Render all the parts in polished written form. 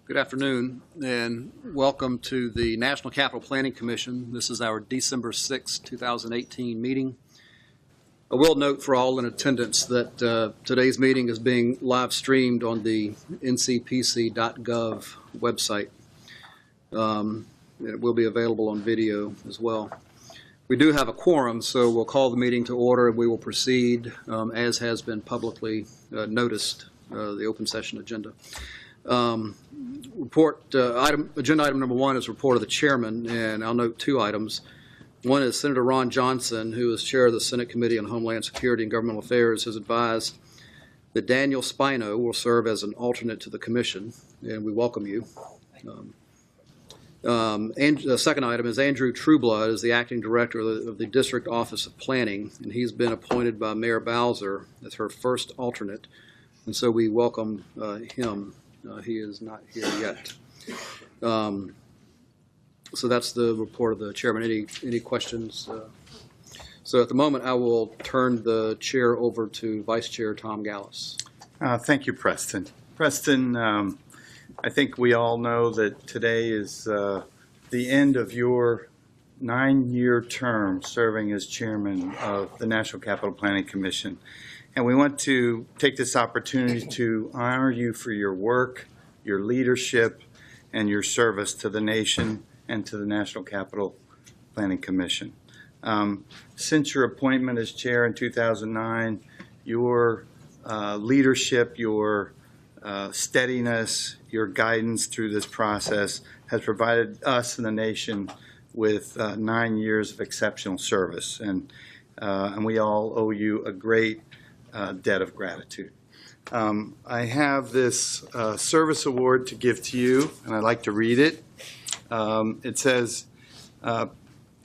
Good afternoon, and welcome to the National Capital Planning Commission. This is our December 6, 2018 meeting. I will note for all in attendance that today's meeting is being live streamed on the ncpc.gov website. It will be available on video as well. We do have a quorum, so we'll call the meeting to order and we will proceed as has been publicly noticed, the open session agenda. Agenda item number 1 is report of the chairman, and I'll note 2 items. One is Senator Ron Johnson, who is chair of the Senate Committee on Homeland Security and Governmental Affairs, has advised that Daniel Spino will serve as an alternate to the commission, and we welcome you. And the second item is Andrew Trueblood is the acting director of the District Office of Planning, and he's been appointed by Mayor Bowser as her first alternate, and so we welcome him. He is not here yet. So that's the report of the chairman. Any questions? So at the moment, I will turn the chair over to Vice Chair Tom Gallus. Thank you, Preston. Preston, I think we all know that today is the end of your 9-year term serving as chairman of the National Capital Planning Commission. And we want to take this opportunity to honor you for your work, your leadership, and your service to the nation and to the National Capital Planning Commission. Since your appointment as chair in 2009, your leadership, your steadiness, your guidance through this process has provided us and the nation with 9 years of exceptional service. And we all owe you a great debt of gratitude. I have this service award to give to you, and I'd like to read it. It says,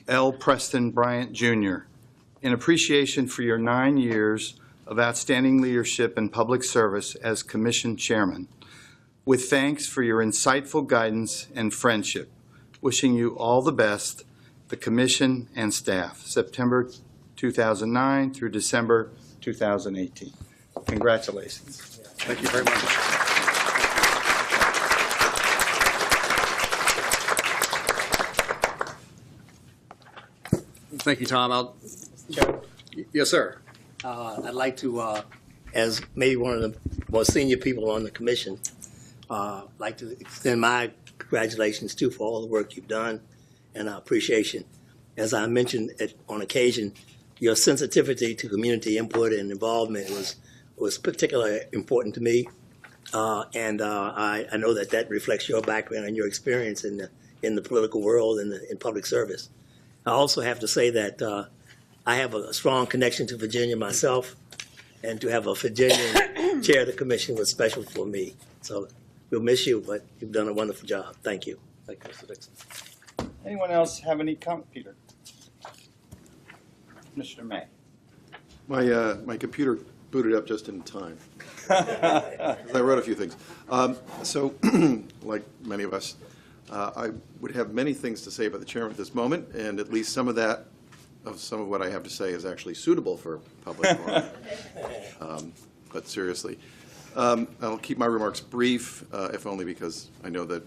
L. Preston Bryant, Jr., in appreciation for your 9 years of outstanding leadership and public service as Commission Chairman, with thanks for your insightful guidance and friendship, wishing you all the best, the Commission and staff, September 2009 through December 2018. Congratulations. Thank you very much. Thank you, Tom. Yes, sir. I'd like to, as maybe one of the most senior people on the commission, like to extend my congratulations too for all the work you've done and appreciation. As I mentioned on occasion, your sensitivity to community input and involvement was particularly important to me, and I know that reflects your background and your experience in the political world and in public service. I also have to say that I have a strong connection to Virginia myself, and to have a Virginian chair of the commission was special for me. So we'll miss you, but you've done a wonderful job. Thank you. Thank you, Mr. Dixon. Anyone else have any comment? Peter? Mr. May. My computer booted up just in time. I wrote a few things. So, like many of us, I would have many things to say about the chairman at this moment, and at least some of what I have to say is actually suitable for public forum. But seriously, I'll keep my remarks brief, if only because I know that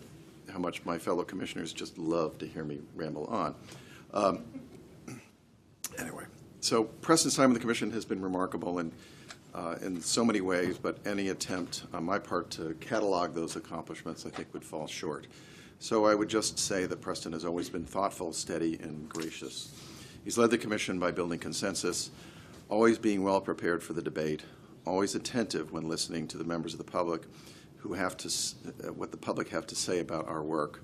how much my fellow commissioners just love to hear me ramble on. Anyway, so Preston's time in the commission has been remarkable in so many ways, but any attempt on my part to catalog those accomplishments I think would fall short. So I would just say that Preston has always been thoughtful, steady, and gracious. He's led the commission by building consensus, always being well prepared for the debate, always attentive when listening to the members of the public who have to, what the public have to say about our work,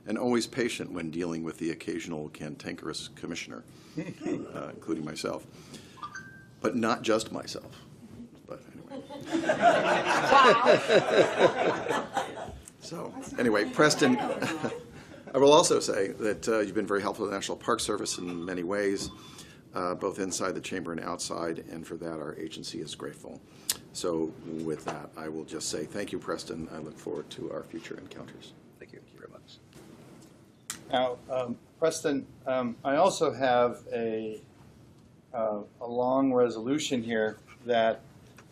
and always patient when dealing with the occasional cantankerous commissioner, including myself, but not just myself. But anyway. So anyway, Preston, I will also say that you've been very helpful to the National Park Service in many ways, both inside the chamber and outside, and for that our agency is grateful. So with that, I will just say thank you, Preston. I look forward to our future encounters. Thank you very much. Now, Preston, I also have a long resolution here that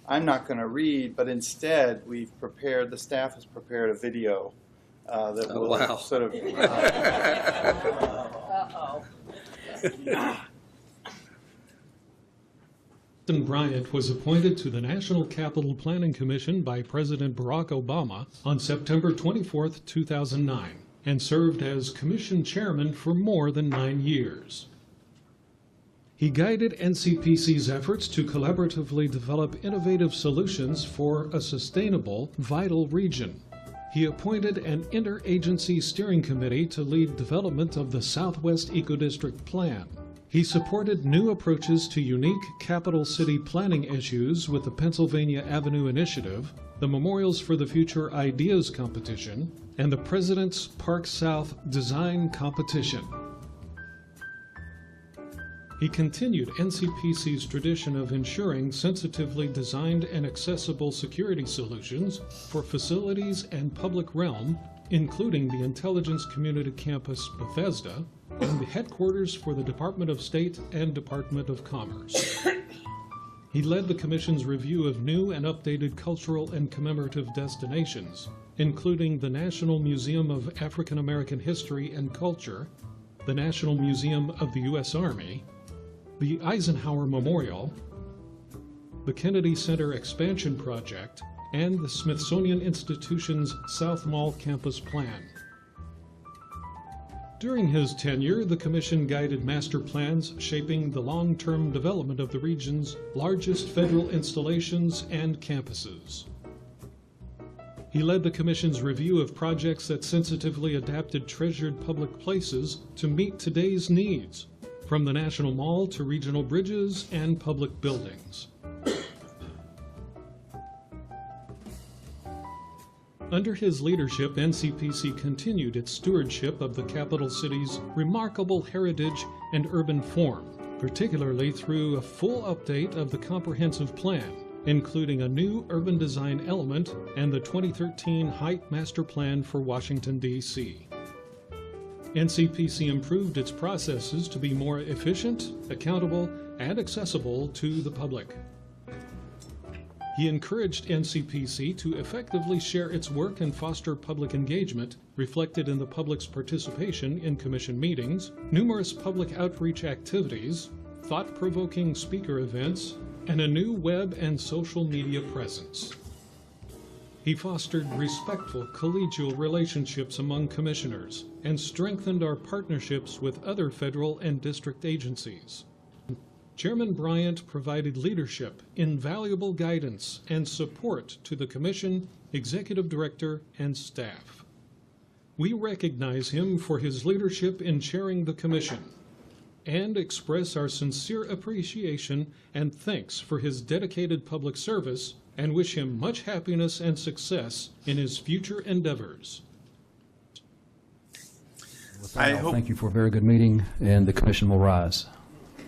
I'm not going to read, but instead we've prepared, the staff has prepared a video that Oh, will wow. sort of. Preston Bryant was appointed to the National Capital Planning Commission by President Barack Obama on September 24, 2009, and served as commission chairman for more than 9 years. He guided NCPC's efforts to collaboratively develop innovative solutions for a sustainable, vital region. He appointed an interagency steering committee to lead development of the Southwest Ecodistrict Plan. He supported new approaches to unique capital city planning issues with the Pennsylvania Avenue Initiative, the Memorials for the Future Ideas Competition, and the President's Park South Design Competition. He continued NCPC's tradition of ensuring sensitively designed and accessible security solutions for facilities and public realm, including the Intelligence Community Campus Bethesda and the headquarters for the Department of State and Department of Commerce. He led the Commission's review of new and updated cultural and commemorative destinations, including the National Museum of African American History and Culture, the National Museum of the U.S. Army, the Eisenhower Memorial, the Kennedy Center Expansion Project, and the Smithsonian Institution's South Mall Campus Plan. During his tenure, the Commission guided master plans shaping the long-term development of the region's largest federal installations and campuses. He led the Commission's review of projects that sensitively adapted treasured public places to meet today's needs, from the National Mall to regional bridges and public buildings. Under his leadership, NCPC continued its stewardship of the capital city's remarkable heritage and urban form, particularly through a full update of the comprehensive plan, including a new urban design element and the 2013 Height Master Plan for Washington, D.C. NCPC improved its processes to be more efficient, accountable, and accessible to the public. He encouraged NCPC to effectively share its work and foster public engagement, reflected in the public's participation in Commission meetings, numerous public outreach activities, thought-provoking speaker events, and a new web and social media presence. He fostered respectful collegial relationships among commissioners and strengthened our partnerships with other federal and district agencies. Chairman Bryant provided leadership, invaluable guidance, and support to the Commission, Executive Director, and staff. We recognize him for his leadership in chairing the Commission and express our sincere appreciation and thanks for his dedicated public service and wish him much happiness and success in his future endeavors. With that, thank you for a very good meeting, and the Commission will rise.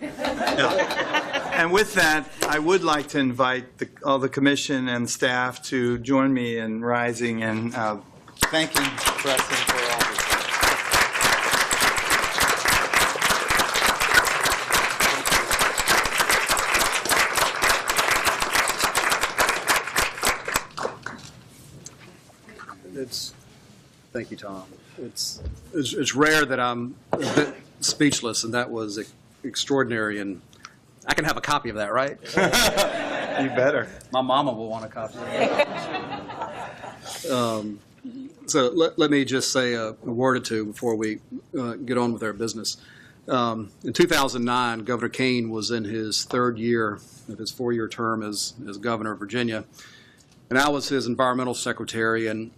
And with that, I would like to invite all the Commission and staff to join me in rising and thanking Preston for all his Thank you, Tom. It's rare that I'm a bit speechless, and that was extraordinary. And I can have a copy of that, right? You better. My mama will want a copy of that. So let me just say a word or two before we get on with our business. In 2009, Governor Kane was in his third year of his four-year term as governor of Virginia, and I was his environmental secretary. And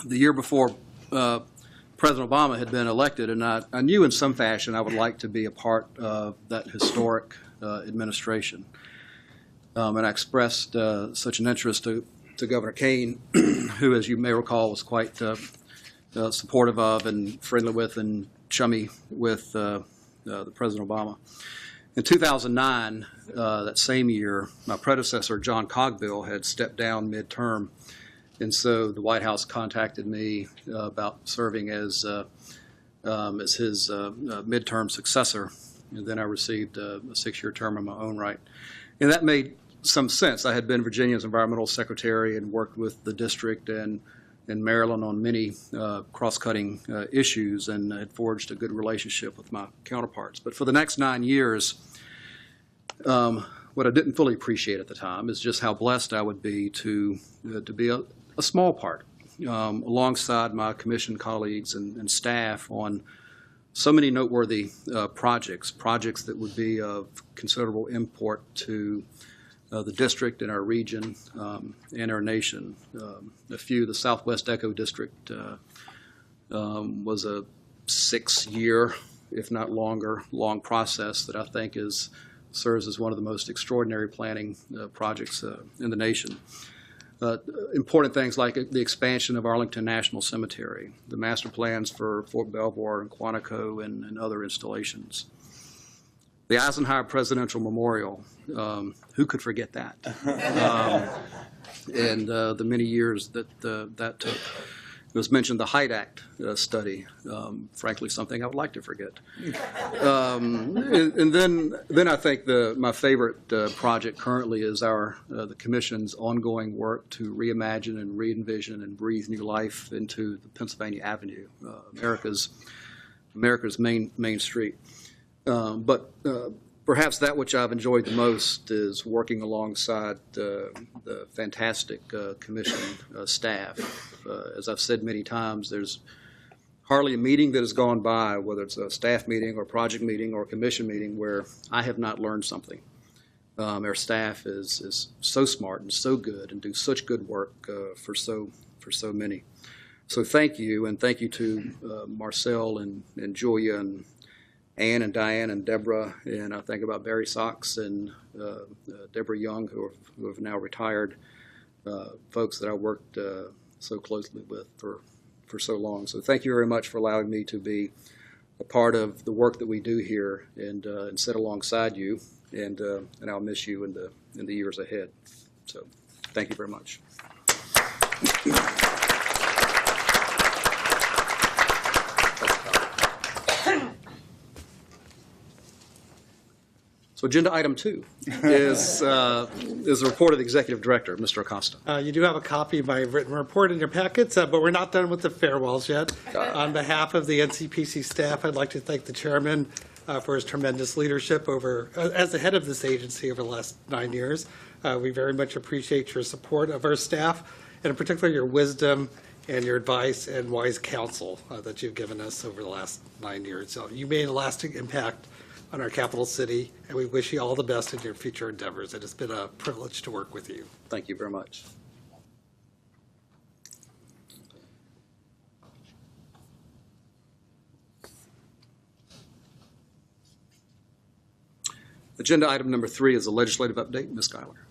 the year before, President Obama had been elected, and I knew in some fashion I would like to be a part of that historic administration. And I expressed such an interest to Governor Kane, who, as you may recall, was quite supportive of and friendly with and chummy with the President Obama. In 2009, that same year, my predecessor, John Cogbill, had stepped down midterm. And so the White House contacted me about serving as his midterm successor. And then I received a 6-year term in my own right. And that made some sense. I had been Virginia's environmental secretary and worked with the district and in Maryland on many cross-cutting issues, and had forged a good relationship with my counterparts. But for the next 9 years, what I didn't fully appreciate at the time is just how blessed I would be to be a small part alongside my commission colleagues and staff on so many noteworthy projects that would be of considerable import to the district and our region and our nation. The Southwest Echo District was a 6-year, if not longer, long process that I think serves as one of the most extraordinary planning projects in the nation. Important things like the expansion of Arlington National Cemetery, the master plans for Fort Belvoir and Quantico and other installations. The Eisenhower Presidential Memorial, who could forget that? And the many years that that took. It was mentioned the Hyde Act study, frankly, something I would like to forget. And then I think my favorite project currently is the Commission's ongoing work to reimagine and re-envision and breathe new life into the Pennsylvania Avenue, America's main street. But perhaps that which I've enjoyed the most is working alongside the fantastic commission staff. As I've said many times, there's hardly a meeting that has gone by, whether it's a staff meeting or project meeting or commission meeting, where I have not learned something. Our staff is so smart and so good and do such good work for so many. So thank you, and thank you to Marcel and Julia and Ann and Diane and Deborah, and I think about Barry Sox and Deborah Young, who have now retired, folks that I worked so closely with for so long. So thank you very much for allowing me to be a part of the work that we do here and sit alongside you, and I'll miss you in the years ahead. So thank you very much. So agenda item 2 is a report of the Executive Director, Mr. Acosta. You do have a copy of my written report in your packets, but we're not done with the farewells yet. On behalf of the NCPC staff, I'd like to thank the chairman for his tremendous leadership as the head of this agency over the last 9 years. We very much appreciate your support of our staff, and in particular your wisdom and your advice and wise counsel that you've given us over the last 9 years. So you made a lasting impact on our capital city, and we wish you all the best in your future endeavors. It has been a privilege to work with you. Thank you very much. Agenda item number 3 is a legislative update. Ms. Schuyler.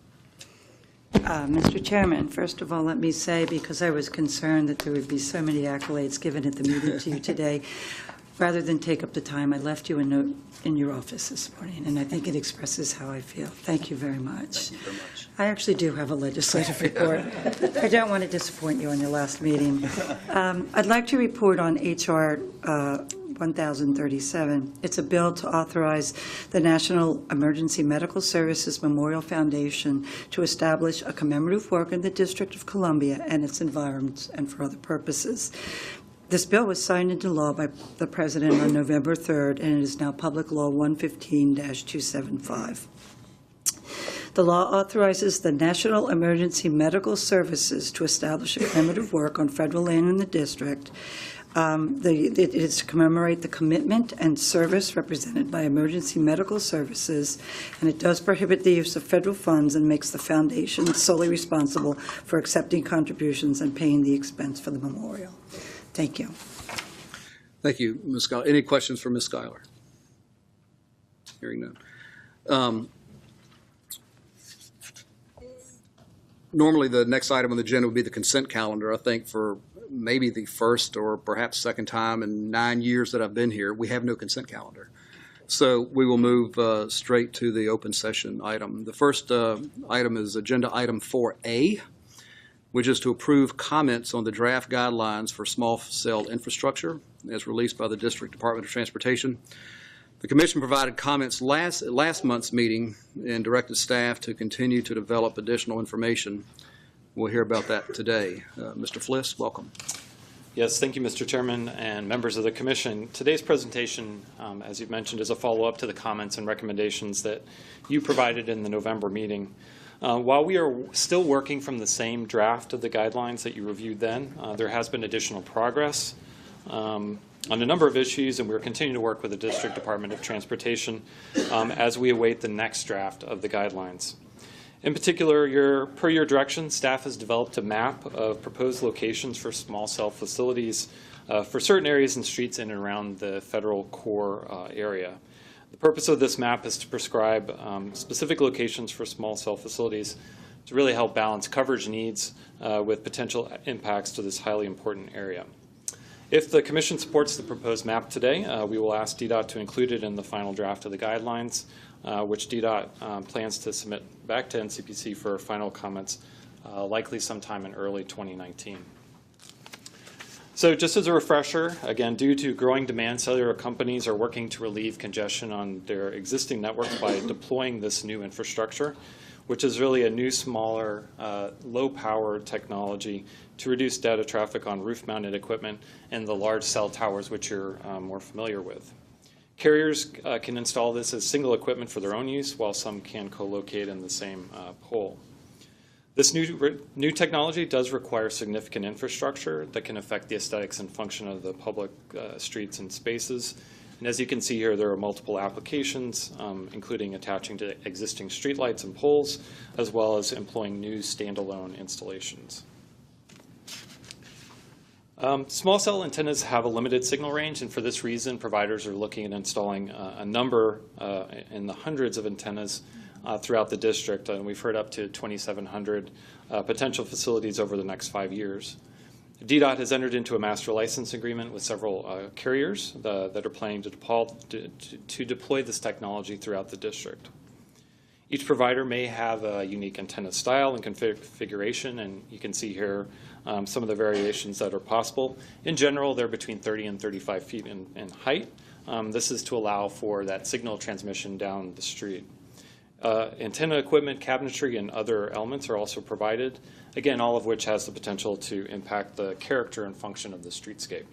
Mr. Chairman, first of all, let me say, because I was concerned that there would be so many accolades given at the meeting to you today, rather than take up the time, I left you a note in your office this morning, and I think it expresses how I feel. Thank you very much. Thank you very much. I actually do have a legislative report. I don't want to disappoint you on your last meeting. I'd like to report on H.R. 1037. It's a bill to authorize the National Emergency Medical Services Memorial Foundation to establish a commemorative work in the District of Columbia and its environs and for other purposes. This bill was signed into law by the President on November 3rd, and it is now Public Law 115-275. The law authorizes the National Emergency Medical Services to establish a commemorative work on federal land in the district. It is to commemorate the commitment and service represented by emergency medical services, and it does prohibit the use of federal funds and makes the foundation solely responsible for accepting contributions and paying the expense for the memorial. Thank you. Thank you, Ms. Schuyler. Any questions for Ms. Schuyler? Hearing none. Normally, the next item on the agenda would be the consent calendar. I think for maybe the first or perhaps second time in 9 years that I've been here, we have no consent calendar. So we will move straight to the open session item. The first item is agenda item 4A, which is to approve comments on the draft guidelines for small cell infrastructure as released by the District Department of Transportation. The Commission provided comments last month's meeting and directed staff to continue to develop additional information We'll hear about that today. Mr. Fliss, welcome. Yes, thank you, Mr. Chairman and members of the Commission. Today's presentation, as you've mentioned, is a follow-up to the comments and recommendations that you provided in the November meeting. While we are still working from the same draft of the guidelines that you reviewed then, there has been additional progress on a number of issues, and we're continuing to work with the District Department of Transportation as we await the next draft of the guidelines. In particular, per your direction, staff has developed a map of proposed locations for small cell facilities for certain areas and streets in and around the federal core area. The purpose of this map is to prescribe specific locations for small cell facilities to really help balance coverage needs with potential impacts to this highly important area. If the Commission supports the proposed map today, we will ask DDOT to include it in the final draft of the guidelines, which DDOT plans to submit back to NCPC for final comments, likely sometime in early 2019. So just as a refresher, again, due to growing demand, cellular companies are working to relieve congestion on their existing networks by deploying this new infrastructure, which is really a new, smaller, low-power technology to reduce data traffic on roof-mounted equipment and the large cell towers, which you're more familiar with. Carriers can install this as single equipment for their own use, while some can co-locate in the same pole. This new technology does require significant infrastructure that can affect the aesthetics and function of the public streets and spaces. And as you can see here, there are multiple applications, including attaching to existing streetlights and poles, as well as employing new standalone installations. Small cell antennas have a limited signal range, and for this reason, providers are looking at installing a number in the hundreds of antennas throughout the district, and we've heard up to 2,700 potential facilities over the next 5 years. DDOT has entered into a master license agreement with several carriers that are planning to deploy this technology throughout the district. Each provider may have a unique antenna style and configuration, and you can see here some of the variations that are possible. In general, they're between 30 and 35 feet in height. This is to allow for that signal transmission down the street. Antenna equipment, cabinetry, and other elements are also provided, again, all of which has the potential to impact the character and function of the streetscape.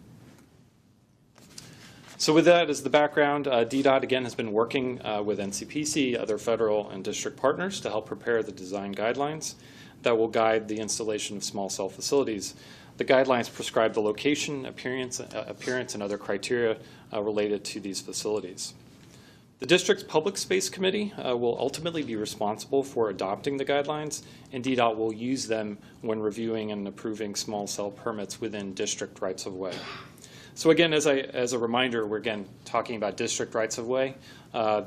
So with that as the background, DDOT, again, has been working with NCPC, other federal and district partners to help prepare the design guidelines that will guide the installation of small cell facilities. The guidelines prescribe the location, appearance and other criteria related to these facilities. The district's Public Space Committee will ultimately be responsible for adopting the guidelines, and DDOT will use them when reviewing and approving small cell permits within district rights-of-way. So again, as a reminder, we're again talking about district rights-of-way.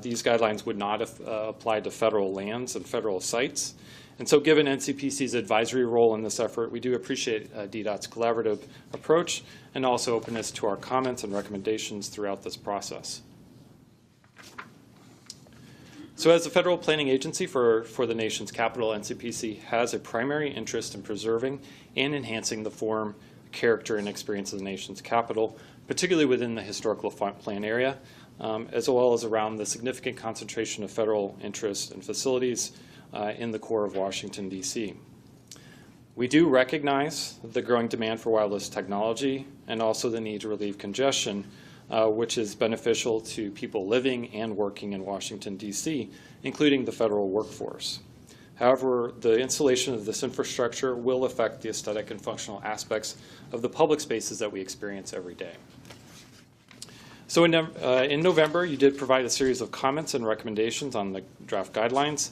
These guidelines would not apply to federal lands and federal sites. And so given NCPC's advisory role in this effort, we do appreciate DDOT's collaborative approach and also openness to our comments and recommendations throughout this process. So as a federal planning agency for the nation's capital, NCPC has a primary interest in preserving and enhancing the form, character, and experience of the nation's capital, particularly within the historical plan area, as well as around the significant concentration of federal interests and facilities in the core of Washington, D.C. We do recognize the growing demand for wireless technology and also the need to relieve congestion, which is beneficial to people living and working in Washington, D.C., including the federal workforce. However, the installation of this infrastructure will affect the aesthetic and functional aspects of the public spaces that we experience every day. So in November, you did provide a series of comments and recommendations on the draft guidelines.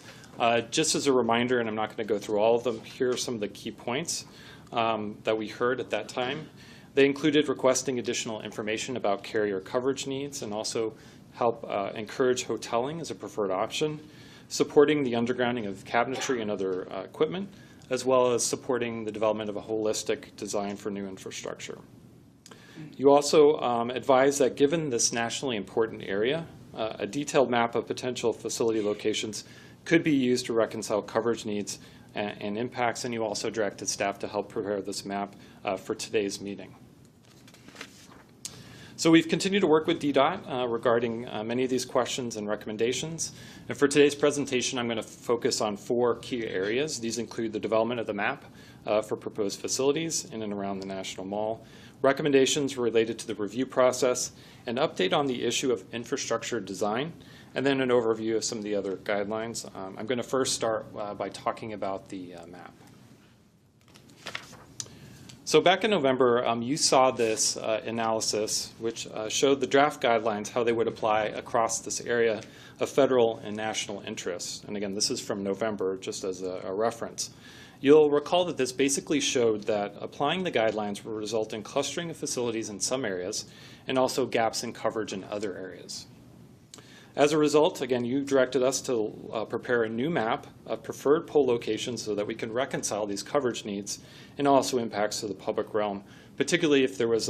Just as a reminder, and I'm not going to go through all of them, here are some of the key points that we heard at that time. They included requesting additional information about carrier coverage needs and also help encourage hoteling as a preferred option, supporting the undergrounding of cabinetry and other equipment, as well as supporting the development of a holistic design for new infrastructure. You also advised that given this nationally important area, a detailed map of potential facility locations could be used to reconcile coverage needs and impacts, and you also directed staff to help prepare this map for today's meeting. So we've continued to work with DDOT regarding many of these questions and recommendations. And for today's presentation, I'm going to focus on 4 key areas. These include the development of the map for proposed facilities in and around the National Mall, recommendations related to the review process, an update on the issue of infrastructure design, and then an overview of some of the other guidelines. I'm going to first start by talking about the map. So back in November, you saw this analysis, which showed the draft guidelines, how they would apply across this area of federal and national interests. And again, this is from November, just as a reference. You'll recall that this basically showed that applying the guidelines will result in clustering of facilities in some areas and also gaps in coverage in other areas. As a result, again, you directed us to prepare a new map of preferred pole locations so that we can reconcile these coverage needs and also impacts to the public realm, particularly if there was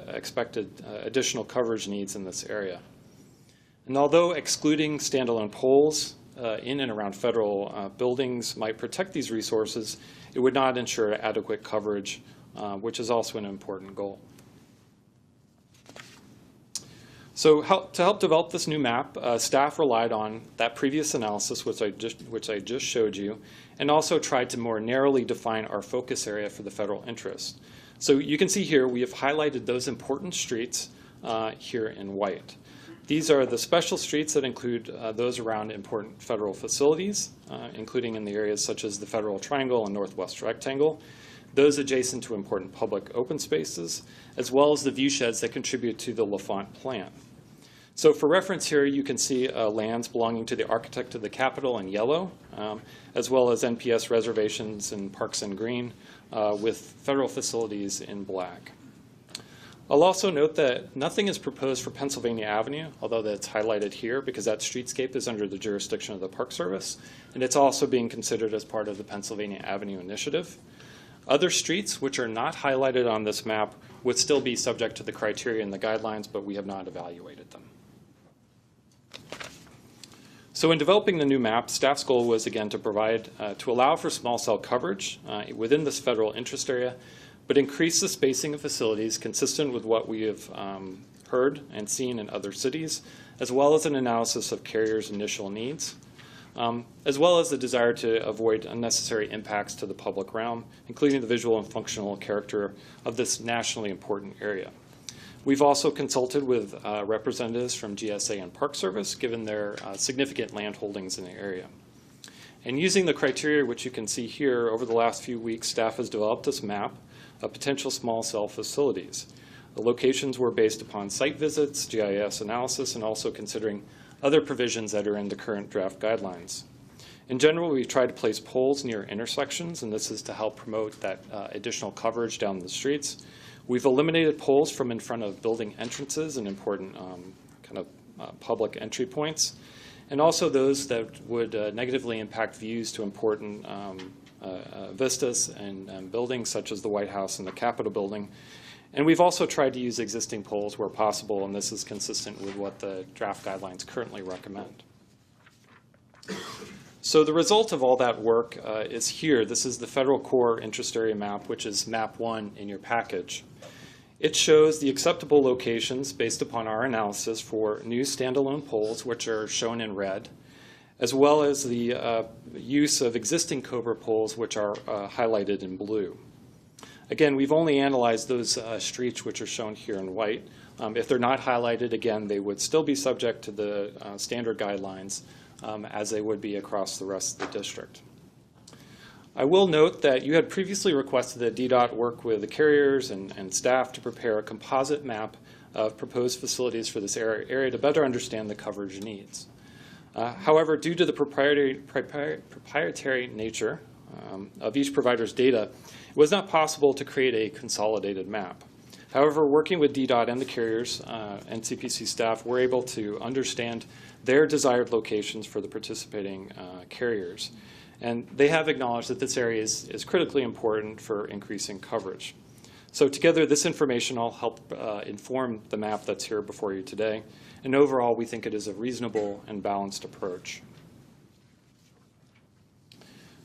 expected additional coverage needs in this area. And although excluding standalone poles in and around federal buildings might protect these resources, it would not ensure adequate coverage, which is also an important goal. So to help develop this new map, staff relied on that previous analysis, which I just showed you, and also tried to more narrowly define our focus area for the federal interest. So you can see here we have highlighted those important streets here in white. These are the special streets that include those around important federal facilities, including in the areas such as the Federal Triangle and Northwest Rectangle, those adjacent to important public open spaces, as well as the viewsheds that contribute to the LaFont plan. So for reference here, you can see lands belonging to the architect of the Capitol in yellow, as well as NPS reservations in Parks and Green, with federal facilities in black. I'll also note that nothing is proposed for Pennsylvania Avenue, although that's highlighted here because that streetscape is under the jurisdiction of the Park Service, and it's also being considered as part of the Pennsylvania Avenue initiative. Other streets, which are not highlighted on this map, would still be subject to the criteria and the guidelines, but we have not evaluated them. So in developing the new map, staff's goal was, again, to allow for small cell coverage within this federal interest area, but increase the spacing of facilities consistent with what we have heard and seen in other cities, as well as an analysis of carriers' initial needs, as well as the desire to avoid unnecessary impacts to the public realm, including the visual and functional character of this nationally important area. We've also consulted with representatives from GSA and Park Service, given their significant land holdings in the area. And using the criteria which you can see here, over the last few weeks, staff has developed this map of potential small cell facilities. The locations were based upon site visits, GIS analysis, and also considering other provisions that are in the current draft guidelines. In general, we try to place poles near intersections, and this is to help promote that additional coverage down the streets. We've eliminated poles from in front of building entrances and important public entry points, and also those that would negatively impact views to important vistas and buildings such as the White House and the Capitol building. And we've also tried to use existing poles where possible, and this is consistent with what the draft guidelines currently recommend. So the result of all that work is here. This is the Federal Core Interest Area Map, which is Map 1 in your package. It shows the acceptable locations based upon our analysis for new standalone poles, which are shown in red, as well as the use of existing COBRA poles, which are highlighted in blue. Again, we've only analyzed those streets which are shown here in white. If they're not highlighted, again, they would still be subject to the standard guidelines as they would be across the rest of the district. I will note that you had previously requested that DDOT work with the carriers and staff to prepare a composite map of proposed facilities for this area to better understand the coverage needs. However, due to the proprietary nature of each provider's data, it was not possible to create a consolidated map. However, working with DDOT and the carriers, NCPC staff were able to understand their desired locations for the participating carriers. And they have acknowledged that this area is critically important for increasing coverage. So together, this information will help inform the map that's here before you today. And overall, we think it is a reasonable and balanced approach.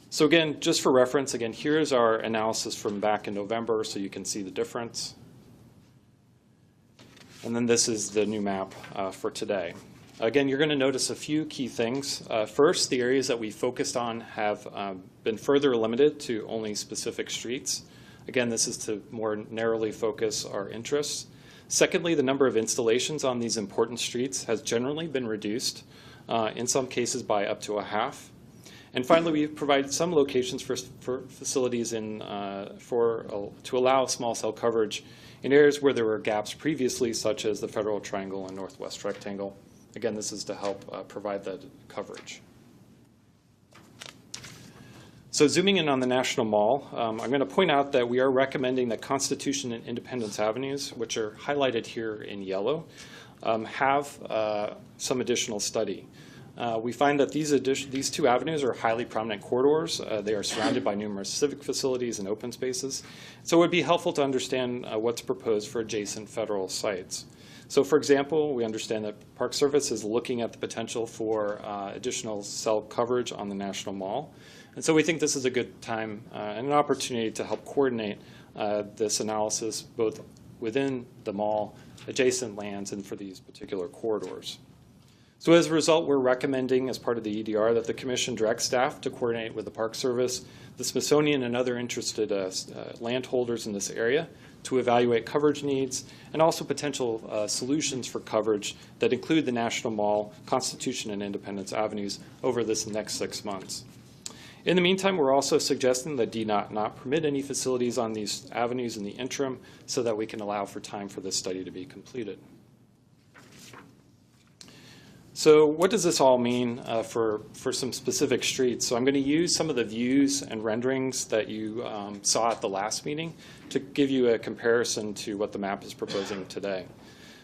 So again, just for reference, again, here's our analysis from back in November, so you can see the difference. And then this is the new map for today. Again, you're going to notice a few key things. First, the areas that we focused on have been further limited to only specific streets. Again, this is to more narrowly focus our interests. Secondly, the number of installations on these important streets has generally been reduced, in some cases by up to a half. And finally, we've provided some locations for facilities to allow small cell coverage in areas where there were gaps previously, such as the Federal Triangle and Northwest Rectangle. Again, this is to help provide that coverage. So zooming in on the National Mall, I'm going to point out that we are recommending that Constitution and Independence Avenues, which are highlighted here in yellow, have some additional study. We find that these two avenues are highly prominent corridors. They are surrounded by numerous civic facilities and open spaces. So it would be helpful to understand what's proposed for adjacent federal sites. So for example, we understand that Park Service is looking at the potential for additional cell coverage on the National Mall. And so we think this is a good time and an opportunity to help coordinate this analysis both within the mall, adjacent lands, and for these particular corridors. So as a result, we're recommending as part of the EDR that the Commission direct staff to coordinate with the Park Service, the Smithsonian, and other interested landholders in this area to evaluate coverage needs and also potential solutions for coverage that include the National Mall, Constitution, and Independence Avenues over this next 6 months. In the meantime, we're also suggesting that DNOT not permit any facilities on these avenues in the interim so that we can allow for time for this study to be completed. So what does this all mean for some specific streets? So I'm going to use some of the views and renderings that you saw at the last meeting to give you a comparison to what the map is proposing today.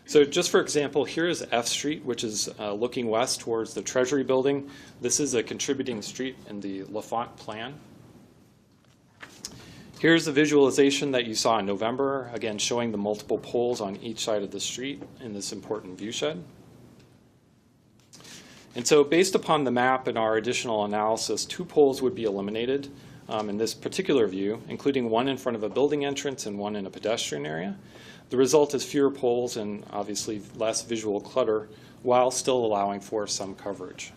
So just for example, here is F Street, which is looking west towards the Treasury Building. This is a contributing street in the L'Enfant plan. Here's the visualization that you saw in November, again showing the multiple poles on each side of the street in this important viewshed. And so based upon the map and our additional analysis, 2 poles would be eliminated in this particular view, including one in front of a building entrance and one in a pedestrian area. The result is fewer poles and obviously less visual clutter while still allowing for some coverage.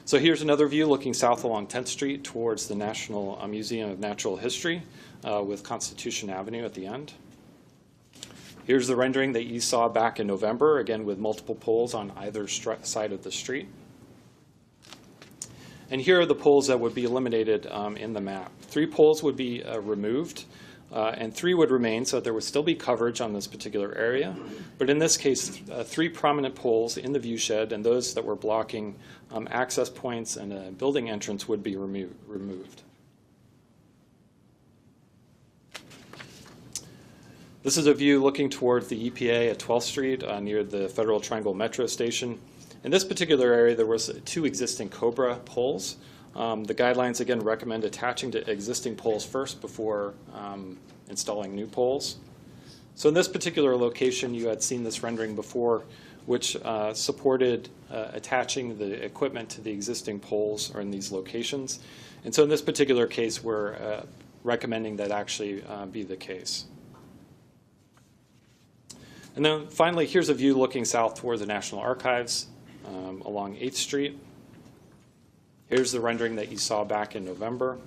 So here's another view looking south along 10th Street towards the National Museum of Natural History with Constitution Avenue at the end. Here's the rendering that you saw back in November, again with multiple poles on either side of the street. And here are the poles that would be eliminated in the map. 3 poles would be removed, and 3 would remain, so there would still be coverage on this particular area. But in this case, 3 prominent poles in the viewshed and those that were blocking access points and a building entrance would be removed. This is a view looking towards the EPA at 12th Street near the Federal Triangle Metro Station. In this particular area, there was 2 existing Cobra poles. The guidelines, again, recommend attaching to existing poles first before installing new poles. So in this particular location, you had seen this rendering before, which supported attaching the equipment to the existing poles or in these locations. And so in this particular case, we're recommending that actually be the case. And then finally, here's a view looking south toward the National Archives along 8th Street. Here's the rendering that you saw back in November.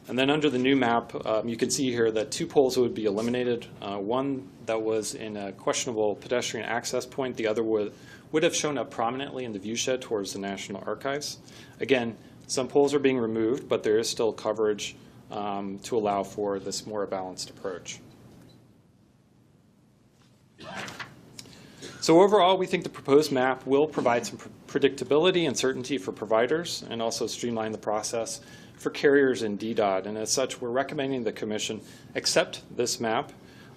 And then under the new map, you can see here that 2 poles would be eliminated. One that was in a questionable pedestrian access point. The other would have shown up prominently in the viewshed towards the National Archives. Again, some poles are being removed, but there is still coverage to allow for this more balanced approach. So overall, we think the proposed map will provide some predictability and certainty for providers and also streamline the process for carriers in DDOT. And as such, we're recommending the Commission accept this map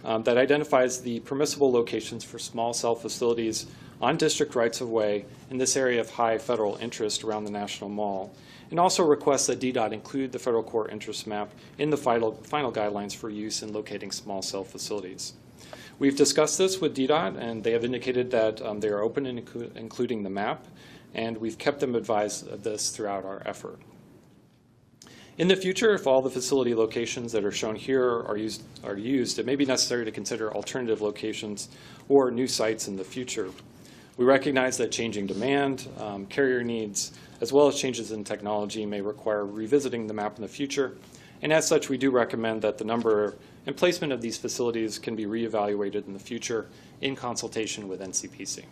that identifies the permissible locations for small cell facilities on district rights-of-way in this area of high federal interest around the National Mall, and also requests that DDOT include the federal core interest map in the final guidelines for use in locating small cell facilities. We've discussed this with DDOT, and they have indicated that they are open in including the map, and we've kept them advised of this throughout our effort. In the future, if all the facility locations that are shown here are used, it may be necessary to consider alternative locations or new sites in the future. We recognize that changing demand, carrier needs, as well as changes in technology may require revisiting the map in the future. And as such, we do recommend that the number and placement of these facilities can be reevaluated in the future in consultation with NCPC.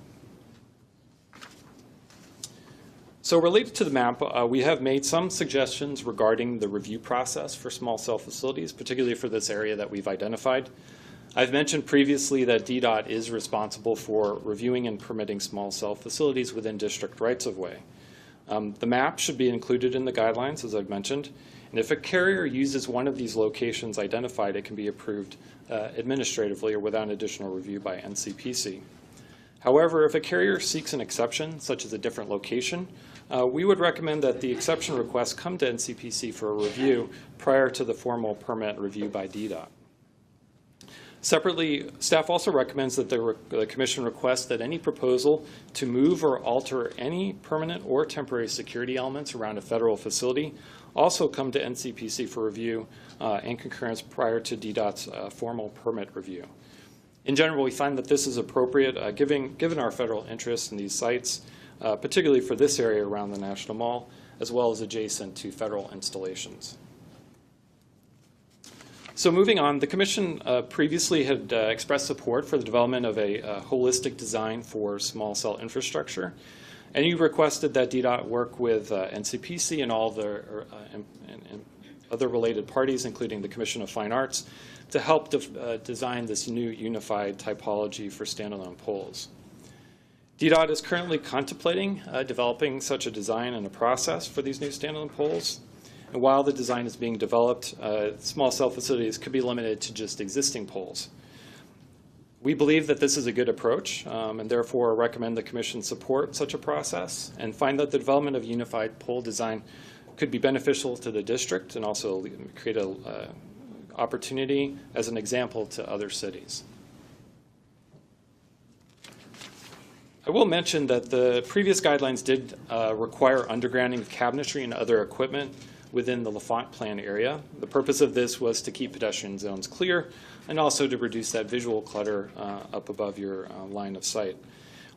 So related to the map, we have made some suggestions regarding the review process for small cell facilities, particularly for this area that we've identified. I've mentioned previously that DDOT is responsible for reviewing and permitting small cell facilities within district rights-of-way. The map should be included in the guidelines, as I've mentioned, and if a carrier uses one of these locations identified, it can be approved administratively or without additional review by NCPC. However, if a carrier seeks an exception, such as a different location, we would recommend that the exception request come to NCPC for a review prior to the formal permit review by DDOT. Separately, staff also recommends that the Commission request that any proposal to move or alter any permanent or temporary security elements around a federal facility also come to NCPC for review and concurrence prior to DDOT's formal permit review. In general, we find that this is appropriate given our federal interest in these sites, particularly for this area around the National Mall, as well as adjacent to federal installations. So moving on, the Commission previously had expressed support for the development of a holistic design for small cell infrastructure, and you requested that DDOT work with NCPC and all the and other related parties, including the Commission of Fine Arts, to help design this new unified typology for standalone poles. DDOT is currently contemplating developing such a design and a process for these new standalone poles. And while the design is being developed, small cell facilities could be limited to just existing poles. We believe that this is a good approach and therefore recommend the Commission support such a process and find that the development of unified pole design could be beneficial to the district and also create an opportunity as an example to other cities. I will mention that the previous guidelines did require undergrounding of cabinetry and other equipment within the LaFont Plan area. The purpose of this was to keep pedestrian zones clear and also to reduce that visual clutter up above your line of sight.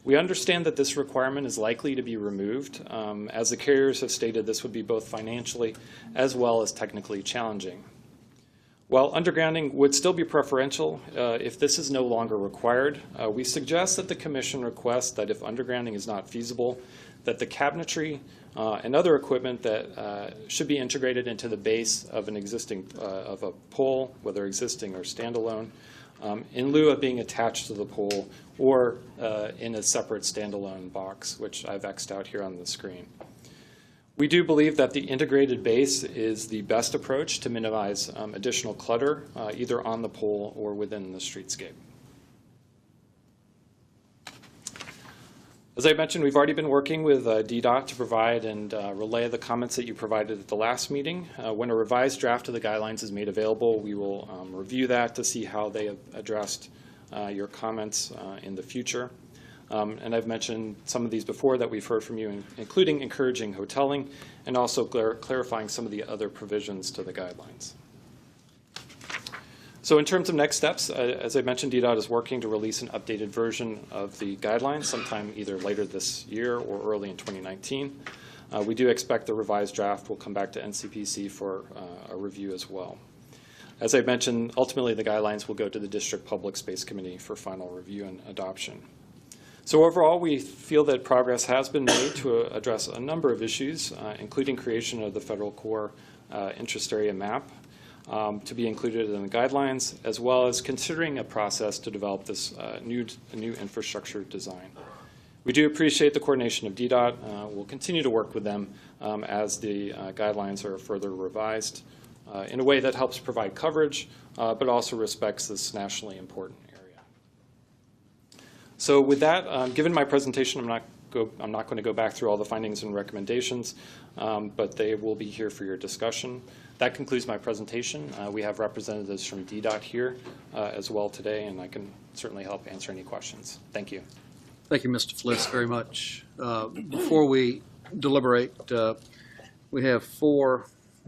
We understand that this requirement is likely to be removed. As the carriers have stated, this would be both financially as well as technically challenging. While undergrounding would still be preferential, if this is no longer required, we suggest that the Commission request that if undergrounding is not feasible, that the cabinetry and other equipment that should be integrated into the base of an existing of a pole, whether existing or standalone, in lieu of being attached to the pole or in a separate standalone box, which I've X'd out here on the screen. We do believe that the integrated base is the best approach to minimize additional clutter, either on the pole or within the streetscape. As I mentioned, we've already been working with DDOT to provide and relay the comments that you provided at the last meeting. When a revised draft of the guidelines is made available, we will review that to see how they have addressed your comments in the future. And I've mentioned some of these before that we've heard from you, including encouraging hoteling and also clarifying some of the other provisions to the guidelines. So in terms of next steps, as I mentioned, DDOT is working to release an updated version of the guidelines sometime either later this year or early in 2019. We do expect the revised draft will come back to NCPC for a review as well. As I mentioned, ultimately the guidelines will go to the District Public Space Committee for final review and adoption. So overall, we feel that progress has been made to address a number of issues, including creation of the Federal Core Interest Area Map to be included in the guidelines, as well as considering a process to develop this new infrastructure design. We do appreciate the coordination of DDOT. We'll continue to work with them as the guidelines are further revised in a way that helps provide coverage, but also respects this nationally important area. So with that, given my presentation, I'm not going to go back through all the findings and recommendations, but they will be here for your discussion. That concludes my presentation. We have representatives from DDOT here as well today, and I can certainly help answer any questions. Thank you. Thank you, Mr. Fliss, very much. Before we deliberate, we have 4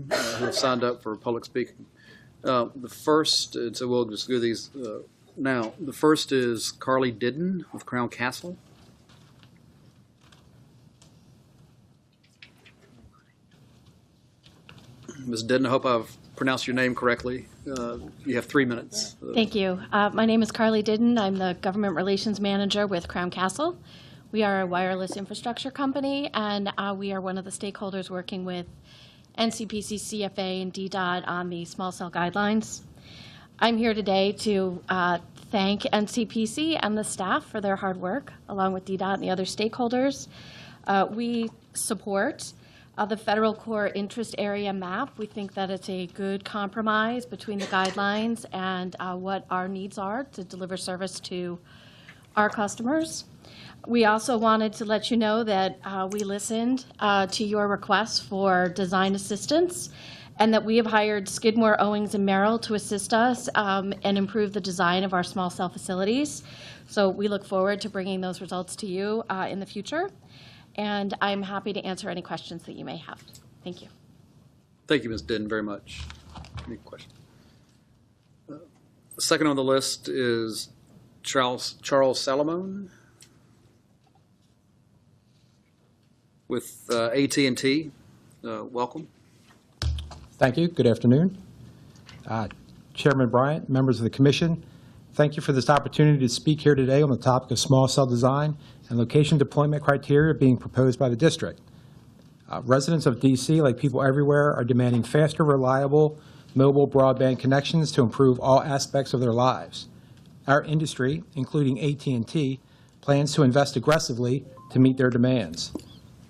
who have signed up for public speaking. The first, and so we'll just do these now. The first is Carly Didden of Crown Castle. Ms. Didden, I hope I've pronounced your name correctly. You have 3 minutes. Thank you. My name is Carly Didden. I'm the Government Relations Manager with Crown Castle. We are a wireless infrastructure company, and we are one of the stakeholders working with NCPC, CFA, and DDOT on the small cell guidelines. I'm here today to thank NCPC and the staff for their hard work, along with DDOT and the other stakeholders. We support the federal core interest area map. We think that it's a good compromise between the guidelines and what our needs are to deliver service to our customers. We also wanted to let you know that we listened to your requests for design assistance, and that we have hired Skidmore, Owings, and Merrill to assist us and improve the design of our small cell facilities. So we look forward to bringing those results to you in the future. And I'm happy to answer any questions that you may have. Thank you. Thank you, Ms. Didden, very much. Any questions? Second on the list is Charles Salomon with AT&T. Welcome. Thank you. Good afternoon. Chairman Bryant, members of the Commission, thank you for this opportunity to speak here today on the topic of small cell design and location deployment criteria being proposed by the district. Residents of D.C., like people everywhere, are demanding faster, reliable, mobile broadband connections to improve all aspects of their lives. Our industry, including AT&T, plans to invest aggressively to meet their demands.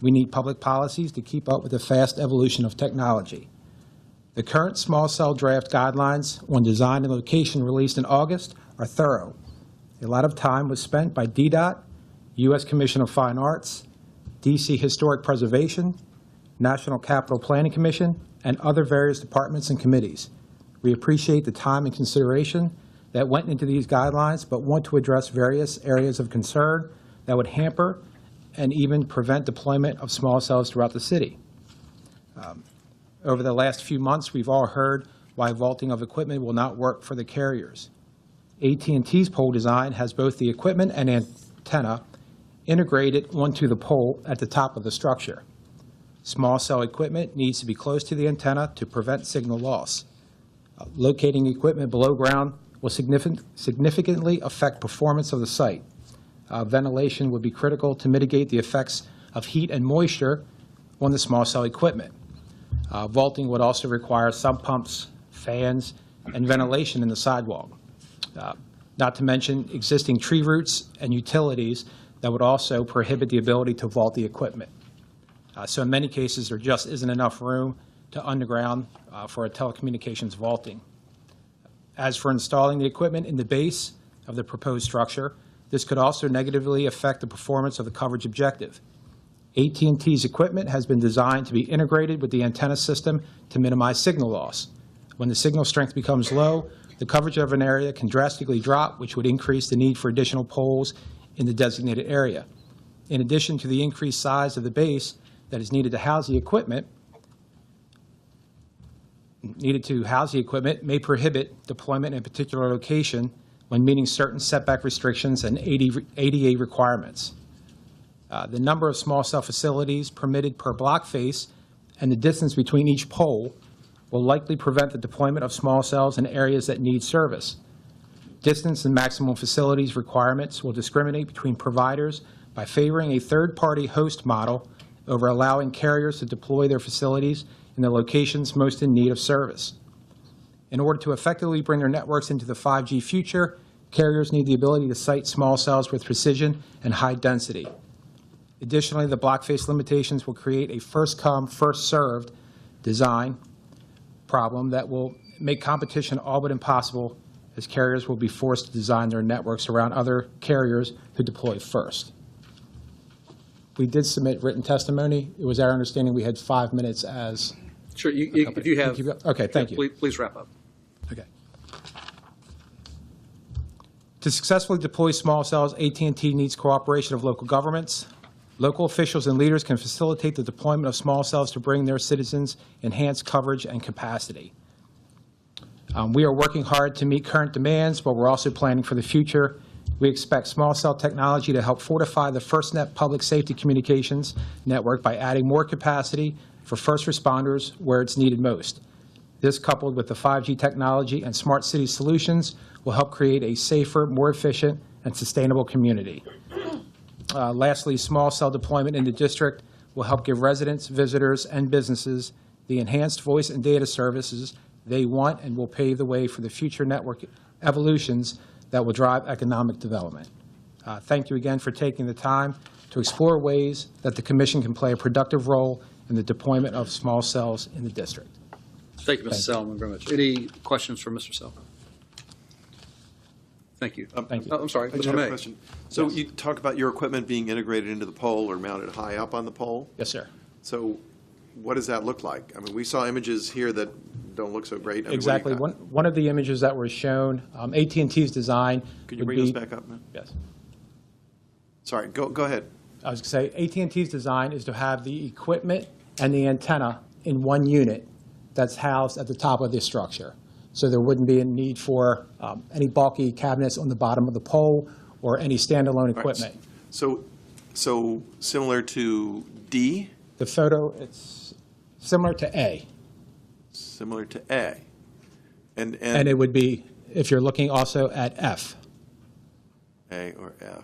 We need public policies to keep up with the fast evolution of technology. The current small cell draft guidelines on design and location released in August are thorough. A lot of time was spent by DDOT, U.S. Commission of Fine Arts, D.C. Historic Preservation, National Capital Planning Commission, and other various departments and committees. We appreciate the time and consideration that went into these guidelines, but want to address various areas of concern that would hamper and even prevent deployment of small cells throughout the city. Over the last few months, we've all heard why vaulting of equipment will not work for the carriers. AT&T's pole design has both the equipment and antenna integrated onto the pole at the top of the structure. Small cell equipment needs to be close to the antenna to prevent signal loss. Locating equipment below ground will significantly affect performance of the site. Ventilation would be critical to mitigate the effects of heat and moisture on the small cell equipment. Vaulting would also require sump pumps, fans, and ventilation in the sidewalk. Not to mention existing tree roots and utilities that would also prohibit the ability to vault the equipment. So in many cases, there just isn't enough room to underground for a telecommunications vaulting. As for installing the equipment in the base of the proposed structure, this could also negatively affect the performance of the coverage objective. AT&T's equipment has been designed to be integrated with the antenna system to minimize signal loss. When the signal strength becomes low, the coverage of an area can drastically drop, which would increase the need for additional poles in the designated area. In addition to the increased size of the base that is needed to house the equipment, may prohibit deployment in a particular location when meeting certain setback restrictions and ADA requirements. The number of small cell facilities permitted per block face and the distance between each pole will likely prevent the deployment of small cells in areas that need service. Distance and maximum facilities requirements will discriminate between providers by favoring a third-party host model over allowing carriers to deploy their facilities in the locations most in need of service. In order to effectively bring their networks into the 5G future, carriers need the ability to site small cells with precision and high density. Additionally, the block face limitations will create a first-come, first-served design problem that will make competition all but impossible, as carriers will be forced to design their networks around other carriers who deploy first. We did submit written testimony. It was our understanding we had 5 minutes as... Sure, if you have... Okay, thank you. Please wrap up. Okay. To successfully deploy small cells, AT&T needs cooperation of local governments, Local officials and leaders can facilitate the deployment of small cells to bring their citizens enhanced coverage and capacity. We are working hard to meet current demands, but we're also planning for the future. We expect small cell technology to help fortify the FirstNet public safety communications network by adding more capacity for first responders where it's needed most. This, coupled with the 5G technology and smart city solutions, will help create a safer, more efficient, and sustainable community. Lastly, small cell deployment in the district will help give residents, visitors, and businesses the enhanced voice and data services they want and will pave the way for the future network evolutions that will drive economic development. Thank you again for taking the time to explore ways that the Commission can play a productive role in the deployment of small cells in the district. Thank you, Mr. Selman, very much. Any questions for Mr. Selman? Thank you. Thank you. Oh, I'm sorry, I just Mr. have a May. question. So you talk about your equipment being integrated into the pole or mounted high up on the pole. Yes, sir. So what does that look like? I mean, we saw images here that don't look so great. I mean, Exactly. what do you got? One of the images that were shown, AT&T's design Could you would bring those be- back up, man? Yes. Sorry, go ahead. I was going to say, AT&T's design is to have the equipment and the antenna in one unit that's housed at the top of the structure. So there wouldn't be a need for any bulky cabinets on the bottom of the pole or any standalone Right. equipment. So similar to D, The photo, it's similar to A. similar to A. And it would be, if you're looking also at F. A or F.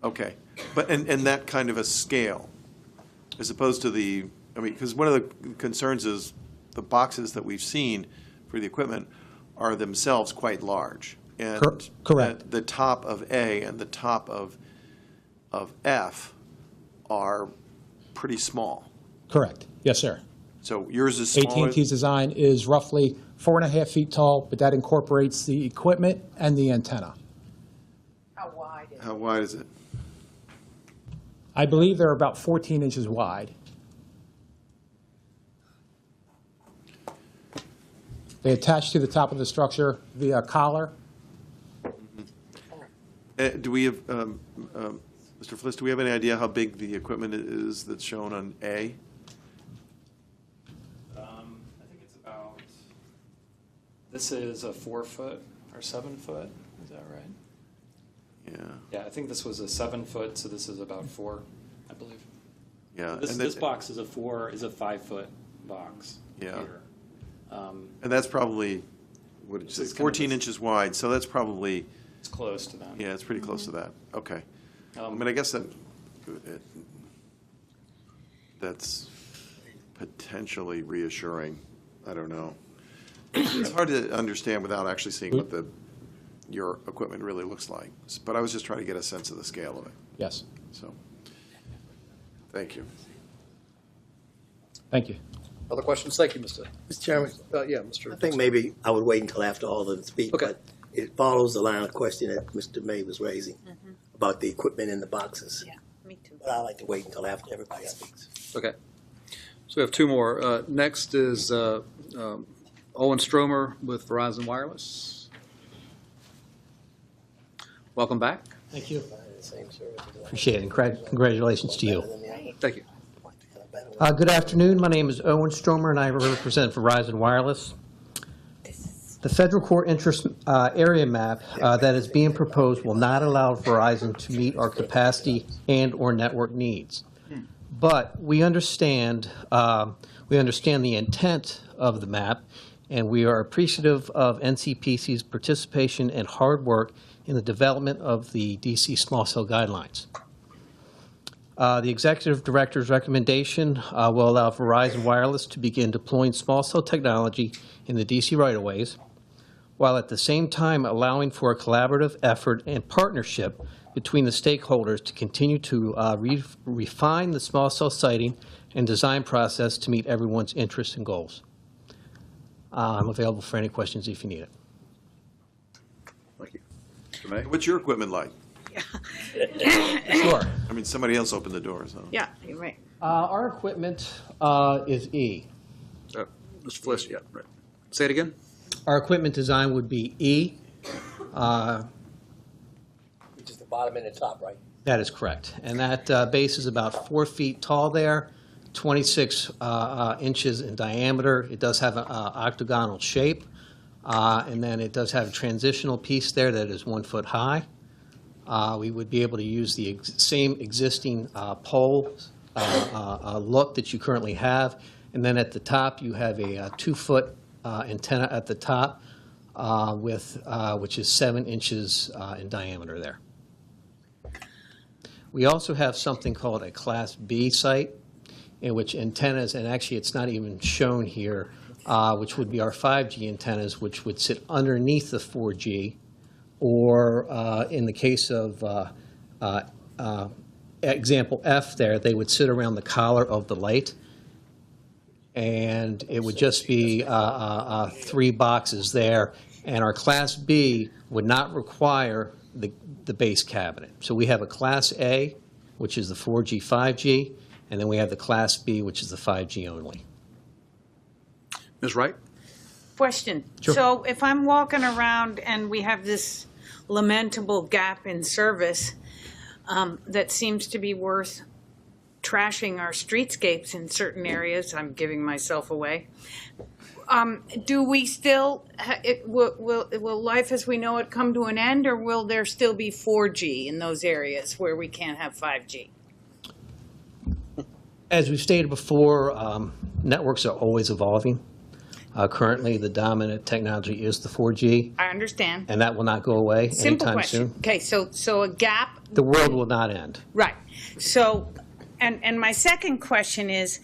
Okay, but, and that kind of a scale, as opposed to the, I mean, because one of the concerns is the boxes that we've seen for the equipment are themselves quite large. And Correct. The top of A and the top of F are pretty small. Correct. Yes, sir. So yours is smaller? AT&T's design is roughly 4.5 feet tall, but that incorporates the equipment and the antenna. How wide is it? I believe they're about 14 inches wide. They attach to the top of the structure via collar. Do we have, Mr. Fliss, do we have any idea how big the equipment is that's shown on A? I think it's about, this is a 4 foot or 7 foot, is that right? Yeah, Yeah, I think this was a 7 foot, so this is about 4, I believe. yeah. This, and this that- box is a 5 foot box. Yeah. here. And that's probably, what did you say, This is kind of 14 a- inches wide, so that's probably, It's close to that. yeah, it's pretty close to that. Okay. I Um, mean, I guess that's potentially reassuring. I don't know. It's hard to understand without actually seeing what your equipment really looks like. But I was just trying to get a sense of the scale of it, Yes. so. Thank you. Thank you. Other questions? Thank you, Mr. Mr. Chairman, Yeah, Mr. I think maybe I would wait until after all of them speak. Okay. But it follows the line of question that Mr. May was raising about the equipment in the boxes. Yeah, me too. But I like to wait until after everybody speaks. Okay. So we have two more. Next is Owen Stromer with Verizon Wireless. Welcome back. Thank you. Same service. Appreciate it. Congratulations to you. Thank you. Good afternoon. My name is Owen Stromer, and I represent Verizon Wireless. The federal core interest area map that is being proposed will not allow Verizon to meet our capacity and/or network needs. But we understand the intent of the map, and we are appreciative of NCPC's participation and hard work in the development of the DC small cell guidelines. The Executive Director's recommendation will allow Verizon Wireless to begin deploying small cell technology in the DC right-of-ways, while at the same time allowing for a collaborative effort and partnership between the stakeholders to continue to refine the small cell siting and design process to meet everyone's interests and goals. I'm available for any questions if you need it. Thank you. Mr. May? What's your equipment like? Sure. I mean, somebody else opened the door, so. Yeah, you're right. Our equipment is E. Mr. Fliss, yeah, right. Say it again? Our equipment design would be E. Which is the bottom and the top, right? That is correct. And that base is about 4 feet tall there, 26 inches in diameter. It does have an octagonal shape, and then it does have a transitional piece there that is 1 foot high. We would be able to use the same existing pole look that you currently have. And then at the top, you have a 2 foot antenna at the top, which is 7 inches in diameter there. We also have something called a Class B site, in which antennas, and actually it's not even shown here, which would be our 5G antennas, which would sit underneath the 4G, or in the case of example F there, they would sit around the collar of the light, and it would just be 3 boxes there, and our Class B would not require the base cabinet. So we have a Class A, which is the 4G, 5G, and then we have the Class B, which is the 5G only. Ms. Wright? Question. Sure. So if I'm walking around and we have this lamentable gap in service that seems to be worth trashing our streetscapes in certain areas, I'm giving myself away, do we still, will life as we know it come to an end, or will there still be 4G in those areas where we can't have 5G? As we've stated before, networks are always evolving. Currently, the dominant technology is the 4G, I understand. and that will not go away Simple anytime question. soon. Okay, so a gap. The world will not end. Right. So, and my second question is,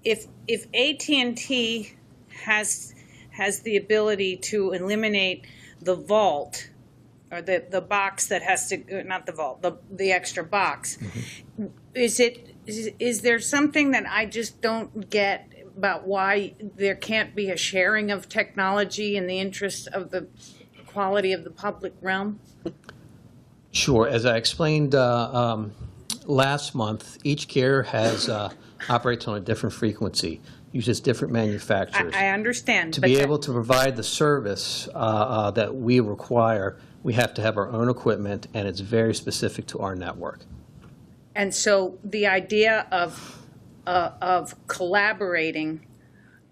if AT&T has the ability to eliminate the vault, or the box that has to, not the vault, the extra box, is there something that I just don't get about why there can't be a sharing of technology in the interest of the quality of the public realm? Sure. As I explained last month, each carrier has operates on a different frequency, uses different manufacturers. I understand. To be able to provide the service that we require, we have to have our own equipment, and it's very specific to our network. And so the idea of collaborating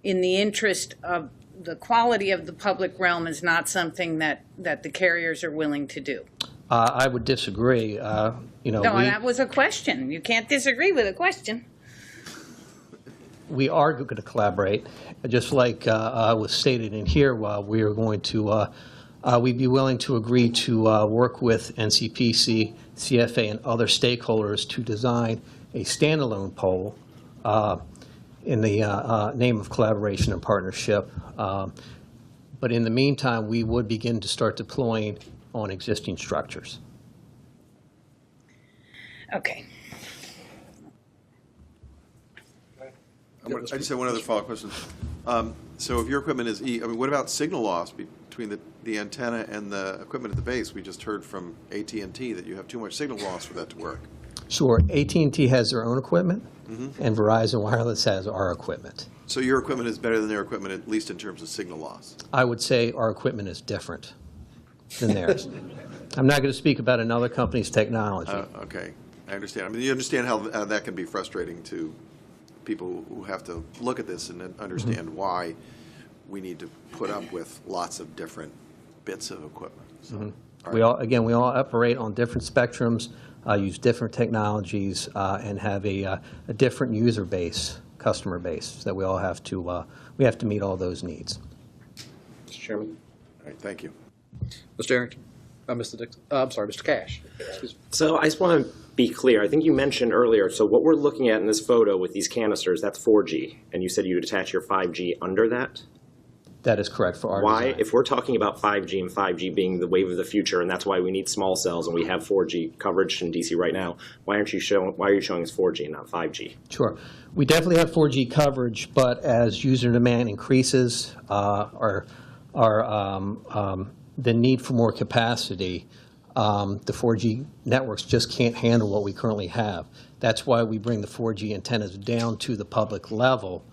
in the interest of the quality of the public realm is not something that the carriers are willing to do. I would disagree. No, that was a question. You can't disagree with a question. We are going to collaborate, just like was stated in here. We are going to, we'd be willing to agree to work with NCPC, CFA, and other stakeholders to design a standalone pole in the name of collaboration and partnership. But in the meantime, we would begin to start deploying on existing structures. Okay. I just have one other follow-up question. So if your equipment is I mean, what about signal loss between the antenna and the equipment at the base? We just heard from AT&T that you have too much signal loss for that to work. Sure. AT&T has their own equipment, and Verizon Wireless has our equipment. So your equipment is better than their equipment, at least in terms of signal loss? I would say our equipment is different than theirs. I'm not going to speak about another company's technology. Okay, I understand. I mean, you understand how that can be frustrating to people who have to look at this and understand why we need to put up with lots of different bits of equipment. So, We all operate on different spectrums, use different technologies, and have a different user base, customer base, that we all have to meet all those needs. Mr. Chairman. All right, thank you. Mr. Arrington? Mr. Dixon? I'm sorry, Mr. Cash. Excuse me. So I just want to be clear. I think you mentioned earlier, so what we're looking at in this photo with these canisters, that's 4G, and you said you would attach your 5G under that? That is correct for our Why, design. if we're talking about 5G and 5G being the wave of the future, and that's why we need small cells and we have 4G coverage in DC right now, why are you showing us 4G and not 5G? Sure. We definitely have 4G coverage, but as user demand increases, the need for more capacity, the 4G networks just can't handle what we currently have. That's why we bring the 4G antennas down to the public level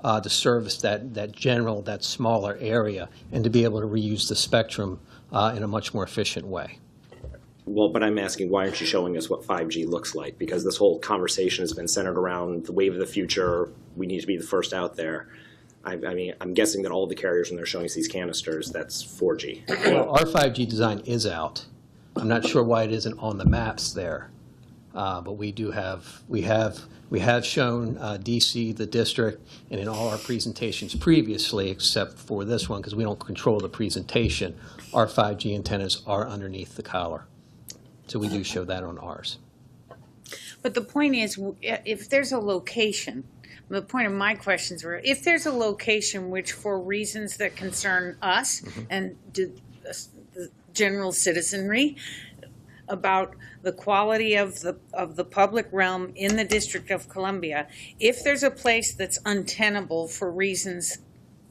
to service that smaller area, and to be able to reuse the spectrum in a much more efficient way. Well, but I'm asking, why aren't you showing us what 5G looks like? Because this whole conversation has been centered around the wave of the future. We need to be the first out there. I mean, I'm guessing that all the carriers, when they're showing us these canisters, that's 4G. Well, our 5G design is out. I'm not sure why it isn't on the maps there. But we have shown DC, the district, and in all our presentations previously, except for this one, because we don't control the presentation, our 5G antennas are underneath the collar. So we do show that on ours. But the point is, if there's a location, the point of my questions were, if there's a location which for reasons that concern us and the general citizenry, about the quality of the public realm in the District of Columbia, if there's a place that's untenable for reasons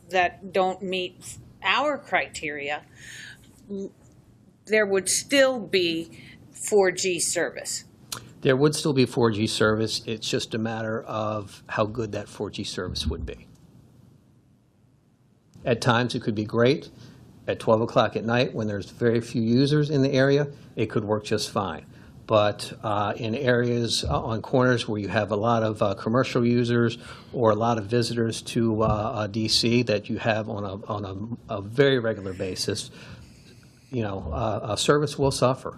that don't meet our criteria, there would still be 4G service. There would still be 4G service. It's just a matter of how good that 4G service would be. At times, it could be great. At 12 o'clock at night, when there's very few users in the area, it could work just fine. But in areas on corners where you have a lot of commercial users or a lot of visitors to DC that you have on a very regular basis, you know, service will suffer.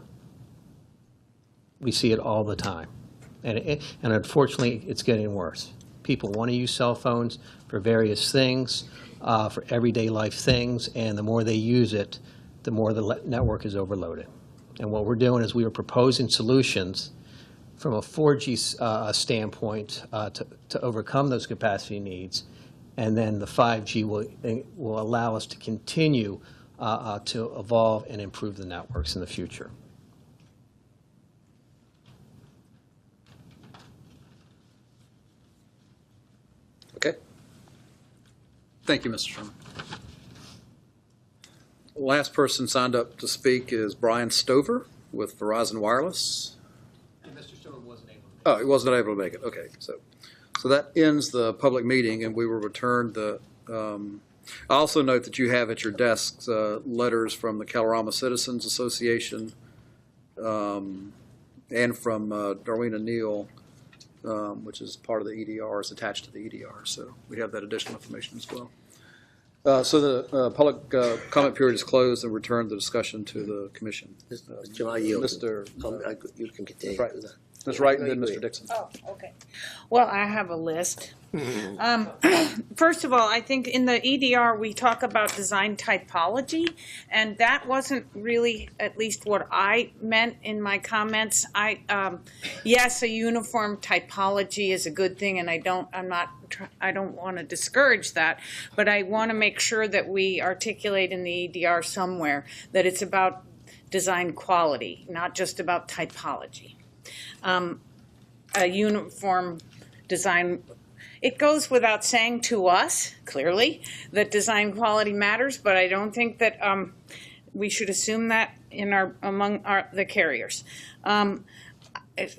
We see it all the time. And unfortunately, it's getting worse. People want to use cell phones for various things, for everyday life things, and the more they use it, the more the network is overloaded. And what we're doing is we are proposing solutions from a 4G standpoint to overcome those capacity needs, and then the 5G will allow us to continue to evolve and improve the networks in the future. Okay. Thank you, Mr. Sherman. Last person signed up to speak is Brian Stover with Verizon Wireless. And Mr. Stone wasn't able to make it. Oh, he wasn't able to make it. Okay, so that ends the public meeting, and we will return the. I also note that you have at your desks letters from the Kalorama Citizens Association and from Darwina Neal, which is part of the EDR, is attached to the EDR. So we have that additional information as well. So the public comment period is closed, and return the discussion to the commission. Jamal, you can continue. Right. Ms. Wright and then Mr. Dixon. Oh, okay. Well, I have a list. First of all, I think in the EDR we talk about design typology, and that wasn't really at least what I meant in my comments. Yes, a uniform typology is a good thing, and I don't want to discourage that, but I want to make sure that we articulate in the EDR somewhere that it's about design quality, not just about typology. A uniform design, it goes without saying to us, clearly, that design quality matters, but I don't think that we should assume that in among the carriers.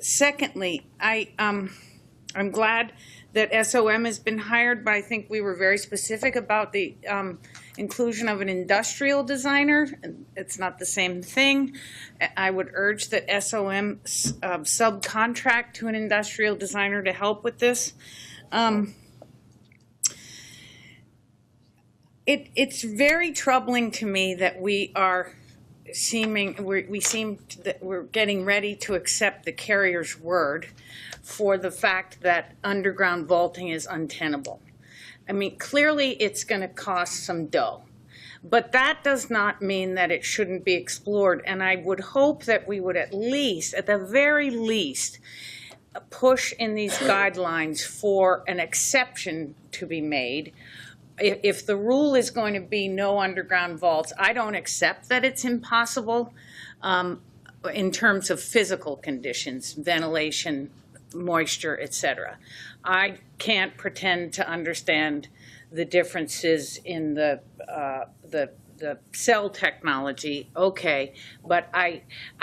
Secondly, I'm glad that SOM has been hired, but I think we were very specific about the inclusion of an industrial designer. It's not the same thing. I would urge that SOM subcontract to an industrial designer to help with this. It's very troubling to me that we're getting ready to accept the carrier's word for the fact that underground vaulting is untenable. I mean, clearly it's going to cost some dough, but that does not mean that it shouldn't be explored. And I would hope that we would at the very least, push in these guidelines for an exception to be made. If the rule is going to be no underground vaults, I don't accept that it's impossible in terms of physical conditions, ventilation, moisture, etc. I can't pretend to understand the differences in the cell technology, okay, but I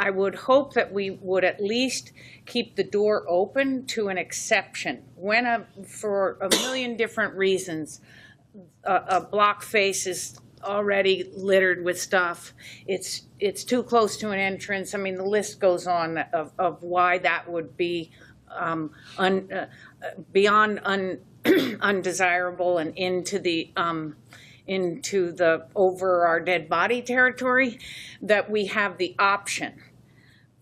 would hope that we would at least keep the door open to an exception when for a million different reasons a block face is already littered with stuff. It's too close to an entrance. I mean, the list goes on of why that would be beyond undesirable and into the over our dead body territory, that we have the option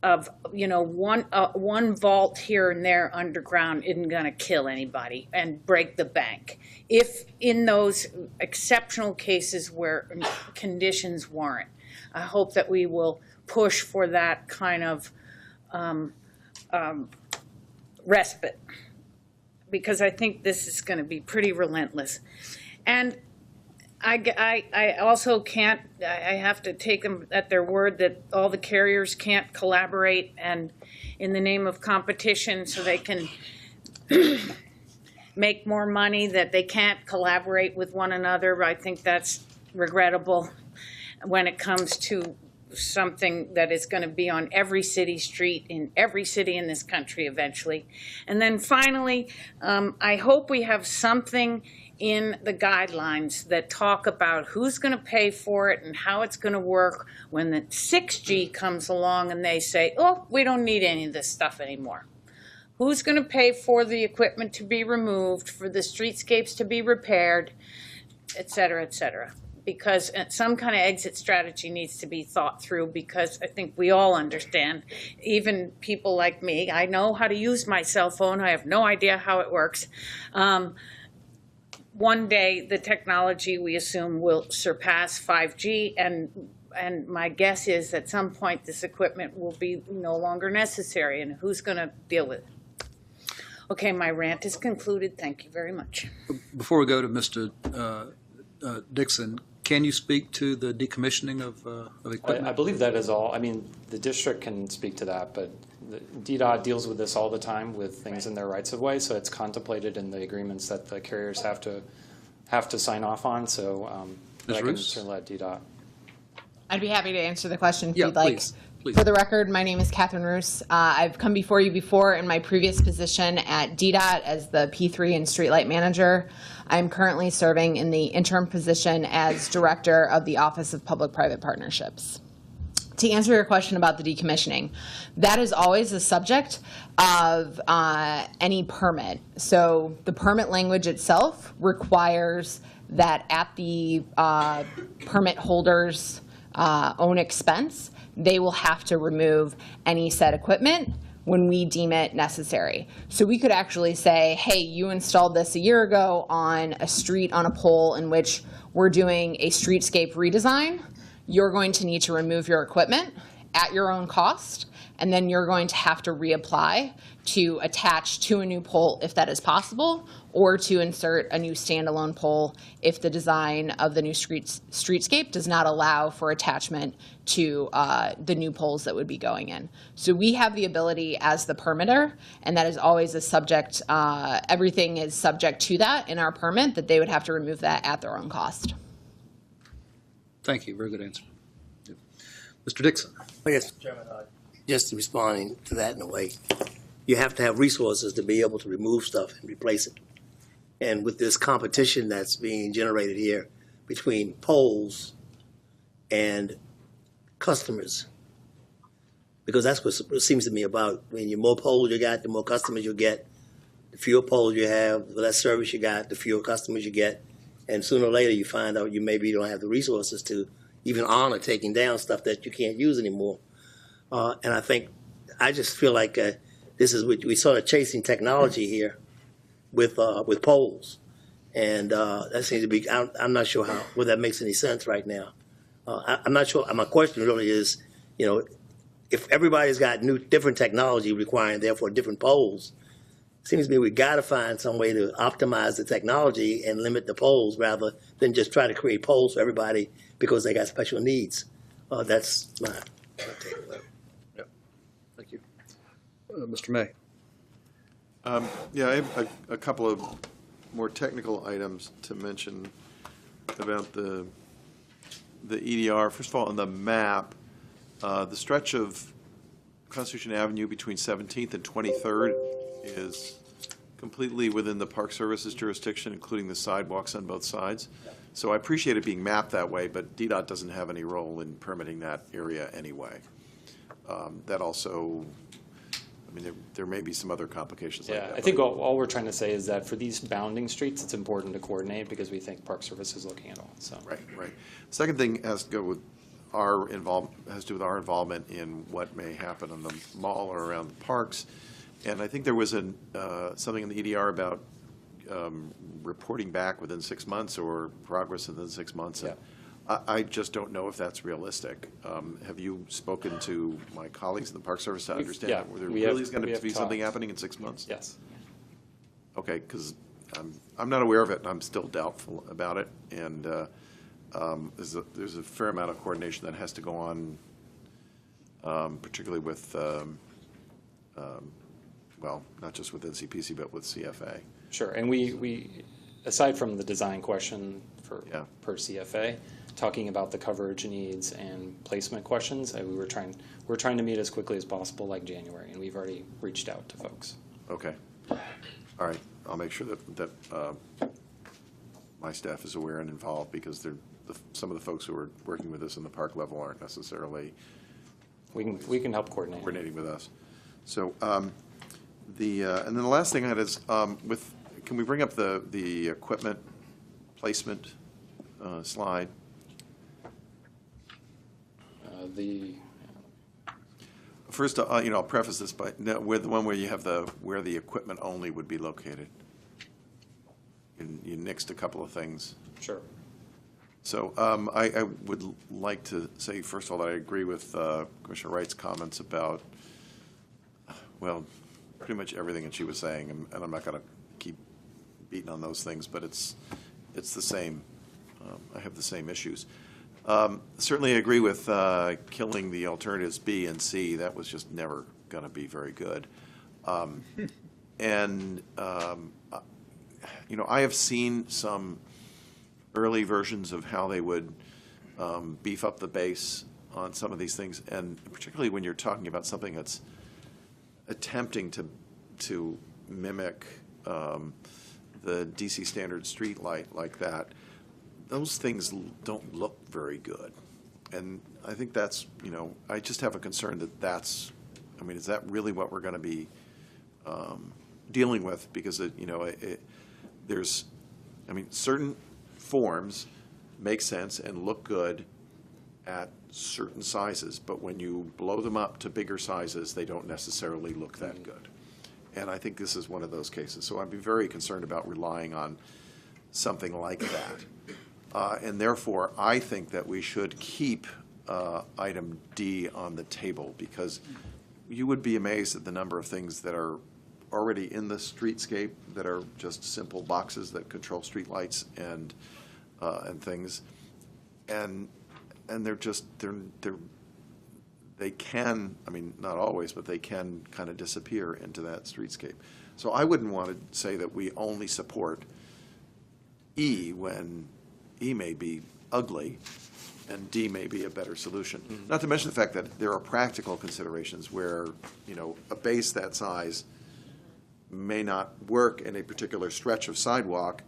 of, one vault here and there underground isn't going to kill anybody and break the bank. If in those exceptional cases where conditions warrant, I hope that we will push for that kind of respite, because I think this is going to be pretty relentless. And I also can't, I have to take them at their word that all the carriers can't collaborate and in the name of competition so they can make more money, that they can't collaborate with one another. I think that's regrettable when it comes to something that is going to be on every city street in every city in this country eventually. And then finally, I hope we have something in the guidelines that talk about who's going to pay for it and how it's going to work when the 6G comes along and they say, oh, we don't need any of this stuff anymore. Who's going to pay for the equipment to be removed, for the streetscapes to be repaired, et cetera, because some kind of exit strategy needs to be thought through, because I think we all understand, even people like me, I know how to use my cell phone. I have no idea how it works. One day, the technology, we assume, will surpass 5G, and my guess is at some point this equipment will be no longer necessary, and who's going to deal with it? Okay, my rant is concluded. Thank you very much. Before we go to Mr. Dixon, can you speak to the decommissioning of equipment? I believe that is all. I mean, the district can speak to that, but the DDOT deals with this all the time with things in their rights of way, so it's contemplated in the agreements that the carriers have to sign off on. So I can certainly let DDOT. I'd be happy to answer the question if Yeah, you'd like. please. For the record, my name is Catherine Roos. I've come before you before in my previous position at DDOT as the P3 and Streetlight Manager. I'm currently serving in the interim position as Director of the Office of Public-Private Partnerships. To answer your question about the decommissioning, that is always a subject of any permit. So the permit language itself requires that at the permit holder's own expense, they will have to remove any said equipment when we deem it necessary. So we could actually say, hey, you installed this a year ago on a street on a pole in which we're doing a streetscape redesign. You're going to need to remove your equipment at your own cost, and then you're going to have to reapply to attach to a new pole if that is possible, or to insert a new standalone pole if the design of the new streetscape does not allow for attachment to the new poles that would be going in. So we have the ability as the permitter, and that is always a subject, everything is subject to that in our permit, that they would have to remove that at their own cost. Thank you. Very good answer. Mr. Dixon. Yes, Chairman, just responding to that in a way, you have to have resources to be able to remove stuff and replace it. And with this competition that's being generated here between poles and customers, because that's what it seems to me about. When the more poles you got, the more customers you get. The fewer poles you have, the less service you got, the fewer customers you get. And sooner or later you find out you maybe don't have the resources to even honor taking down stuff that you can't use anymore. And I just feel like this is we sort of chasing technology here with poles, and that seems to be. I'm not sure whether that makes any sense right now. I'm not sure. My question really is, if everybody's got different technology requiring therefore different poles, it seems to me we got to find some way to optimize the technology and limit the poles rather than just try to create poles for everybody because they got special needs. That's my take on that. Yep. Thank you. Mr. May. Yeah, I have a couple of more technical items to mention about the EDR. First of all, on the map, the stretch of Constitution Avenue between 17th and 23rd is completely within the Park Service's jurisdiction, including the sidewalks on both sides. So I appreciate it being mapped that way, but DDOT doesn't have any role in permitting that area anyway. That also, I mean, there may be some other complications like Yeah, that. I think all we're trying to say is that for these bounding streets, it's important to coordinate because we think Park Service is looking at all, so. Right. Second thing has to do with our involvement in what may happen in the mall or around the parks. And I think there was something in the EDR about reporting back within 6 months or progress within 6 months. Yeah. I just don't know if that's realistic. Have you spoken to my colleagues in the Park Service to understand yeah, that there we really have- is going we to have be something talked. happening in 6 months? Yes. Okay, because I'm not aware of it, and I'm still doubtful about it. And there's a fair amount of coordination that has to go on, particularly with, well, not just with NCPC, but with CFA. Sure, and we aside from the design question Yeah. per CFA, talking about the coverage needs and placement questions, we're trying to meet as quickly as possible, like January, and we've already reached out to folks. Okay. All right. I'll make sure that my staff is aware and involved, because some of the folks who are working with us in the park level aren't necessarily We can help coordinate. coordinating with us. So and then the last thing I had is can we bring up the equipment placement slide? First, I'll preface this by with the one where you have where the equipment only would be located. You nixed a couple of things. Sure. So I would like to say, first of all, that I agree with Commissioner Wright's comments about, well, pretty much everything that she was saying, and I'm not going to keep beating on those things, but it's the same. I have the same issues. Certainly agree with killing the alternatives B and C. That was just never going to be very good. I have seen some early versions of how they would beef up the base on some of these things, and particularly when you're talking about something that's attempting to mimic the DC standard street light like that. Those things don't look very good. And I think that's, I just have a concern is that really what we're going to be dealing with? Because, certain forms make sense and look good at certain sizes, but when you blow them up to bigger sizes, they don't necessarily look that good. And I think this is one of those cases. So I'd be very concerned about relying on something like that. And therefore, I think that we should keep item D on the table, because you would be amazed at the number of things that are already in the streetscape that are just simple boxes that control streetlights and things, and they can, not always, but they can kind of disappear into that streetscape. So I wouldn't want to say that we only support E when E may be ugly and D may be a better solution. Mm-hmm. Not to mention the fact that there are practical considerations where, a base that size may not work in a particular stretch of sidewalk,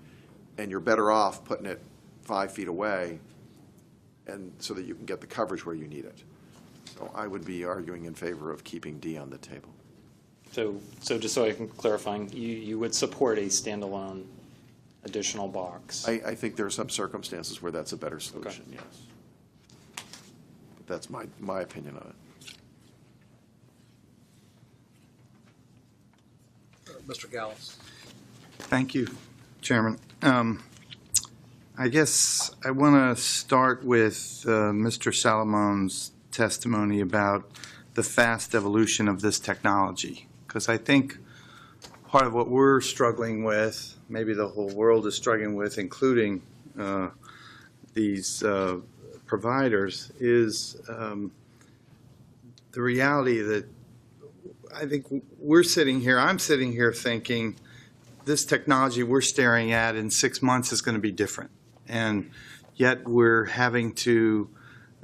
and you're better off putting it 5 feet away, and so that you can get the coverage where you need it. So I would be arguing in favor of keeping D on the table. So just so I can clarify, you would support a standalone additional box? I think there are some circumstances where that's a better solution, okay. Yes. But that's my opinion on it. Mr. Gallis. Thank you, Chairman. I guess I want to start with Mr. Salomon's testimony about the fast evolution of this technology, because I think part of what we're struggling with, maybe the whole world is struggling with, including these providers, is the reality that I think I'm sitting here thinking this technology we're staring at in 6 months is going to be different. And yet we're having to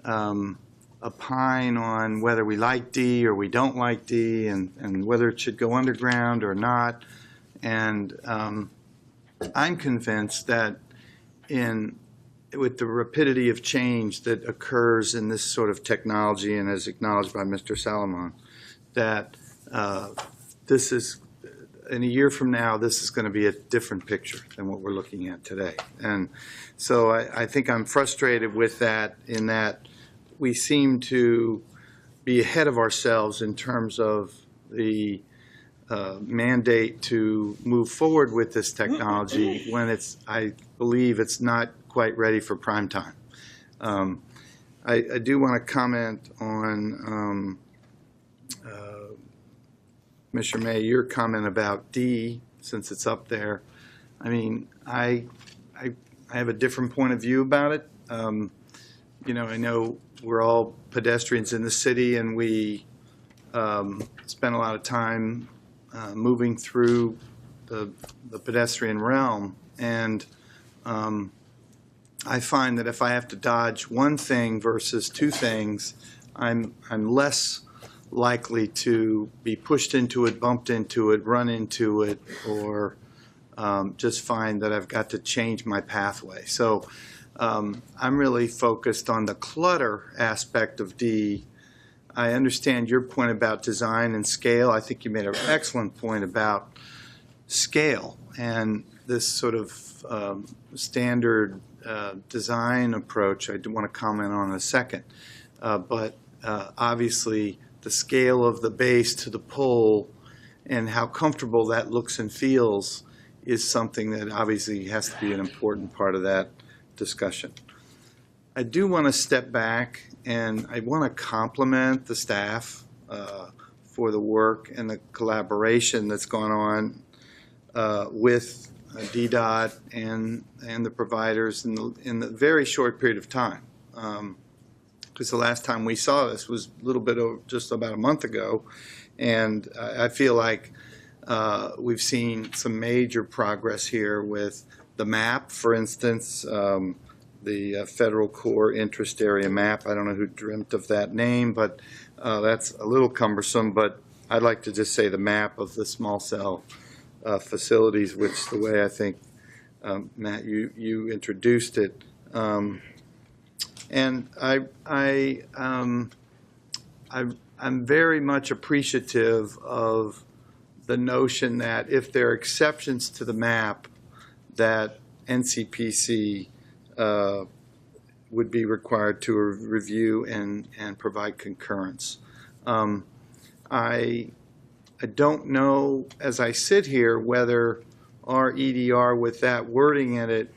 opine on whether we like D or we don't like D, and whether it should go underground or not. And I'm convinced that in with the rapidity of change that occurs in this sort of technology, and as acknowledged by Mr. Salomon, that this is, in a year from now, this is going to be a different picture than what we're looking at today. And so I think I'm frustrated with that, in that we seem to be ahead of ourselves in terms of the mandate to move forward with this technology when it's, I believe it's not quite ready for prime time. I do want to comment on Mr. May, your comment about D, since it's up there. I mean, I have a different point of view about it. You know, I know we're all pedestrians in the city, and we spend a lot of time moving through the pedestrian realm. And I find that if I have to dodge one thing versus two things, I'm less likely to be pushed into it, bumped into it, run into it, or just find that I've got to change my pathway. So I'm really focused on the clutter aspect of D. I understand your point about design and scale. I think you made an excellent point about scale and this sort of standard design approach. I do want to comment on in a second. But obviously, the scale of the base to the pole and how comfortable that looks and feels is something that obviously has to be an important part of that discussion. I do want to step back, and I want to compliment the staff for the work and the collaboration that's gone on with DDOT and the providers in the very short period of time. Because the last time we saw this was a little bit over, just about a month ago, and I feel like we've seen some major progress here with the map, for instance, the Federal Core Interest Area Map. I don't know who dreamt of that name, but that's a little cumbersome, but I'd like to just say the map of the small cell facilities, which the way I think, Matt, you introduced it. And I'm very much appreciative of the notion that if there are exceptions to the map, that NCPC would be required to review and provide concurrence. I don't know, as I sit here, whether our EDR with that wording in it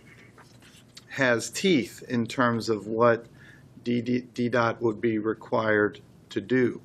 has teeth in terms of what DDOT would be required to do.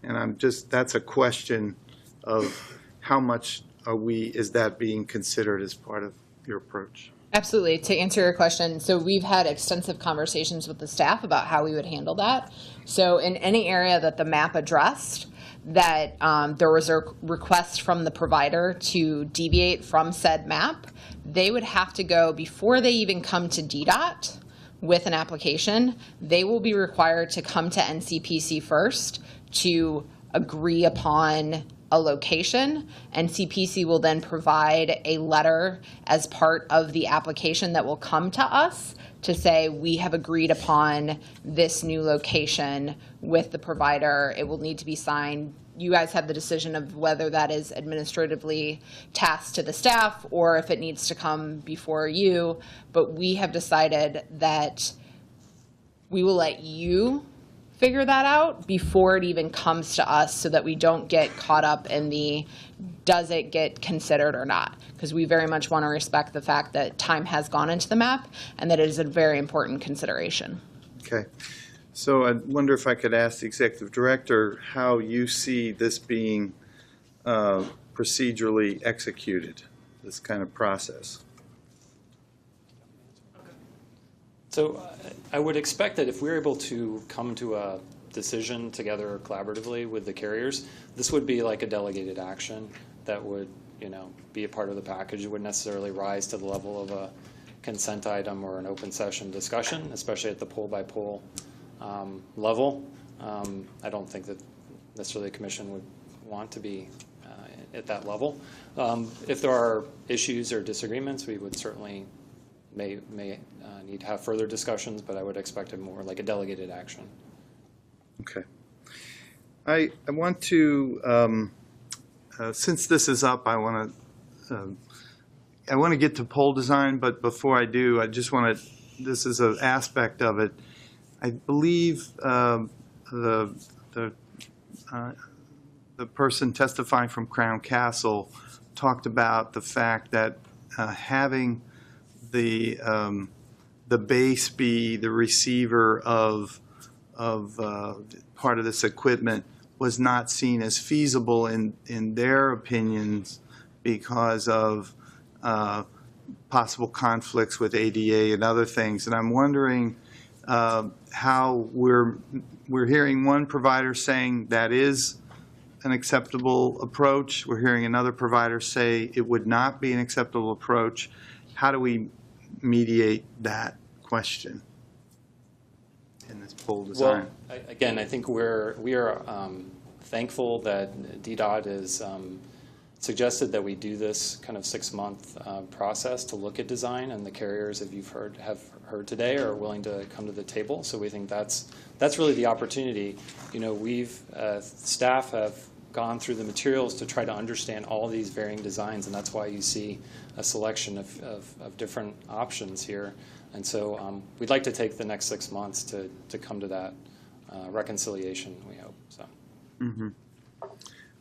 And that's a question of how much is that being considered as part of your approach? Absolutely. To answer your question, so we've had extensive conversations with the staff about how we would handle that. So in any area that the map addressed, that there was a request from the provider to deviate from said map, they would have to go, before they even come to DDOT with an application, they will be required to come to NCPC first to agree upon a location. NCPC will then provide a letter as part of the application that will come to us to say we have agreed upon this new location with the provider. It will need to be signed. You guys have the decision of whether that is administratively tasked to the staff or if it needs to come before you. But we have decided that we will let you figure that out before it even comes to us, so that we don't get caught up in the does it get considered or not, because we very much want to respect the fact that time has gone into the map and that it is a very important consideration. Okay. So I wonder if I could ask the executive director how you see this being procedurally executed, this kind of process. So I would expect that if we're able to come to a decision together collaboratively with the carriers, this would be like a delegated action that would, be a part of the package. It wouldn't necessarily rise to the level of a consent item or an open session discussion, especially at the poll-by-poll level. I don't think that necessarily the commission would want to be at that level. If there are issues or disagreements, we would certainly may need to have further discussions, but I would expect it more like a delegated action. Okay. I want to, since this is up, I want to get to poll design, but before I do, I just want to, this is an aspect of it. I believe the person testifying from Crown Castle talked about the fact that having the base be the receiver of part of this equipment was not seen as feasible in their opinions because of possible conflicts with ADA and other things. And I'm wondering how we're hearing one provider saying that is an acceptable approach. We're hearing another provider say it would not be an acceptable approach. How do we mediate that question in this poll design? Well, again, I think we are thankful that DDOT is suggested that we do this kind of 6-month process to look at design, and the carriers, if you've have heard today, are willing to come to the table. So we think that's really the opportunity. You know, we've staff have gone through the materials to try to understand all these varying designs, and that's why you see a selection of different options here. And so we'd like to take the next 6 months to come to that reconciliation, we hope. So. Mm-hmm.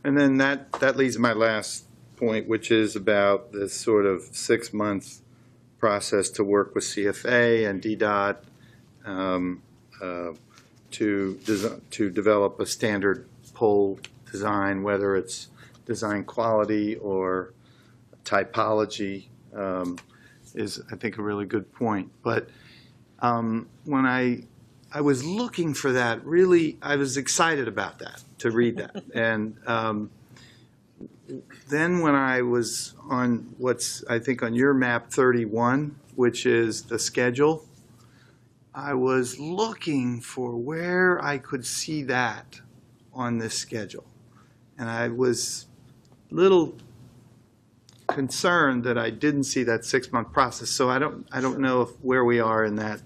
And then that leads to my last point, which is about this sort of 6-month process to work with CFA and DDOT to develop a standard pole design, whether it's design quality or typology, is, I think, a really good point. But when I was looking for that, really, I was excited about that, to read that. And then when I was on what's, I think, on your map 31, which is the schedule, I was looking for where I could see that on this schedule. And I was a little concerned that I didn't see that 6-month process. So I don't know where we are in that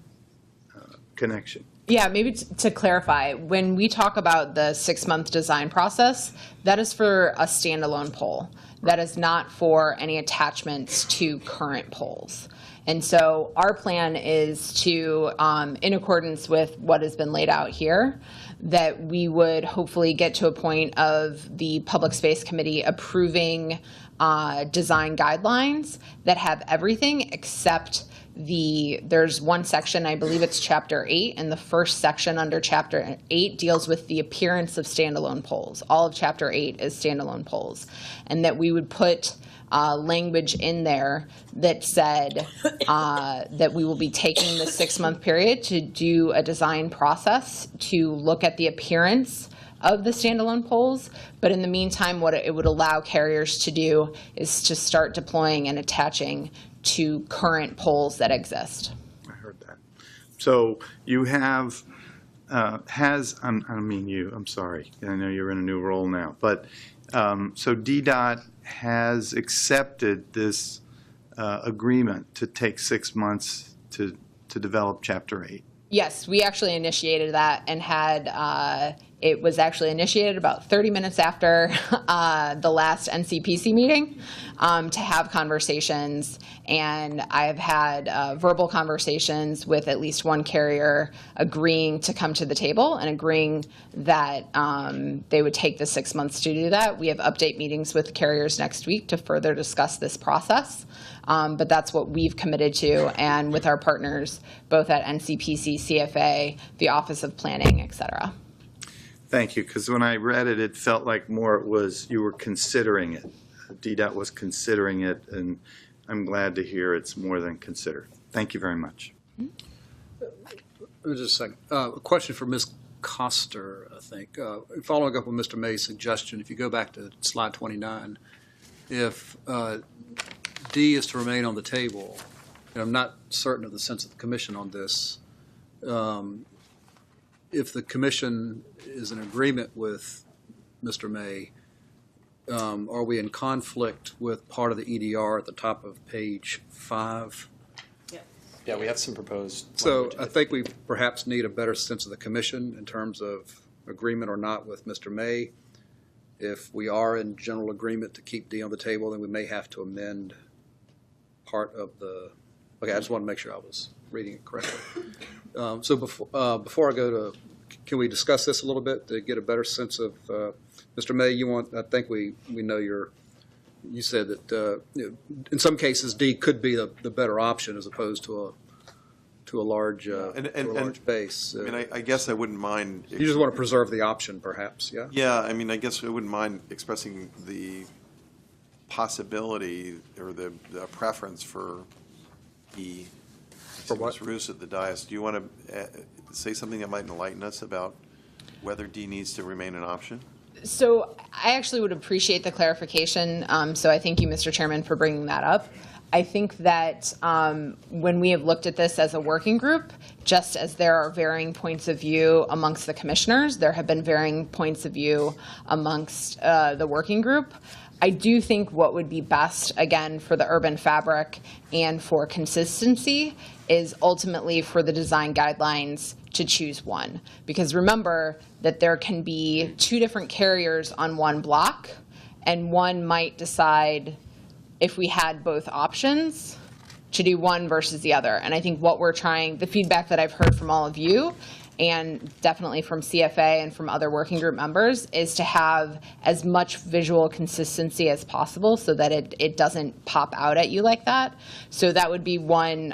connection. Yeah, maybe to clarify, when we talk about the 6-month design process, that is for a standalone pole. That is not for any attachments to current poles. And so our plan is to, in accordance with what has been laid out here, that we would hopefully get to a point of the Public Space Committee approving design guidelines that have everything except there's one section, I believe it's Chapter 8, and the first section under Chapter 8 deals with the appearance of standalone poles. All of Chapter 8 is standalone poles. And that we would put language in there that said that we will be taking the 6-month period to do a design process to look at the appearance of the standalone poles. But in the meantime, what it would allow carriers to do is to start deploying and attaching to current poles that exist. I heard that. So you have, I mean you, I'm sorry. I know you're in a new role now. But so DDOT has accepted this agreement to take 6 months to develop Chapter 8. Yes, we actually initiated that and had, it was actually initiated about 30 minutes after the last NCPC meeting to have conversations. And I've had verbal conversations with at least one carrier agreeing to come to the table and agreeing that they would take the 6 months to do that. We have update meetings with carriers next week to further discuss this process. But that's what we've committed to, and with our partners, both at NCPC, CFA, the Office of Planning, et cetera. Thank you, because when I read it, it felt like more it was you were considering it. DDOT was considering it, and I'm glad to hear it's more than considered. Thank you very much. Just a second. A question for Ms. Coster, I think. Following up on Mr. May's suggestion, if you go back to slide 29, if D is to remain on the table, and I'm not certain of the sense of the commission on this, if the commission is in agreement with Mr. May, are we in conflict with part of the EDR at the top of page 5? Yeah, we have some proposed. So language. I think we perhaps need a better sense of the commission in terms of agreement or not with Mr. May. If we are in general agreement to keep D on the table, then we may have to amend part of the, okay, I just want to make sure I was reading it correctly. So before I go to, can we discuss this a little bit to get a better sense of, Mr. May, I think we know you said that in some cases D could be the better option as opposed to a large, large base. I mean, I guess I wouldn't mind. You just want to preserve the option, perhaps, yeah? Yeah, I mean, I guess I wouldn't mind expressing the possibility or the preference for E. For what? Mr. Roos at the dais. Do you want to say something that might enlighten us about whether D needs to remain an option? So I actually would appreciate the clarification. So I thank you, Mr. Chairman, for bringing that up. I think that when we have looked at this as a working group, just as there are varying points of view amongst the commissioners, there have been varying points of view amongst the working group. I do think what would be best, again, for the urban fabric and for consistency is ultimately for the design guidelines to choose one. Because remember that there can be two different carriers on one block, and one might decide, if we had both options, to do one versus the other. And I think what we're trying, the feedback that I've heard from all of you, and definitely from CFA and from other working group members, is to have as much visual consistency as possible so that it doesn't pop out at you like that. So that would be one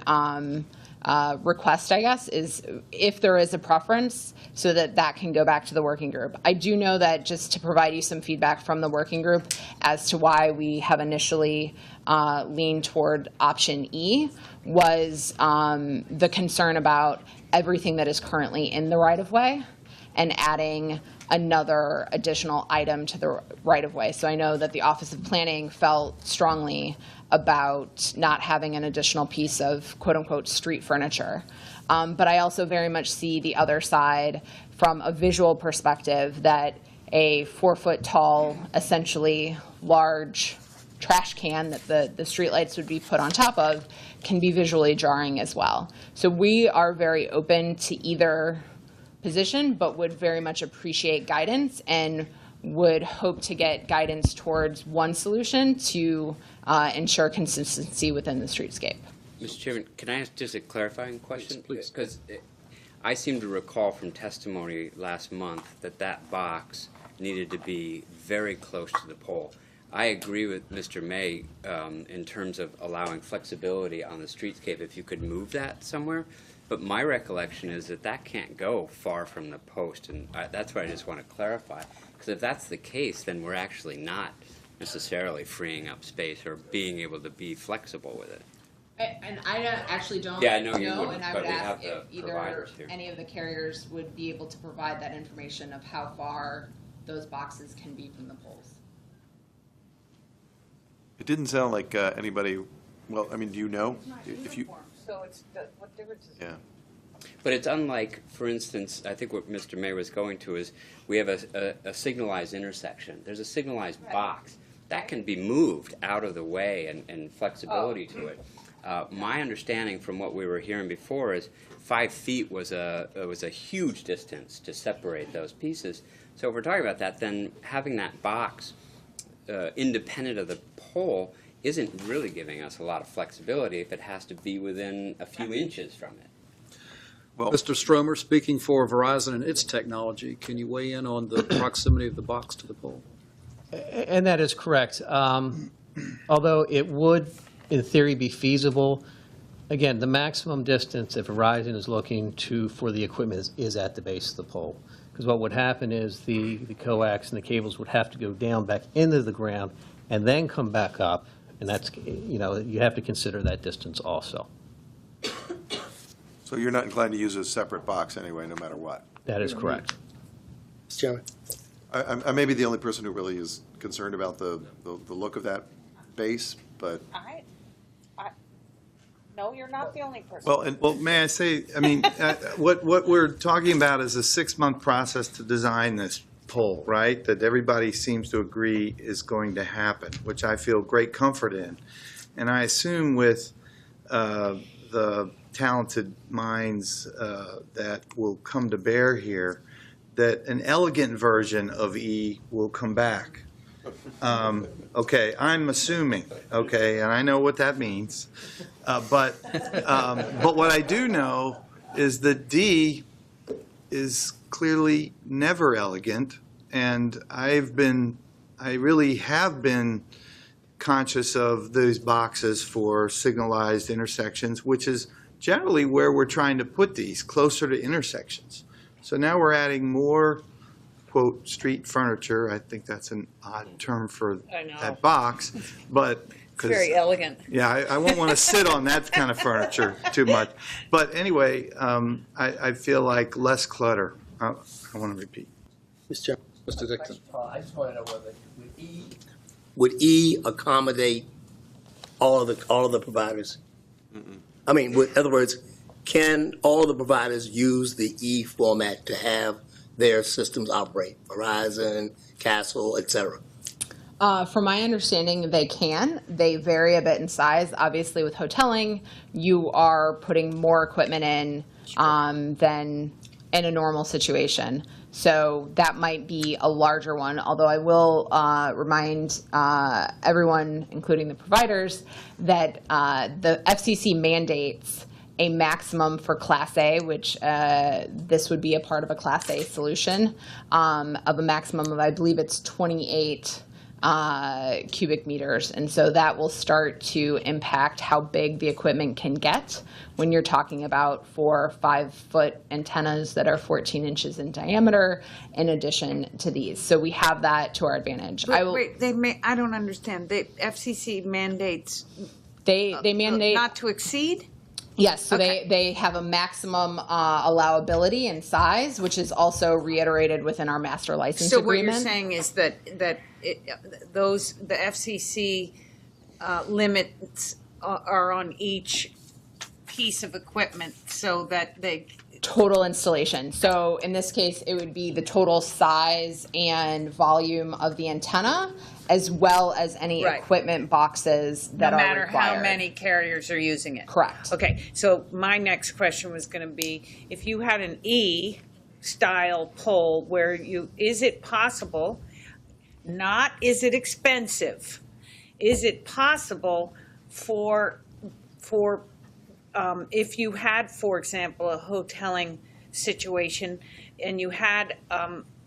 request, I guess, is if there is a preference, so that can go back to the working group. I do know that, just to provide you some feedback from the working group as to why we have initially leaned toward option E, was the concern about everything that is currently in the right-of-way and adding another additional item to the right-of-way. So I know that the Office of Planning felt strongly about not having an additional piece of quote-unquote street furniture. But I also very much see the other side from a visual perspective, that a 4-foot tall, essentially large trash can that the streetlights would be put on top of can be visually jarring as well. So we are very open to either position, but would very much appreciate guidance and would hope to get guidance towards one solution to ensure consistency within the streetscape. Mr. Chairman, can I ask just a clarifying question? Please. Because I seem to recall from testimony last month that box needed to be very close to the pole. I agree with Mr. May in terms of allowing flexibility on the streetscape if you could move that somewhere. But my recollection is that can't go far from the post, and that's what I just want to clarify. Because if that's the case, then we're actually not necessarily freeing up space or being able to be flexible with it. And I actually don't Yeah, I know you know, wouldn't, and I but would we ask have if the either providers here. any of the carriers would be able to provide that information of how far those boxes can be from the poles. It didn't sound like anybody, well, I mean, do you know? If you, So it's, what difference is it? yeah. But it's unlike, for instance, I think what Mr. May was going to is we have a signalized intersection. There's a signalized box. That can be moved out of the way and flexibility to it. My understanding from what we were hearing before is 5 feet was a huge distance to separate those pieces. So if we're talking about that, then having that box independent of the pole isn't really giving us a lot of flexibility if it has to be within a few inches from it. Well, Mr. Stromer, speaking for Verizon and its technology, can you weigh in on the proximity of the box to the pole? And that is correct. Although it would, in theory, be feasible, again, the maximum distance that Verizon is looking for the equipment is at the base of the pole. Because what would happen is the coax and the cables would have to go down back into the ground and then come back up. And that's, you have to consider that distance also. so you're not inclined to use a separate box anyway, no matter what? That is correct. Mr. Chairman. I may be the only person who really is concerned about the look of that base, but. No, you're not the only person. Well, may I say, I mean, what we're talking about is a 6-month process to design this pole, right? That everybody seems to agree is going to happen, which I feel great comfort in. And I assume with the talented minds that will come to bear here, that an elegant version of E will come back. Okay, I'm assuming, okay, and I know what that means. But what I do know is that D is clearly never elegant, and I really have been conscious of those boxes for signalized intersections, which is generally where we're trying to put these, closer to intersections. So now we're adding more, quote, street furniture. I think that's an odd term for that box, but It's very elegant. yeah, I won't want to sit on that kind of furniture too much. But anyway, I feel like less clutter. I want to repeat. Mr. Dixon. I just want to know whether Would E accommodate all of the providers? I mean, in other words, can all the providers use the E format to have their systems operate? Verizon, Castle, et cetera. From my understanding, they can. They vary a bit in size. Obviously, with hoteling, you are putting more equipment in than in a normal situation. So that might be a larger one, although I will remind everyone, including the providers, that the FCC mandates a maximum for Class A, which this would be a part of a Class A solution, of a maximum of, I believe it's 28 cubic meters. And so that will start to impact how big the equipment can get when you're talking about 4 or 5 foot antennas that are 14 inches in diameter in addition to these. So we have that to our advantage. Wait, I don't understand. The FCC mandates They mandate not to exceed? Yes, so Okay. they have a maximum allowability in size, which is also reiterated within our master license So agreement. what you're saying is that the FCC limits are on each piece of equipment so that they. Total installation. So in this case, it would be the total size and volume of the antenna, as well as any Right. equipment boxes that No are matter required. how many carriers are using it. Correct. Okay, so my next question was going to be, if you had an E-style pole where is it possible, not is it expensive, is it possible for if you had, for example, a hoteling situation and you had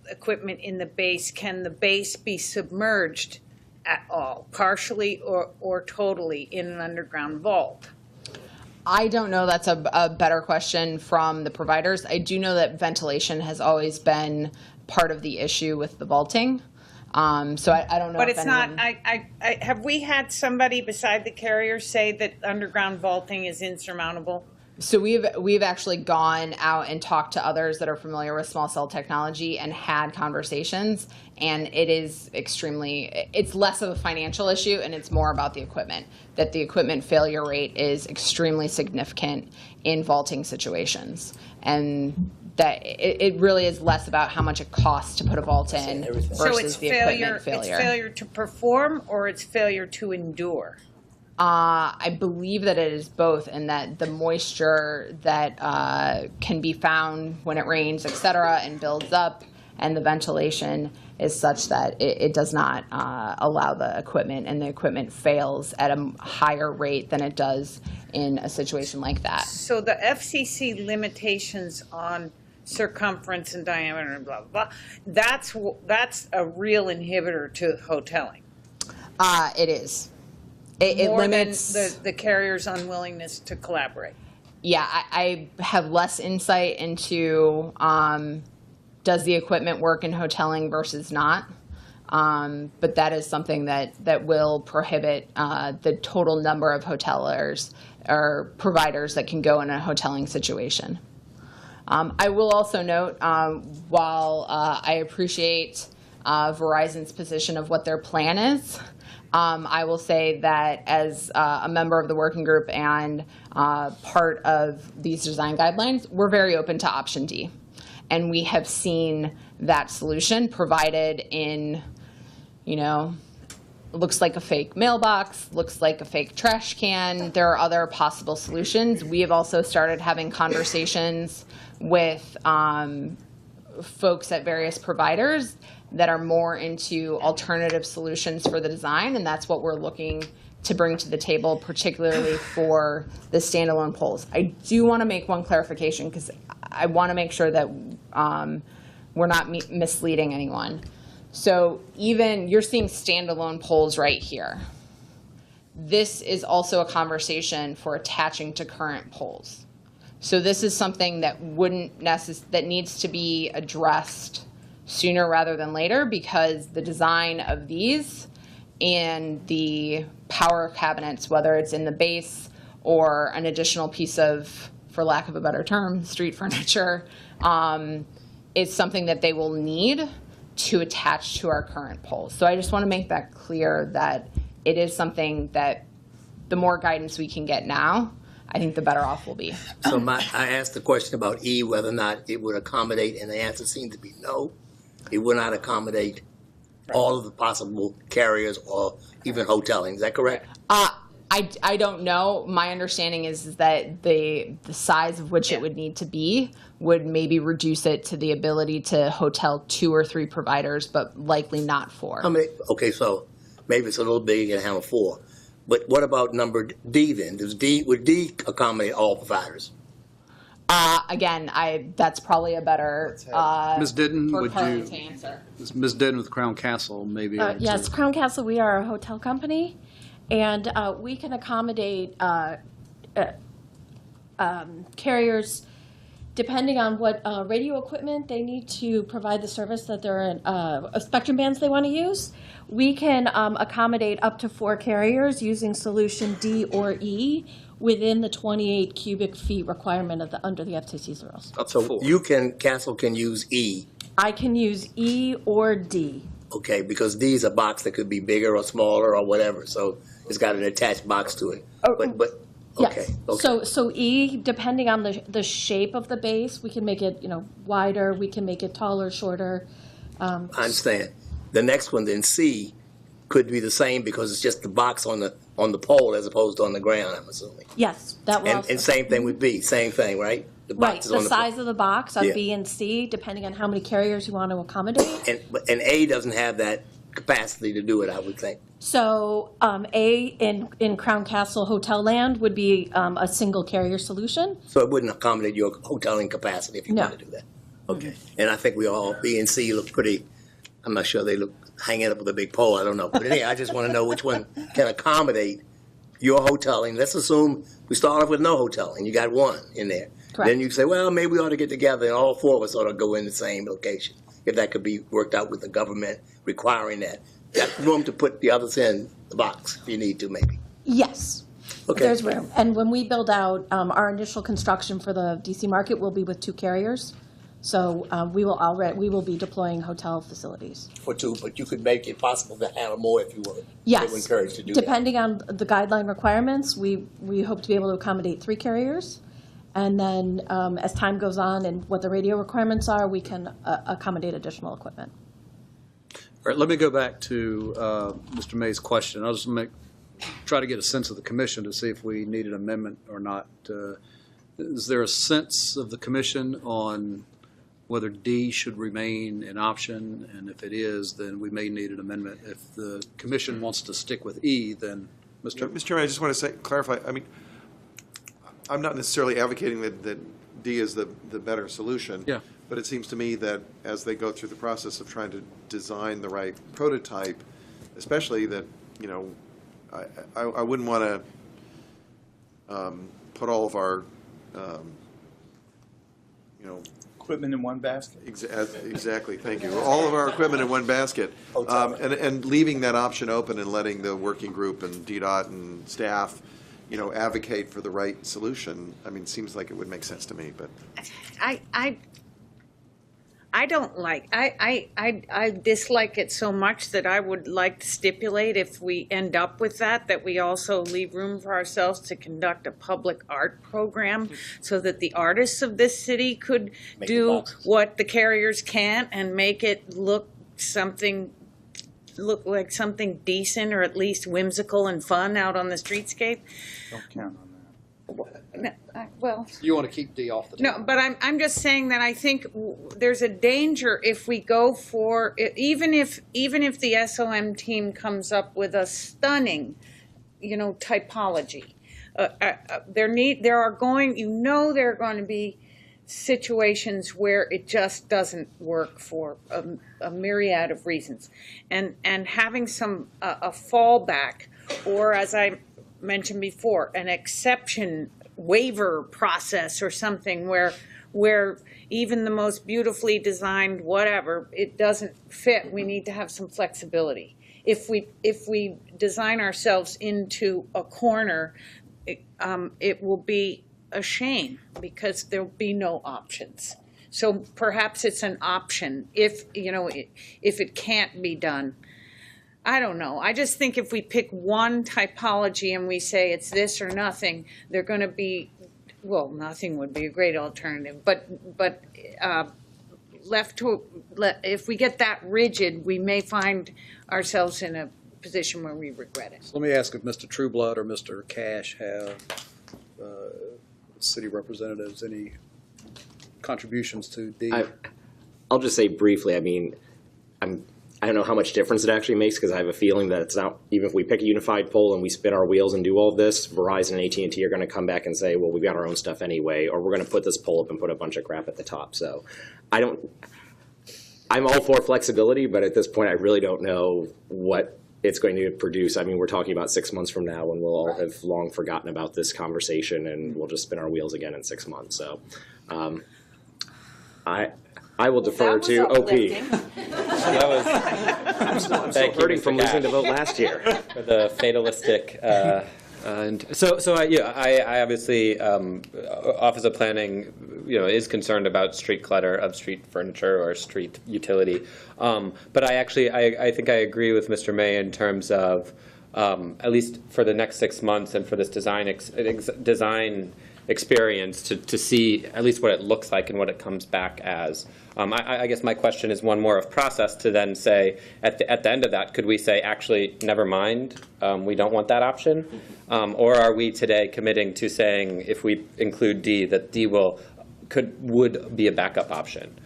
equipment in the base, can the base be submerged at all, partially or totally, in an underground vault? I don't know. That's a better question from the providers. I do know that ventilation has always been part of the issue with the vaulting. So I don't know. But if it's anyone... not, have we had somebody beside the carrier say that underground vaulting is insurmountable? So we've actually gone out and talked to others that are familiar with small cell technology and had conversations, and it's less of a financial issue and it's more about the equipment, that the equipment failure rate is extremely significant in vaulting situations. And that it really is less about how much it costs to put a vault in versus So it's the equipment failure. It's failure to perform or it's failure to endure? I believe that it is both, and that the moisture that can be found when it rains, et cetera, and builds up, and the ventilation is such that it does not allow the equipment, and the equipment fails at a higher rate than it does in a situation like that. So the FCC limitations on circumference and diameter and blah, blah, blah, that's a real inhibitor to hoteling. It is. It More limits than the carrier's unwillingness to collaborate. Yeah, I have less insight into does the equipment work in hoteling versus not. But that is something that will prohibit the total number of hotelers or providers that can go in a hoteling situation. I will also note, while I appreciate Verizon's position of what their plan is, I will say that as a member of the working group and part of these design guidelines, we're very open to option D. And we have seen that solution provided in, looks like a fake mailbox, looks like a fake trash can. There are other possible solutions. We have also started having conversations with folks at various providers that are more into alternative solutions for the design, and that's what we're looking to bring to the table, particularly for the standalone poles. I do want to make one clarification because I want to make sure that we're not misleading anyone. So even you're seeing standalone poles right here. This is also a conversation for attaching to current poles. So this is something that that needs to be addressed sooner rather than later, because the design of these and the power cabinets, whether it's in the base or an additional piece of, for lack of a better term, street furniture, is something that they will need to attach to our current poles. So I just want to make that clear that it is something that the more guidance we can get now, I think the better off we'll be. So I asked the question about E, whether or not it would accommodate, and the answer seemed to be no. It would not accommodate all of the possible carriers or even hoteling. Is that correct? I don't know. My understanding is that the size of which it would need to be would maybe reduce it to the ability to hotel 2 or 3 providers, but likely not 4. Okay, so maybe it's a little big, you can handle 4. But what about number D then? Would D accommodate all providers? Again, that's probably a better Ms. Ditton, for would Carly you, to answer. Ms. Ditton with Crown Castle, maybe? Yes, Crown Castle, we are a hotel company, and we can accommodate carriers depending on what radio equipment they need to provide the service that they're in, spectrum bands they want to use. We can accommodate up to 4 carriers using solution D or E within the 28 cubic feet requirement of under the FCC's rules. Up to 4. Castle can use E. I can use E or D. Okay, because D is a box that could be bigger or smaller or whatever, so it's got an attached box to it. Okay. Yes. Okay. So E, depending on the shape of the base, we can make it wider. We can make it taller, shorter. I understand. The next one then C could be the same because it's just the box on the pole as opposed to on the ground, I'm assuming. Yes, that will. And same thing with B. Same thing, right? The box Right. is on The size of the box on B and C, depending on how many carriers you want to accommodate. And A doesn't have that capacity to do it, I would think. So A in Crown Castle Hotel Land would be a single carrier solution. So it wouldn't accommodate your hoteling capacity if you No. want to do that. Okay. And I think we all, B and C look pretty, I'm not sure they look hanging up with a big pole, I don't know. But anyway, I just want to know which one can accommodate your hoteling. Let's assume we start off with no hoteling. You got 1 in there. Correct. Then you say, well, maybe we ought to get together and all 4 of us ought to go in the same location. If that could be worked out with the government requiring that. Got room to put the others in the box if you need to, maybe. Yes. Okay. There's room. And when we build out, our initial construction for the DC market will be with 2 carriers. So we will be deploying hotel facilities. For 2, but you could make it possible to handle more if you were. Yes. They were encouraged to do that. Depending on the guideline requirements, we hope to be able to accommodate 3 carriers. And then as time goes on and what the radio requirements are, we can accommodate additional equipment. All right, let me go back to Mr. May's question. I'll just try to get a sense of the commission to see if we need an amendment or not. Is there a sense of the commission on whether D should remain an option? And if it is, then we may need an amendment. If the commission wants to stick with E, then Mr. Mr. Chairman, I just want to clarify, I mean, I'm not necessarily advocating that D is the better solution. Yeah. But it seems to me that as they go through the process of trying to design the right prototype, especially that, I wouldn't want to put all of our, Equipment in one basket. Exactly, thank you. All of our equipment in one basket. And leaving that option open and letting the working group and DDOT and staff, advocate for the right solution, I mean, seems like it would make sense to me, but. I don't like, I dislike it so much that I would like to stipulate if we end up with that we also leave room for ourselves to conduct a public art program so that the artists of this city could do what the carriers can't and make it look something look like something decent or at least whimsical and fun out on the streetscape. Don't count on that. Well, You want to keep D off the table? no, but I'm just saying that I think there's a danger if we go for, even if the SOM team comes up with a stunning, typology, there are going to be situations where it just doesn't work for a myriad of reasons, and having a fallback, or as I mentioned before, an exception waiver process or something where even the most beautifully designed whatever, it doesn't fit. We need to have some flexibility. If we design ourselves into a corner, it will be a shame because there'll be no options. So perhaps it's an option if it can't be done. I don't know. I just think if we pick one typology and we say it's this or nothing, they're going to be, well, nothing would be a great alternative. But if we get that rigid, we may find ourselves in a position where we regret it. So let me ask if Mr. Trueblood or Mr. Cash have city representatives any contributions to D. I'll just say briefly, I mean, I don't know how much difference it actually makes because I have a feeling that it's not, even if we pick a unified pole and we spin our wheels and do all of this, Verizon and AT&T are going to come back and say, well, we've got our own stuff anyway, or we're going to put this pole up and put a bunch of crap at the top. So I'm all for flexibility, but at this point I really don't know what it's going to produce. I mean, we're talking about 6 months from now when we'll all have long forgotten about this conversation and we'll just spin our wheels again in 6 months. So I will defer to OP. I'm Still hurting from losing the vote last year. For the fatalistic. I obviously, Office of Planning, is concerned about street clutter of street furniture or street utility. But I think I agree with Mr. May in terms of, at least for the next 6 months and for this design experience to see at least what it looks like and what it comes back as. I guess my question is one more of process to then say at the end of that, could we say actually never mind, we don't want that option, or are we today committing to saying if we include D that D would be a backup option?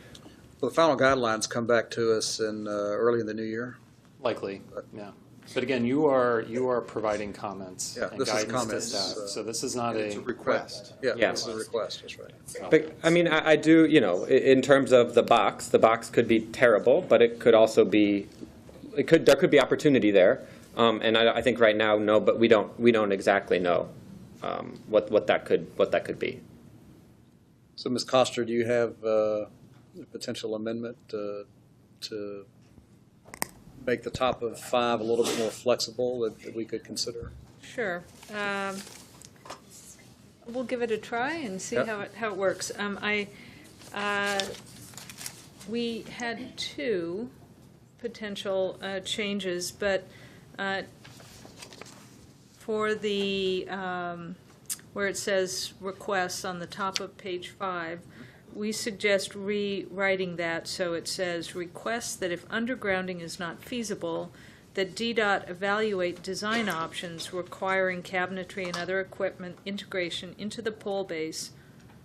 Well, the final guidelines come back to us in early in the new year. Likely, yeah. But again, you are providing comments and this is guidance comments, to staff, so this is not It's a request. Yeah, Yeah. this is a request, that's right. But I mean, I do, in terms of the box could be terrible, but it could also be, there could be opportunity there. And I think right now, no, but we don't exactly know what that could be. So, Ms. Coster, do you have a potential amendment to make the top of 5 a little bit more flexible that we could consider? Sure. We'll give it a try and see how it works. We had 2 potential changes, but for the where it says requests on the top of page 5, we suggest rewriting that so it says requests that if undergrounding is not feasible, that DDOT evaluate design options requiring cabinetry and other equipment integration into the pole base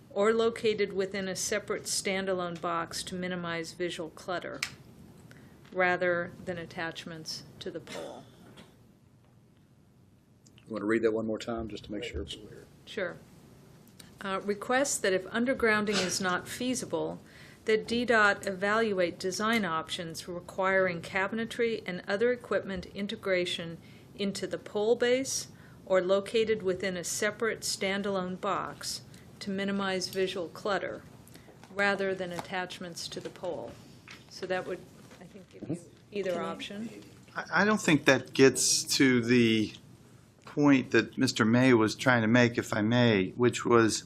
or located within a separate standalone box to minimize visual clutter, rather than attachments to the pole. You want to read that one more time just to make sure it's clear? Sure. Requests that if undergrounding is not feasible, that DDOT evaluate design options requiring cabinetry and other equipment integration into the pole base or located within a separate standalone box to minimize visual clutter, rather than attachments to the pole. So that would, I think, give you either option. I don't think that gets to the point that Mr. May was trying to make, if I may, which was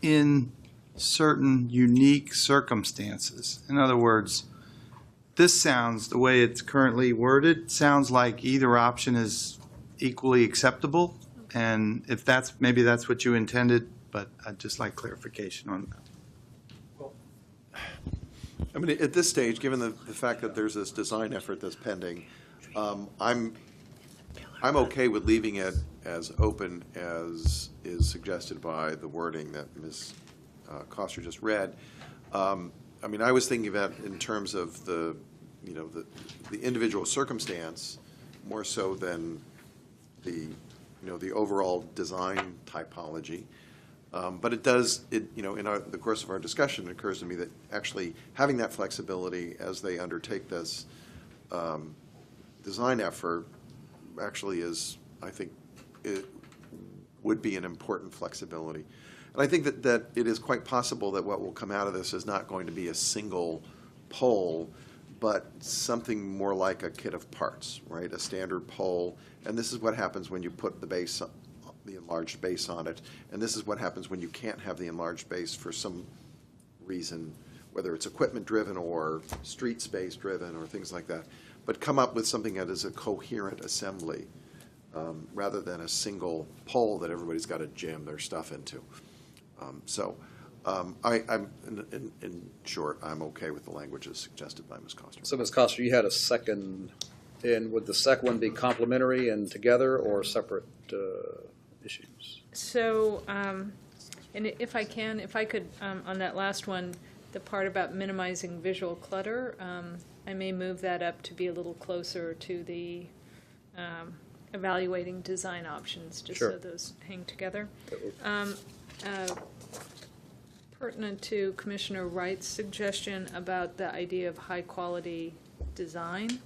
in certain unique circumstances. In other words, this sounds, the way it's currently worded, sounds like either option is equally acceptable. And if that's, maybe that's what you intended, but I'd just like clarification on that. I mean, at this stage, given the fact that there's this design effort that's pending, I'm okay with leaving it as open as is suggested by the wording that Ms. Coster just read. I mean, I was thinking about in terms of the individual circumstance more so than the overall design typology. But it does, in the course of our discussion, it occurs to me that actually having that flexibility as they undertake this design effort actually is, I think, it would be an important flexibility. And I think that it is quite possible that what will come out of this is not going to be a single pole, but something more like a kit of parts, right? A standard pole. And this is what happens when you put the base, the enlarged base on it. And this is what happens when you can't have the enlarged base for some reason, whether it's equipment driven or street space driven or things like that. But come up with something that is a coherent assembly rather than a single pole that everybody's got to jam their stuff into. I'm in short, I'm okay with the language as suggested by Ms. Coster. So, Ms. Coster, you had a second, and would the second one be complementary and together or separate issues? So, and if I could, on that last one, the part about minimizing visual clutter, I may move that up to be a little closer to the evaluating design options, just Sure. so those hang together. Pertinent to Commissioner Wright's suggestion about the idea of high-quality design,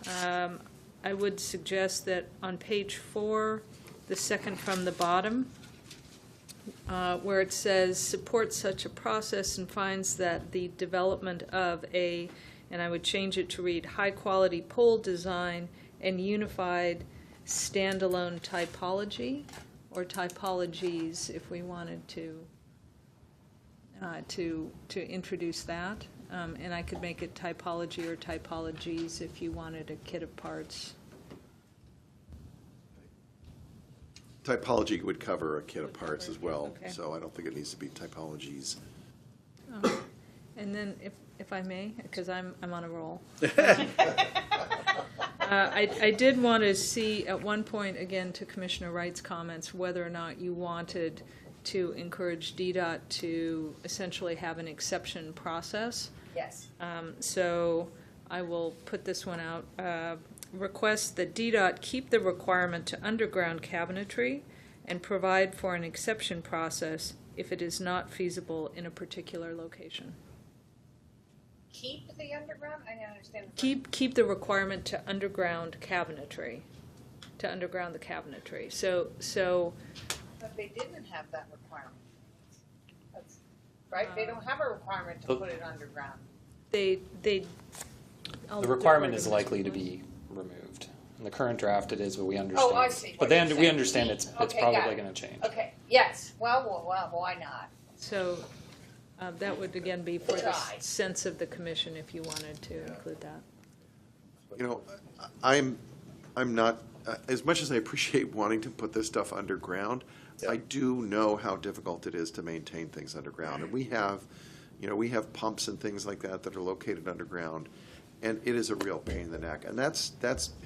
I would suggest that on page 4, the second from the bottom, where it says, supports such a process and finds that the development of a, and I would change it to read, high-quality pole design and unified standalone typology, or typologies if we wanted to introduce that. And I could make it typology or typologies if you wanted a kit of parts. Typology would cover a kit of parts as well, Okay. so I don't think it needs to be typologies. And then, if I may, because I'm on a roll. I did want to see at one point, again, to Commissioner Wright's comments, whether or not you wanted to encourage DDOT to essentially have an exception process. Yes. So I will put this one out. Request that DDOT keep the requirement to underground cabinetry and provide for an exception process if it is not feasible in a particular location. Keep the underground? I don't understand. Keep the requirement to underground cabinetry, to underground the cabinetry. So But they didn't have that requirement. That's, right? They don't have a requirement to put it underground. they. The requirement is likely to be removed. In the current draft, it is, but we understand. Oh, I see. But what you're we saying. understand it's Okay, probably got it. going to change. Okay, yes. Well, why not? So that would again be for the Try. sense of the commission if you wanted to include that. I'm not, as much as I appreciate wanting to put this stuff underground, I do know how difficult it is to maintain things underground. And we have pumps and things like that are located underground, and it is a real pain in the neck. And that's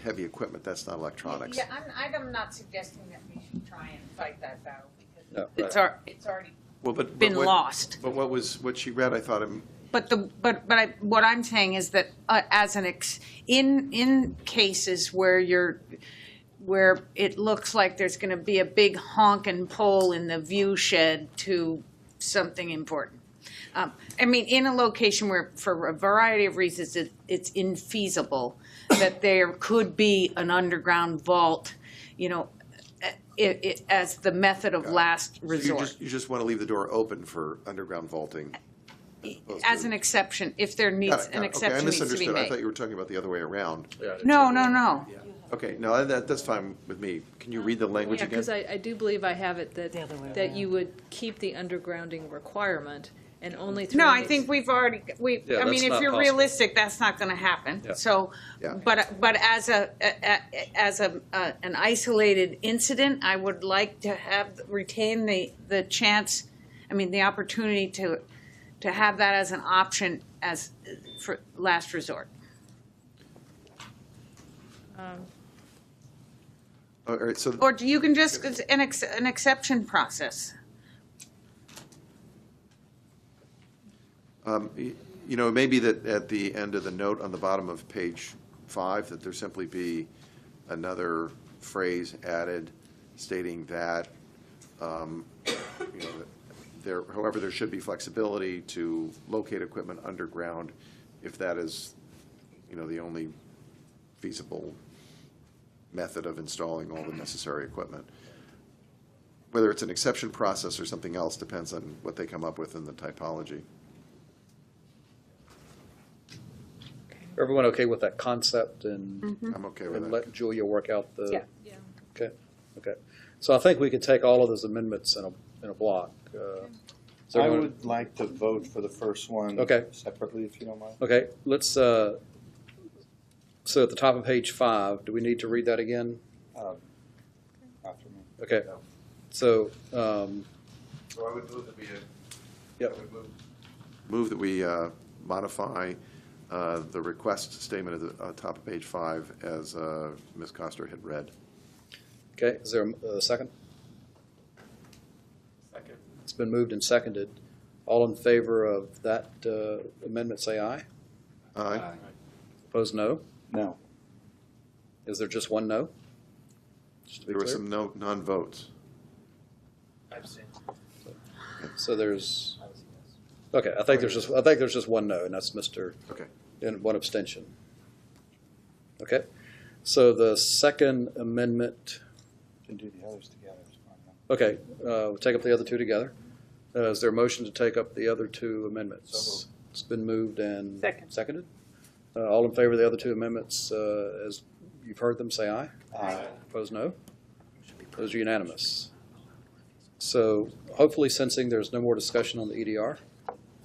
heavy equipment, that's not electronics. Yeah, I'm not suggesting that we should try and fight that battle because No, it's already Well, but been what- lost. But what she read, I thought, What I'm saying is that as in cases where it looks like there's going to be a big honking pole in the view shed to something important. I mean, in a location where, for a variety of reasons, it's infeasible, that there could be an underground vault, as the method of last resort. you just want to leave the door open for underground vaulting. As an exception, if there needs, an exception needs to be Okay, I misunderstood. I thought made. you were talking about the other way around. No. Okay, no, that's fine with me. Can you read the language Yeah, again? because I do believe I have it that you would keep the undergrounding requirement and only through. No, I think we've already, I mean, that's if not you're possible. realistic, that's not gonna happen. Yeah. So, Yeah. but as an isolated incident, I would like to retain the chance, the opportunity to have that as an option for last resort. All right, so Or you can just, it's an exception process. you know, it may be that at the end of the note on the bottom of page 5, that there simply be another phrase added stating that, you know, that however, there should be flexibility to locate equipment underground if that is, you know, the only feasible method of installing all the necessary equipment. Whether it's an exception process or something else depends on what they come up with in the typology. Everyone okay with that concept, and I'm okay with and that. let Julia work out the? Yeah. Yeah. Okay, okay. So I think we could take all of those amendments in a block. Is I everyone- would like to vote for the first one Okay. separately, if you don't mind. Okay, let's, so at the top of page 5, do we need to read that again? After me. Okay, so, So I would move that we, Yep. move that we modify the request statement at the top of page 5 as Ms. Coster had read. okay, is there a second? Second. It's been moved and seconded. All in favor of that amendment, say aye. Aye. Opposed, no? No. Is there just one no? Just to be There were clear. some non-votes. So there's, okay, I think there's just one no, and that's Mr. Okay. And one abstention. Okay, so the second amendment, Can do the others together. It's fine. okay, we'll take up the other two together. Is there a motion to take up the other two amendments? So moved. It's been moved and Second. seconded. All in favor of the other two amendments, as you've heard them, say aye. Aye. Opposed, no. Those are unanimous. So hopefully, sensing there's no more discussion on the EDR.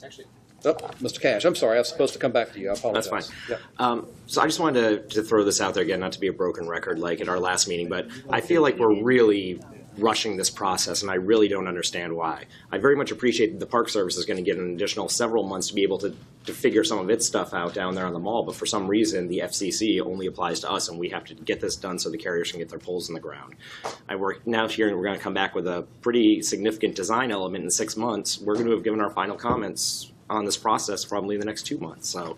Actually, Oh, Mr. Cash, I'm sorry, I was supposed to come back to you. I apologize. That's fine. Yeah. So I just wanted to throw this out there again, not to be a broken record like at our last meeting, but I feel like we're really rushing this process, and I really don't understand why. I very much appreciate that the Park Service is going to get an additional several months to be able to figure some of its stuff out down there on the mall, but for some reason, the FCC only applies to us, and we have to get this done so the carriers can get their poles in the ground. We're now hearing we're going to come back with a pretty significant design element in 6 months. We're going to have given our final comments on this process probably in the next 2 months. So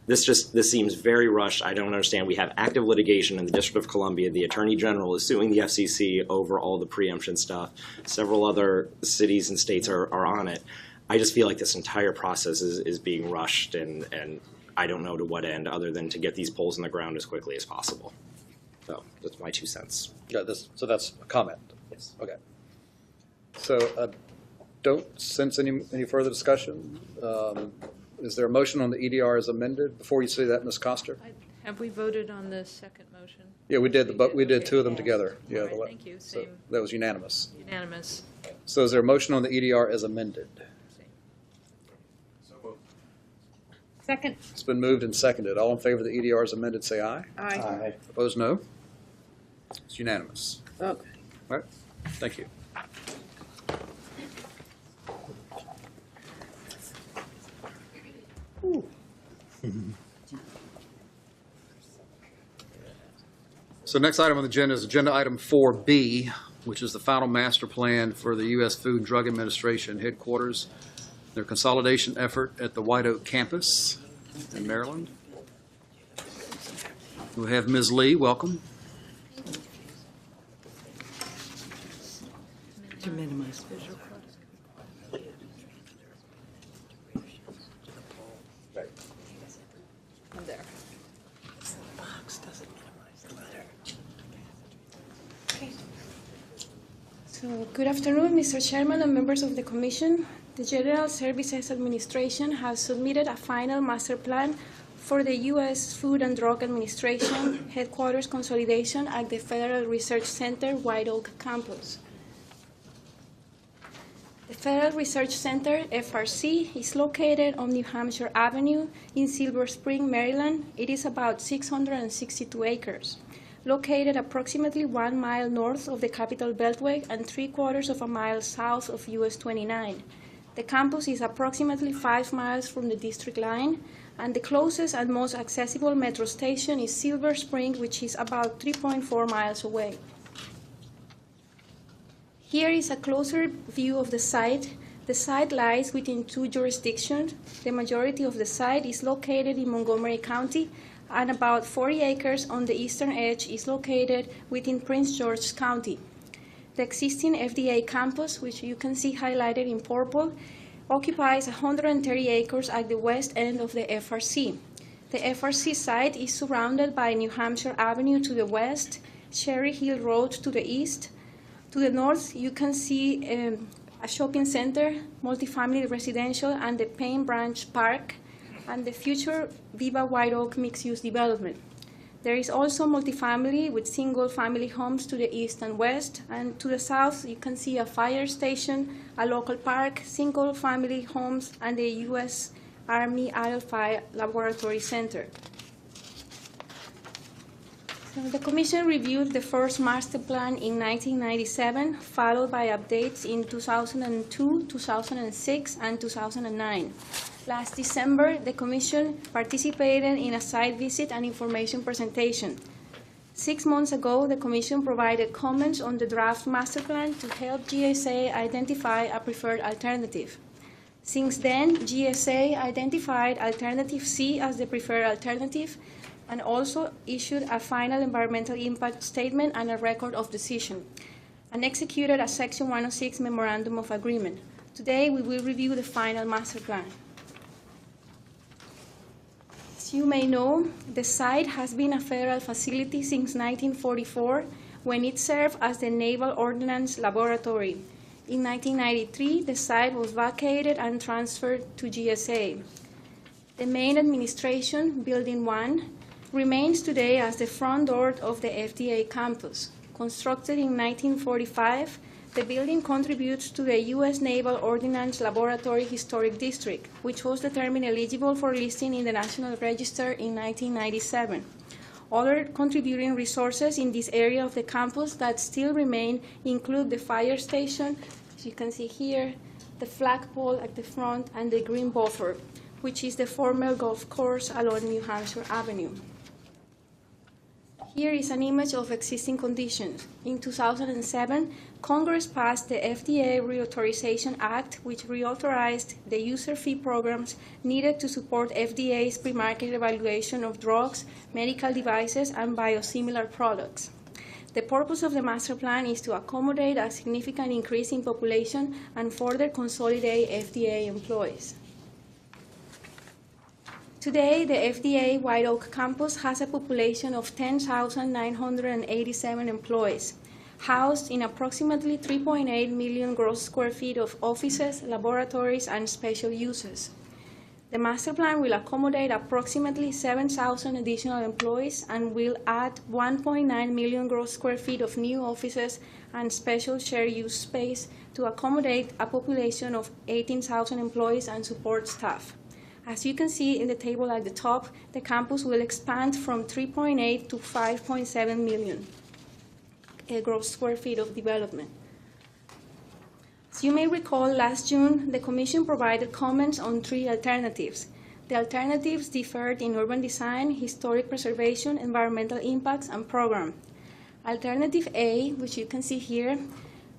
this seems very rushed. I don't understand. We have active litigation in the District of Columbia. The Attorney General is suing the FCC over all the preemption stuff. Several other cities and states are on it. I just feel like this entire process is being rushed, and I don't know to what end other than to get these poles in the ground as quickly as possible. So that's my 2 cents. Yeah, so that's a comment. Yes. Okay. So don't sense any further discussion. Is there a motion on the EDR as amended? Before you say that, Ms. Coster? Have we voted on the second motion? Yeah, we did, but we did Okay. two of them together. Yeah, All right, the- thank you. so Same. that was unanimous. Unanimous. So is there a motion on the EDR as amended? Second. It's been moved and seconded. All in favor of the EDR as amended, say aye. Aye. Opposed, no. It's unanimous. Okay. All right, thank you. So next item on the agenda is agenda item 4B, which is the final master plan for the U.S. Food and Drug Administration headquarters, their consolidation effort at the White Oak campus in Maryland. We have Ms. Lee, welcome. To minimize visual. There. So, good afternoon, Mr. Chairman and members of the Commission. The General Services Administration has submitted a final master plan for the U.S. Food and Drug Administration headquarters consolidation at the Federal Research Center White Oak campus. The Federal Research Center, FRC, is located on New Hampshire Avenue in Silver Spring, Maryland. It is about 662 acres. Located approximately 1 mile north of the Capitol Beltway and 3/4 of a mile south of US 29. The campus is approximately 5 miles from the district line, and the closest and most accessible metro station is Silver Spring, which is about 3.4 miles away. Here is a closer view of the site. The site lies within 2 jurisdictions. The majority of the site is located in Montgomery County, and about 40 acres on the eastern edge is located within Prince George's County. The existing FDA campus, which you can see highlighted in purple, occupies 130 acres at the west end of the FRC. The FRC site is surrounded by New Hampshire Avenue to the west, Cherry Hill Road to the east. To the north, you can see a shopping center, multifamily residential, and the Paint Branch Park, and the future Viva White Oak mixed-use development. There is also multifamily with single-family homes to the east and west, and to the south you can see a fire station, a local park, single-family homes, and the U.S. Army Fire Laboratory Center. So the Commission reviewed the first master plan in 1997, followed by updates in 2002, 2006, and 2009. Last December, the Commission participated in a site visit and information presentation. 6 months ago, the Commission provided comments on the draft master plan to help GSA identify a preferred alternative. Since then, GSA identified Alternative C as the preferred alternative and also issued a final environmental impact statement and a record of decision, and executed a Section 106 Memorandum of Agreement. Today, we will review the final master plan. As you may know, the site has been a federal facility since 1944, when it served as the Naval Ordnance Laboratory. In 1993, the site was vacated and transferred to GSA. The main administration, Building 1, remains today as the front door of the FDA campus. Constructed in 1945, the building contributes to the U.S. Naval Ordnance Laboratory Historic District, which was determined eligible for listing in the National Register in 1997. Other contributing resources in this area of the campus that still remain include the fire station, as you can see here, the flagpole at the front, and the green buffer, which is the former golf course along New Hampshire Avenue. Here is an image of existing conditions. In 2007, Congress passed the Fda Reauthorization Act, which reauthorized the user fee programs needed to support FDA's pre-market evaluation of drugs, medical devices, and biosimilar products. The purpose of the master plan is to accommodate a significant increase in population and further consolidate FDA employees. Today, the FDA White Oak campus has a population of 10,987 employees, housed in approximately 3.8 million gross square feet of offices, laboratories, and special uses. The master plan will accommodate approximately 7,000 additional employees and will add 1.9 million gross square feet of new offices and special shared use space to accommodate a population of 18,000 employees and support staff. As you can see in the table at the top, the campus will expand from 3.8 to 5.7 million gross square feet of development. As you may recall, last June, the Commission provided comments on 3 alternatives. The alternatives differed in urban design, historic preservation, environmental impacts, and program. Alternative A, which you can see here,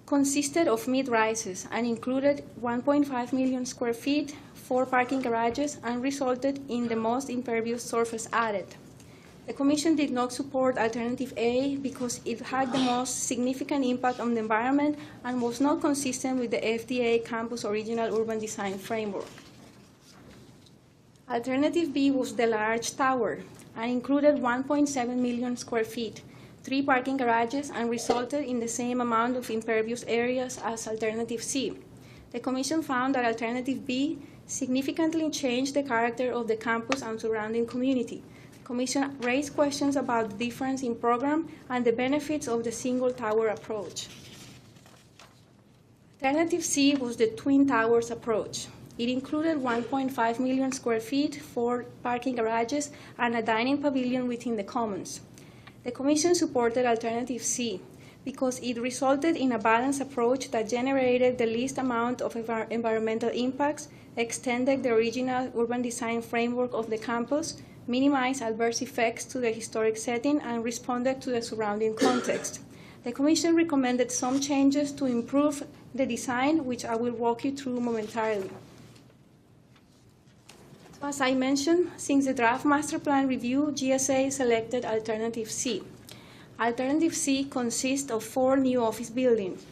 consisted of mid-rises and included 1.5 million square feet, 4 parking garages, and resulted in the most impervious surface added. The Commission did not support Alternative A because it had the most significant impact on the environment and was not consistent with the FDA campus original urban design framework. Alternative B was the large tower and included 1.7 million square feet, 3 parking garages, and resulted in the same amount of impervious areas as Alternative C. The Commission found that Alternative B significantly changed the character of the campus and surrounding community. The Commission raised questions about the difference in program and the benefits of the single tower approach. Alternative C was the Twin Towers approach. It included 1.5 million square feet, 4 parking garages, and a dining pavilion within the commons. The Commission supported Alternative C. because it resulted in a balanced approach that generated the least amount of environmental impacts, extended the original urban design framework of the campus, minimized adverse effects to the historic setting, and responded to the surrounding context. The Commission recommended some changes to improve the design, which I will walk you through momentarily. So as I mentioned, since the draft master plan review, GSA selected Alternative C. Alternative C consists of 4 new office buildings.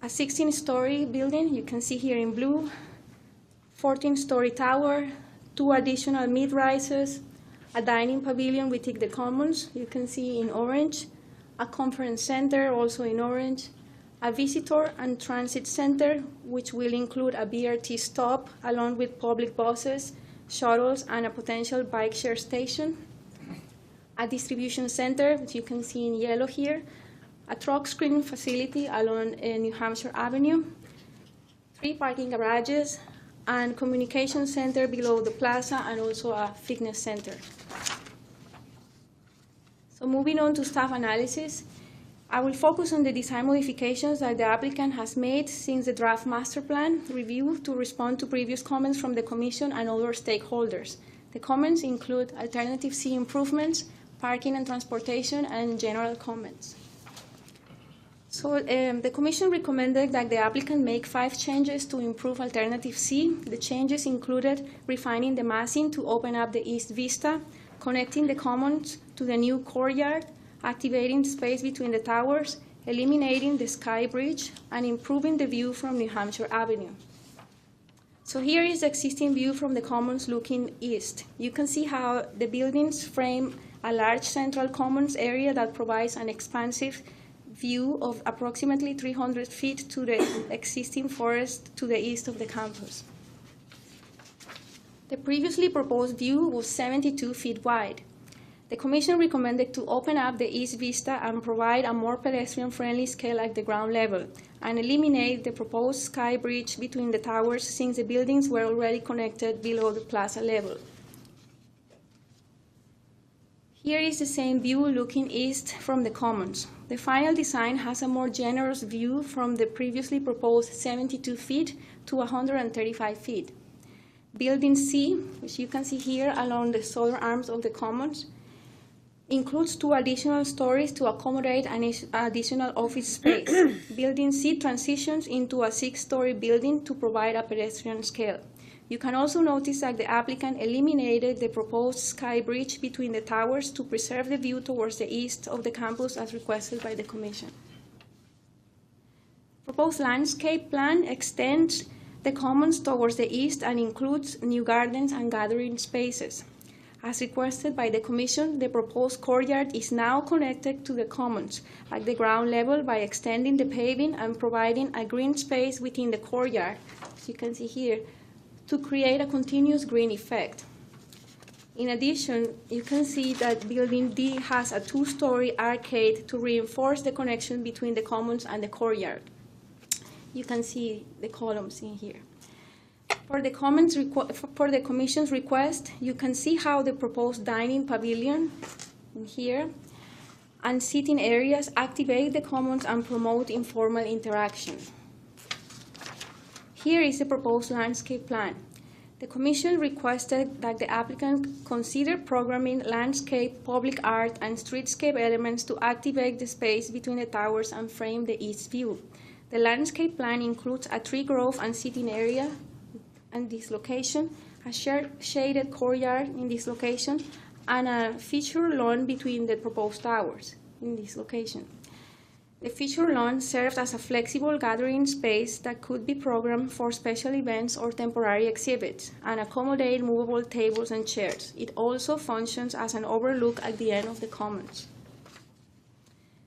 A 16-story building, you can see here in blue, 14-story tower, 2 additional mid-rises, a dining pavilion within the commons, you can see in orange, a conference center, also in orange, a visitor and transit center, which will include a BRT stop along with public buses, shuttles, and a potential bike share station, a distribution center, which you can see in yellow here, a truck screening facility along New Hampshire Avenue, 3 parking garages, and communication center below the plaza, and also a fitness center. So moving on to staff analysis, I will focus on the design modifications that the applicant has made since the draft master plan review to respond to previous comments from the Commission and other stakeholders. The comments include Alternative C improvements, parking and transportation, and general comments. So the Commission recommended that the applicant make 5 changes to improve Alternative C. The changes included refining the massing to open up the east vista, connecting the commons to the new courtyard, activating space between the towers, eliminating the sky bridge, and improving the view from New Hampshire Avenue. So here is the existing view from the commons looking east. You can see how the buildings frame a large central commons area that provides an expansive view of approximately 300 feet to the existing forest to the east of the campus. The previously proposed view was 72 feet wide. The Commission recommended to open up the east vista and provide a more pedestrian-friendly scale at the ground level, and eliminate the proposed sky bridge between the towers since the buildings were already connected below the plaza level. Here is the same view looking east from the commons. The final design has a more generous view from the previously proposed 72 feet to 135 feet. Building C, which you can see here along the southern arms of the commons, includes 2 additional stories to accommodate an additional office space. Building C transitions into a 6-story building to provide a pedestrian scale. You can also notice that the applicant eliminated the proposed sky bridge between the towers to preserve the view towards the east of the campus as requested by the Commission. Proposed landscape plan extends the commons towards the east and includes new gardens and gathering spaces. As requested by the Commission, the proposed courtyard is now connected to the commons at the ground level by extending the paving and providing a green space within the courtyard, as you can see here, to create a continuous green effect. In addition, you can see that Building D has a 2-story arcade to reinforce the connection between the commons and the courtyard. You can see the columns in here. For the Commission's request, you can see how the proposed dining pavilion in here and seating areas activate the commons and promote informal interaction. Here is the proposed landscape plan. The Commission requested that the applicant consider programming landscape, public art, and streetscape elements to activate the space between the towers and frame the east view. The landscape plan includes a tree grove and seating area in this location, a shaded courtyard in this location, and a feature lawn between the proposed towers in this location. The feature lawn serves as a flexible gathering space that could be programmed for special events or temporary exhibits and accommodate movable tables and chairs. It also functions as an overlook at the end of the commons.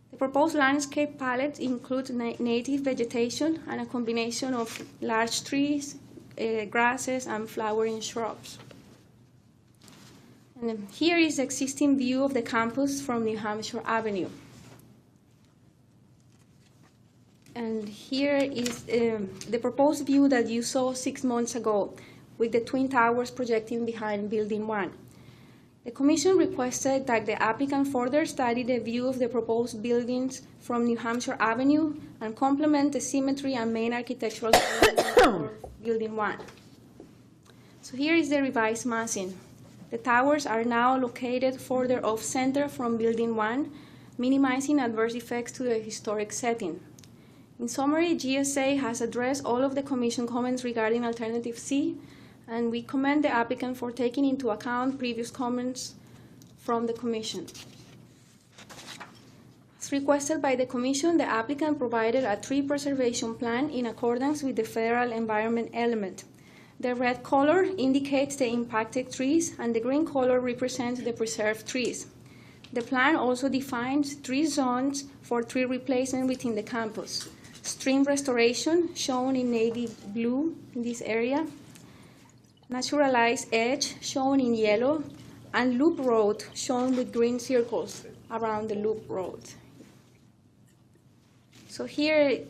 The proposed landscape palette includes native vegetation and a combination of large trees, grasses, and flowering shrubs. And then here is the existing view of the campus from New Hampshire Avenue. And here is the proposed view that you saw 6 months ago with the twin towers projecting behind Building 1. The Commission requested that the applicant further study the view of the proposed buildings from New Hampshire Avenue and complement the symmetry and main architectural elements for Building 1. So here is the revised massing. The towers are now located further off-center from Building 1, minimizing adverse effects to the historic setting. In summary, GSA has addressed all of the Commission comments regarding Alternative C, and we commend the applicant for taking into account previous comments from the Commission. As requested by the Commission, the applicant provided a tree preservation plan in accordance with the federal environment element. The red color indicates the impacted trees, and the green color represents the preserved trees. The plan also defines 3 zones for tree replacement within the campus. Stream restoration, shown in navy blue in this area, naturalized edge, shown in yellow, and loop road, shown with green circles around the loop road. So here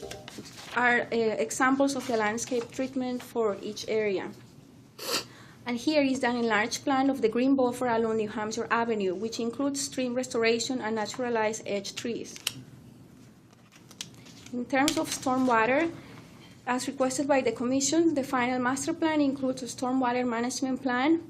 are examples of the landscape treatment for each area. And here is an enlarged plan of the green buffer along New Hampshire Avenue, which includes stream restoration and naturalized edge trees. In terms of stormwater, as requested by the Commission, the final master plan includes a stormwater management plan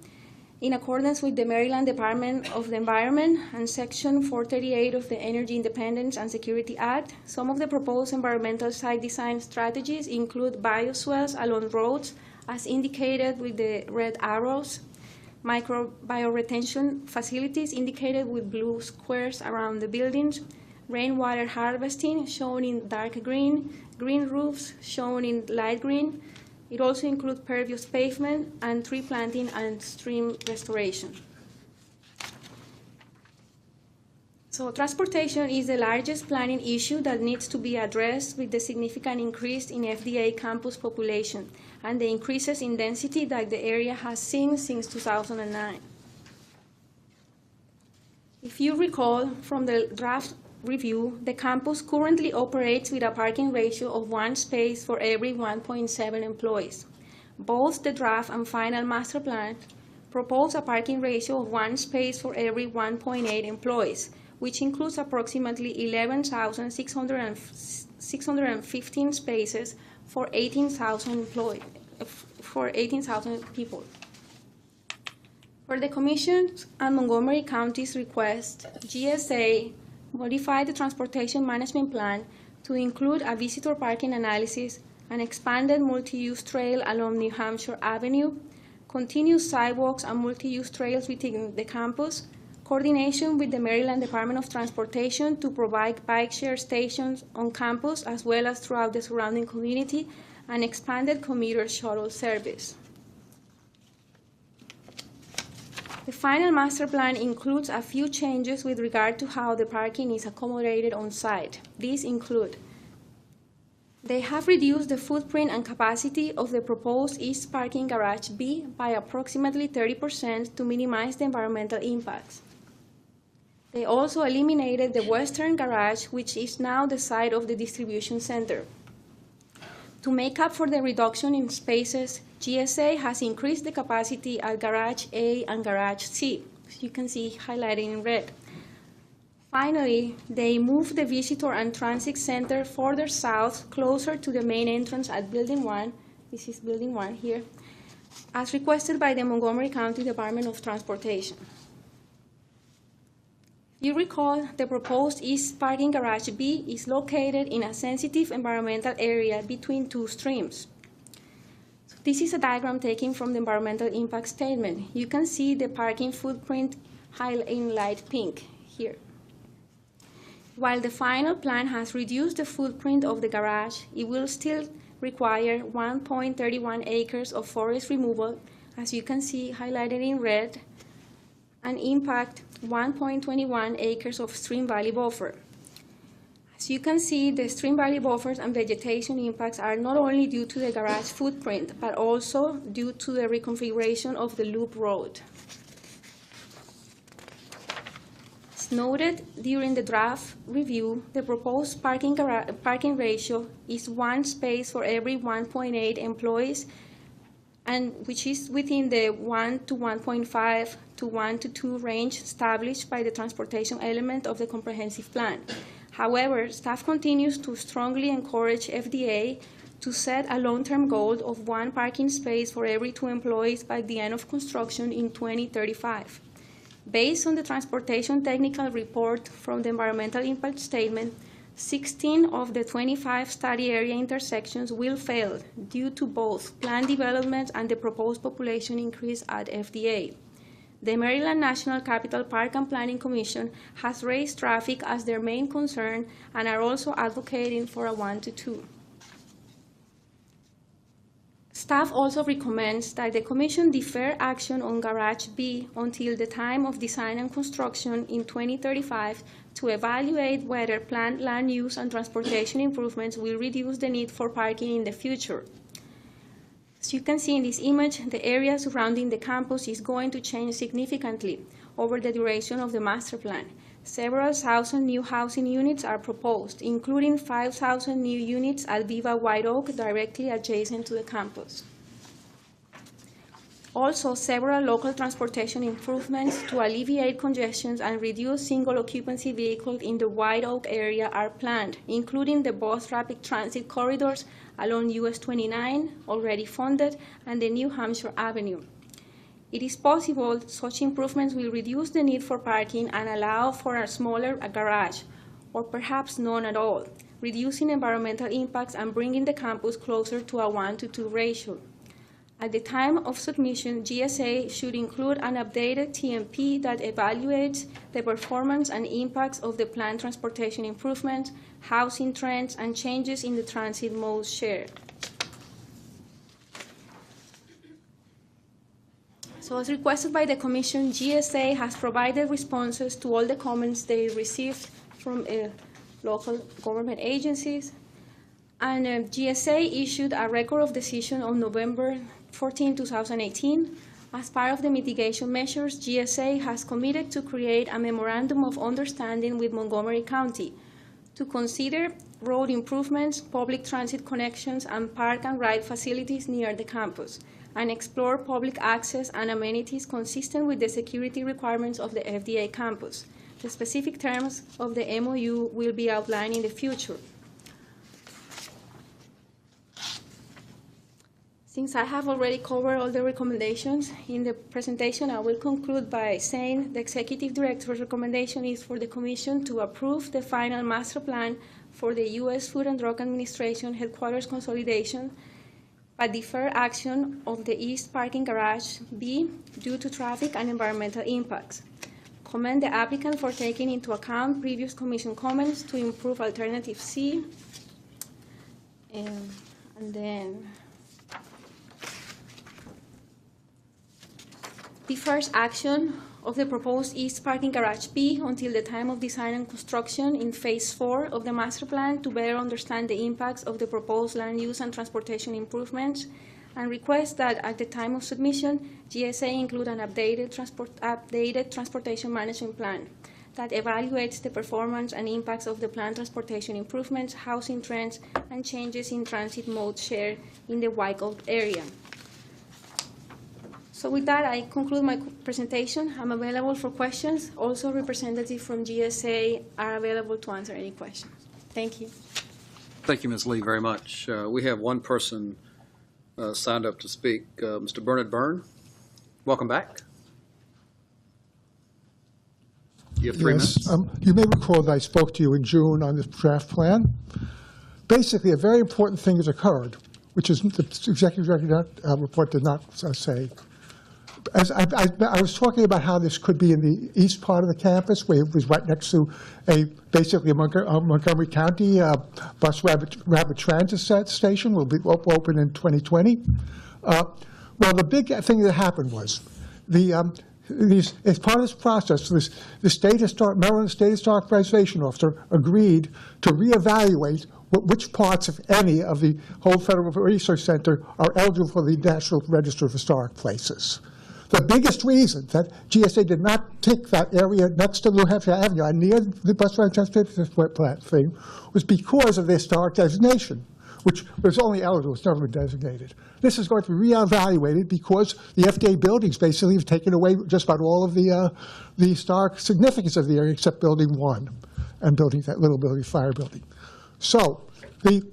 in accordance with the Maryland Department of the Environment and Section 438 of the Energy Independence and Security Act. Some of the proposed environmental site design strategies include bioswales along roads, as indicated with the red arrows, microbioretention facilities indicated with blue squares around the buildings, rainwater harvesting, shown in dark green, green roofs, shown in light green. It also includes pervious pavement and tree planting and stream restoration. So transportation is the largest planning issue that needs to be addressed with the significant increase in FDA campus population and the increases in density that the area has seen since 2009. If you recall from the draft review, the campus currently operates with a parking ratio of 1 space for every 1.7 employees. Both the draft and final master plan propose a parking ratio of 1 space for every 1.8 employees, which includes approximately 11,615 spaces for 18,000 people. For the Commission and Montgomery County's request, GSA modify the transportation management plan to include a visitor parking analysis, an expanded multi-use trail along New Hampshire Avenue, continuous sidewalks and multi-use trails within the campus, coordination with the Maryland Department of Transportation to provide bike share stations on campus as well as throughout the surrounding community, and expanded commuter shuttle service. The final master plan includes a few changes with regard to how the parking is accommodated on site. These include: they have reduced the footprint and capacity of the proposed East Parking Garage B by approximately 30% to minimize the environmental impacts. They also eliminated the Western Garage, which is now the site of the distribution center. To make up for the reduction in spaces, GSA has increased the capacity at Garage A and Garage C, as you can see highlighted in red. Finally, they moved the Visitor and Transit Center further south, closer to the main entrance at Building 1. This is Building 1 here, as requested by the Montgomery County Department of Transportation. You recall the proposed East Parking Garage B is located in a sensitive environmental area between 2 streams. So this is a diagram taken from the environmental impact statement. You can see the parking footprint highlighted in light pink here. While the final plan has reduced the footprint of the garage, it will still require 1.31 acres of forest removal, as you can see highlighted in red, and impact 1.21 acres of stream valley buffer. As you can see, the stream valley buffers and vegetation impacts are not only due to the garage footprint, but also due to the reconfiguration of the loop road. As noted during the draft review, the proposed parking ratio is 1 space for every 1.8 employees, and which is within the 1 to 1.5 to 1 to 2 range established by the transportation element of the comprehensive plan. However, staff continues to strongly encourage FDA to set a long-term goal of 1 parking space for every 2 employees by the end of construction in 2035. Based on the transportation technical report from the environmental impact statement, 16 of the 25 study area intersections will fail due to both planned development and the proposed population increase at FDA. The Maryland National Capital Park and Planning Commission has raised traffic as their main concern and are also advocating for a 1 to 2. Staff also recommends that the Commission defer action on Garage B until the time of design and construction in 2035 to evaluate whether planned land use and transportation improvements will reduce the need for parking in the future. As you can see in this image, the area surrounding the campus is going to change significantly over the duration of the master plan. Several thousand new housing units are proposed, including 5,000 new units at Viva White Oak directly adjacent to the campus. Also, several local transportation improvements to alleviate congestion and reduce single occupancy vehicles in the White Oak area are planned, including the bus rapid transit corridors along US 29, already funded, and the New Hampshire Avenue. It is possible such improvements will reduce the need for parking and allow for a smaller garage, or perhaps none at all, reducing environmental impacts and bringing the campus closer to a 1 to 2 ratio. At the time of submission, GSA should include an updated TMP that evaluates the performance and impacts of the planned transportation improvements, housing trends, and changes in the transit modes shared. So as requested by the Commission, GSA has provided responses to all the comments they received from local government agencies. And GSA issued a record of decision on November 14, 2018. As part of the mitigation measures, GSA has committed to create a memorandum of understanding with Montgomery County to consider road improvements, public transit connections, and park and ride facilities near the campus, and explore public access and amenities consistent with the security requirements of the FDA campus. The specific terms of the MOU will be outlined in the future. Since I have already covered all the recommendations in the presentation, I will conclude by saying the Executive Director's recommendation is for the Commission to approve the final master plan for the U.S. Food and Drug Administration headquarters consolidation, but defer action of the East Parking Garage B due to traffic and environmental impacts. Commend the applicant for taking into account previous Commission comments to improve Alternative C. And then defers action of the proposed East Parking Garage B until the time of design and construction in Phase 4 of the master plan to better understand the impacts of the proposed land use and transportation improvements, and request that at the time of submission, GSA include an updated transportation management plan that evaluates the performance and impacts of the planned transportation improvements, housing trends, and changes in transit mode share in the White Oak area. So with that, I conclude my presentation. I'm available for questions. Also, representatives from GSA are available to answer any questions. Thank you. Thank you, Ms. Lee, very much. We have one person signed up to speak, Mr. Bernard Byrne. Welcome back. You have 3 minutes. You may recall that I spoke to you in June on this draft plan. Basically, a very important thing has occurred, which is the Executive Director report did not say. As I was talking about how this could be in the east part of the campus, where it was right next to basically a Montgomery County bus rapid transit station will be open in 2020. Well, the big thing that happened was as part of this process, the Maryland State Historic Preservation Officer agreed to reevaluate which parts, if any, of the whole Federal Research Center are eligible for the National Register of Historic Places. The biggest reason that GSA did not take that area next to New Hampshire Avenue and near the bus rapid transportation thing was because of the historic designation, which was only eligible, it's never been designated. This is going to be reevaluated because the FDA buildings basically have taken away just about all of the historic significance of the area except Building 1 and building that little building, fire building. So the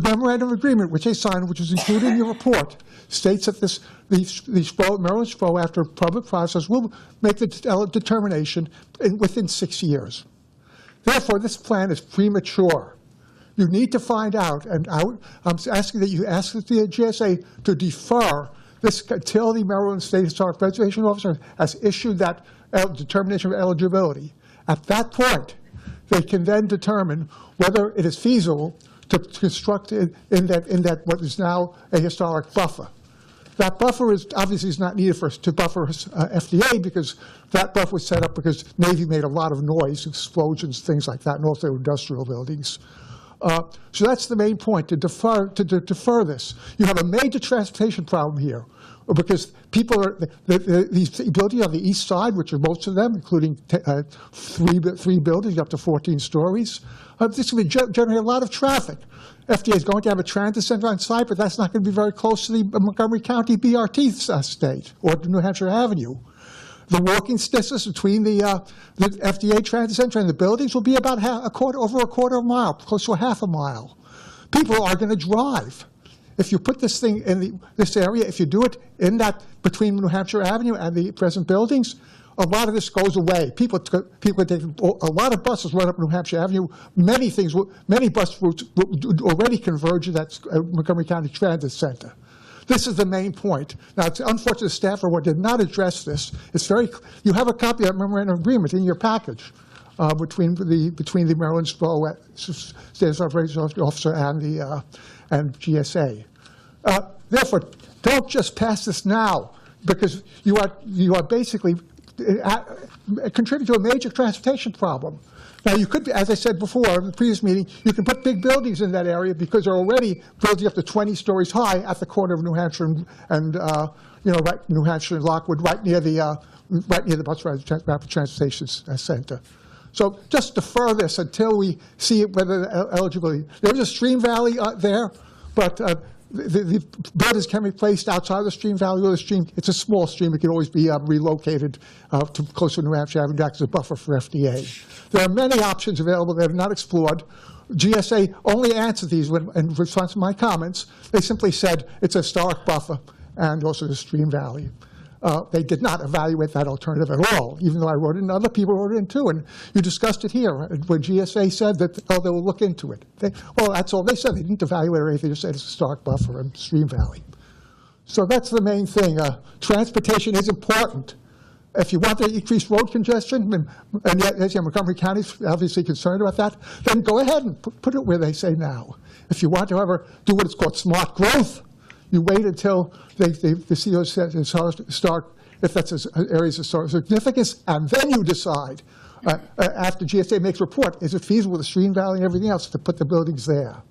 memorandum of agreement, which they signed, which is included in your report, states that Maryland SPRO, after a public process, will make the determination within 6 years. Therefore, this plan is premature. You need to find out, and I'm asking that you ask the GSA to defer this until the Maryland State Historic Preservation Officer has issued that determination of eligibility. At that point, they can then determine whether it is feasible to construct in that what is now a historic buffer. That buffer is obviously not needed to buffer FDA because that buffer was set up because Navy made a lot of noise, explosions, things like that, and also industrial buildings. So that's the main point, to defer this. You have a major transportation problem here because people are, these buildings on the east side, which are most of them, including three buildings up to 14 stories, this will generate a lot of traffic. FDA is going to have a transit center on site, but that's not going to be very close to the Montgomery County BRT state or New Hampshire Avenue. The walking distance between the FDA transit center and the buildings will be about over a quarter of a mile, close to a half a mile. People are going to drive. If you put this thing in this area, if you do it in that between New Hampshire Avenue and the present buildings, a lot of this goes away. People take a lot of buses run up New Hampshire Avenue. Many bus routes already converge to that Montgomery County Transit Center. This is the main point. Now, it's unfortunate the staff did not address this. You have a copy of that memorandum agreement in your package between the Maryland SPRO, State Historic Preservation Officer, and GSA. Therefore, don't just pass this now because you are basically contributing to a major transportation problem. Now, you could, as I said before in the previous meeting, you can put big buildings in that area because they're already building up to 20 stories high at the corner of New Hampshire and right New Hampshire and Lockwood, right near the bus rapid transportation center. So just defer this until we see whether the eligibility. There's a stream valley there, but the buildings can be placed outside of the stream valley or the stream. It's a small stream. It can always be relocated to closer to New Hampshire Avenue as a buffer for FDA. There are many options available that are not explored. GSA only answered these in response to my comments. They simply said it's a historic buffer and also the stream valley. They did not evaluate that alternative at all, even though I wrote it in, other people wrote it in too, and you discussed it here when GSA said that, they will look into it. Well, that's all they said. They didn't evaluate or anything. They just said it's a historic buffer and stream valley. So that's the main thing. Transportation is important. If you want to increase road congestion, and yet, as Montgomery County is obviously concerned about that, then go ahead and put it where they say now. If you want to, however, do what is called smart growth, you wait until the CO says start, if that's areas of significance, and then you decide, after GSA makes a report, is it feasible with the stream valley and everything else to put the buildings there?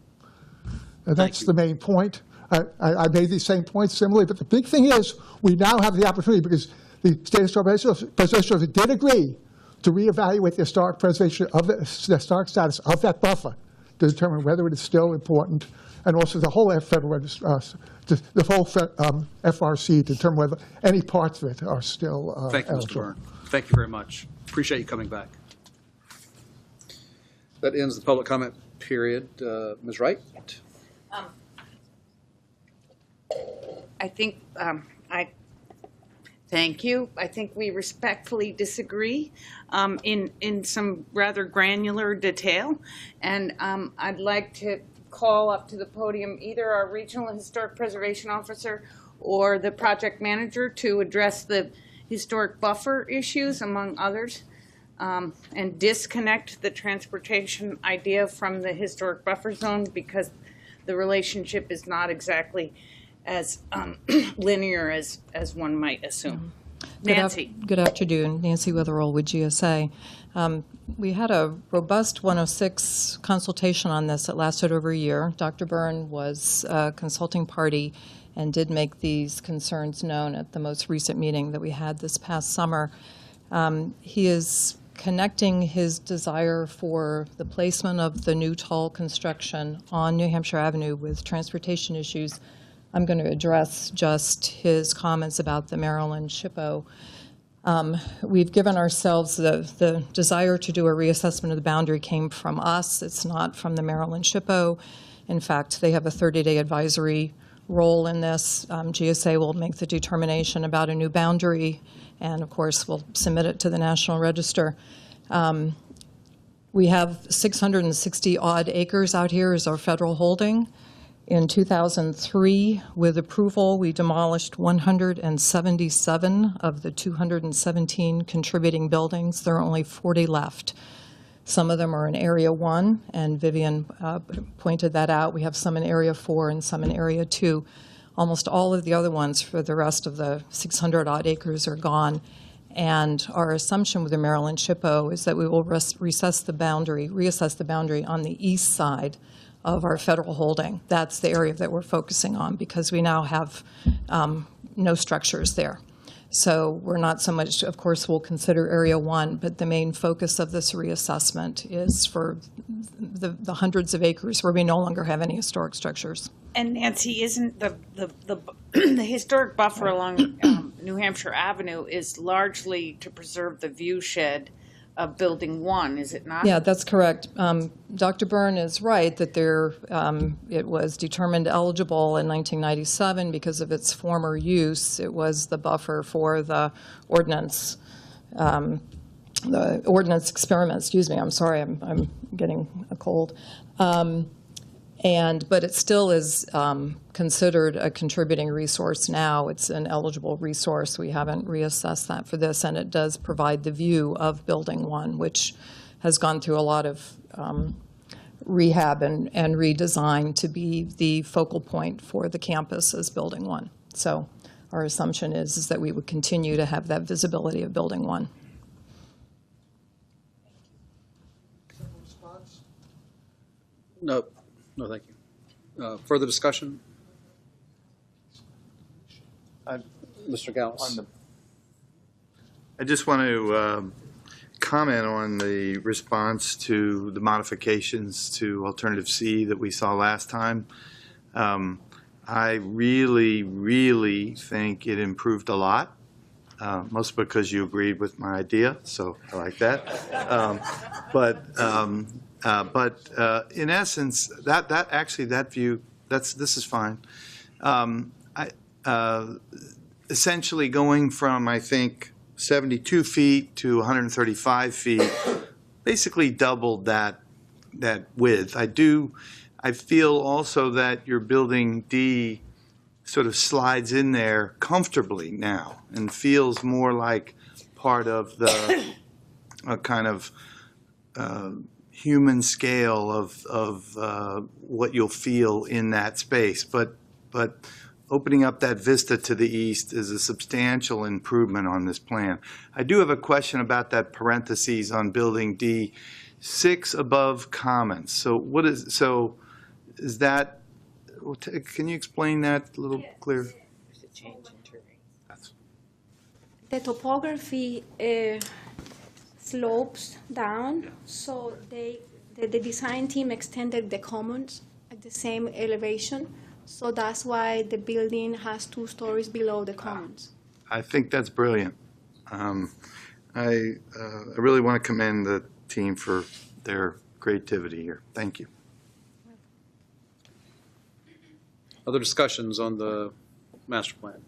That's the main point. I made these same points similarly, but the big thing is we now have the opportunity because the State Historic Preservation Office did agree to reevaluate the historic preservation of the historic status of that buffer to determine whether it is still important, and also the whole federal the whole FRC to determine whether any parts of it are still Thank you, Mr. Byrne. Thank you very much. Appreciate you coming back. That ends the public comment period. Ms. Wright? I think, thank you. I think we respectfully disagree in some rather granular detail. And I'd like to call up to the podium either our Regional Historic Preservation Officer or the project manager to address the historic buffer issues, among others, and disconnect the transportation idea from the historic buffer zone because the relationship is not exactly as linear as one might assume. Nancy. Good afternoon. Nancy Witherell with GSA. We had a robust 106 consultation on this that lasted over a year. Dr. Byrne was a consulting party and did make these concerns known at the most recent meeting that we had this past summer. He is connecting his desire for the placement of the new toll construction on New Hampshire Avenue with transportation issues, I'm going to address just his comments about the Maryland SHPO. We've given ourselves the desire to do a reassessment of the boundary came from us. It's not from the Maryland SHPO. In fact, they have a 30-day advisory role in this. GSA will make the determination about a new boundary, and of course, we'll submit it to the National Register. We have 660-odd acres out here as our federal holding. In 2003, with approval, we demolished 177 of the 217 contributing buildings. There are only 40 left. Some of them are in Area 1, and Vivian pointed that out. We have some in Area 4 and some in Area 2. Almost all of the other ones for the rest of the 600-odd acres are gone. And our assumption with the Maryland SHPO is that we will reassess the boundary on the east side of our federal holding. That's the area that we're focusing on because we now have no structures there. So we're not so much, of course, we'll consider Area 1, but the main focus of this reassessment is for the hundreds of acres where we no longer have any historic structures. And Nancy, isn't the historic buffer along New Hampshire Avenue is largely to preserve the view shed of Building 1, is it not? Yeah, that's correct. Dr. Byrne is right that it was determined eligible in 1997 because of its former use. It was the buffer for the ordnance experiment. Excuse me. I'm sorry. I'm getting a cold. But it still is considered a contributing resource now. It's an eligible resource. We haven't reassessed that for this, and it does provide the view of Building 1, which has gone through a lot of rehab and redesign to be the focal point for the campus as Building 1. So our assumption is that we would continue to have that visibility of Building 1. No, thank you. Further discussion? Mr. Gauss. I just want to comment on the response to the modifications to Alternative C that we saw last time. I really, really think it improved a lot, mostly because you agreed with my idea, so I like that. But in essence, that view, this is fine. Essentially going from, I think, 72 feet to 135 feet, basically doubled that width. I feel also that your Building D sort of slides in there comfortably now and feels more like part of the kind of human scale of what you'll feel in that space. But opening up that vista to the east is a substantial improvement on this plan. I do have a question about that parentheses on Building D, 6 above commons. So is that, can you explain that a little clearer? The topography slopes down, so the design team extended the commons at the same elevation. So that's why the building has 2 stories below the commons. I think that's brilliant. I really want to commend the team for their creativity here. Thank you. Other discussions on the master plan?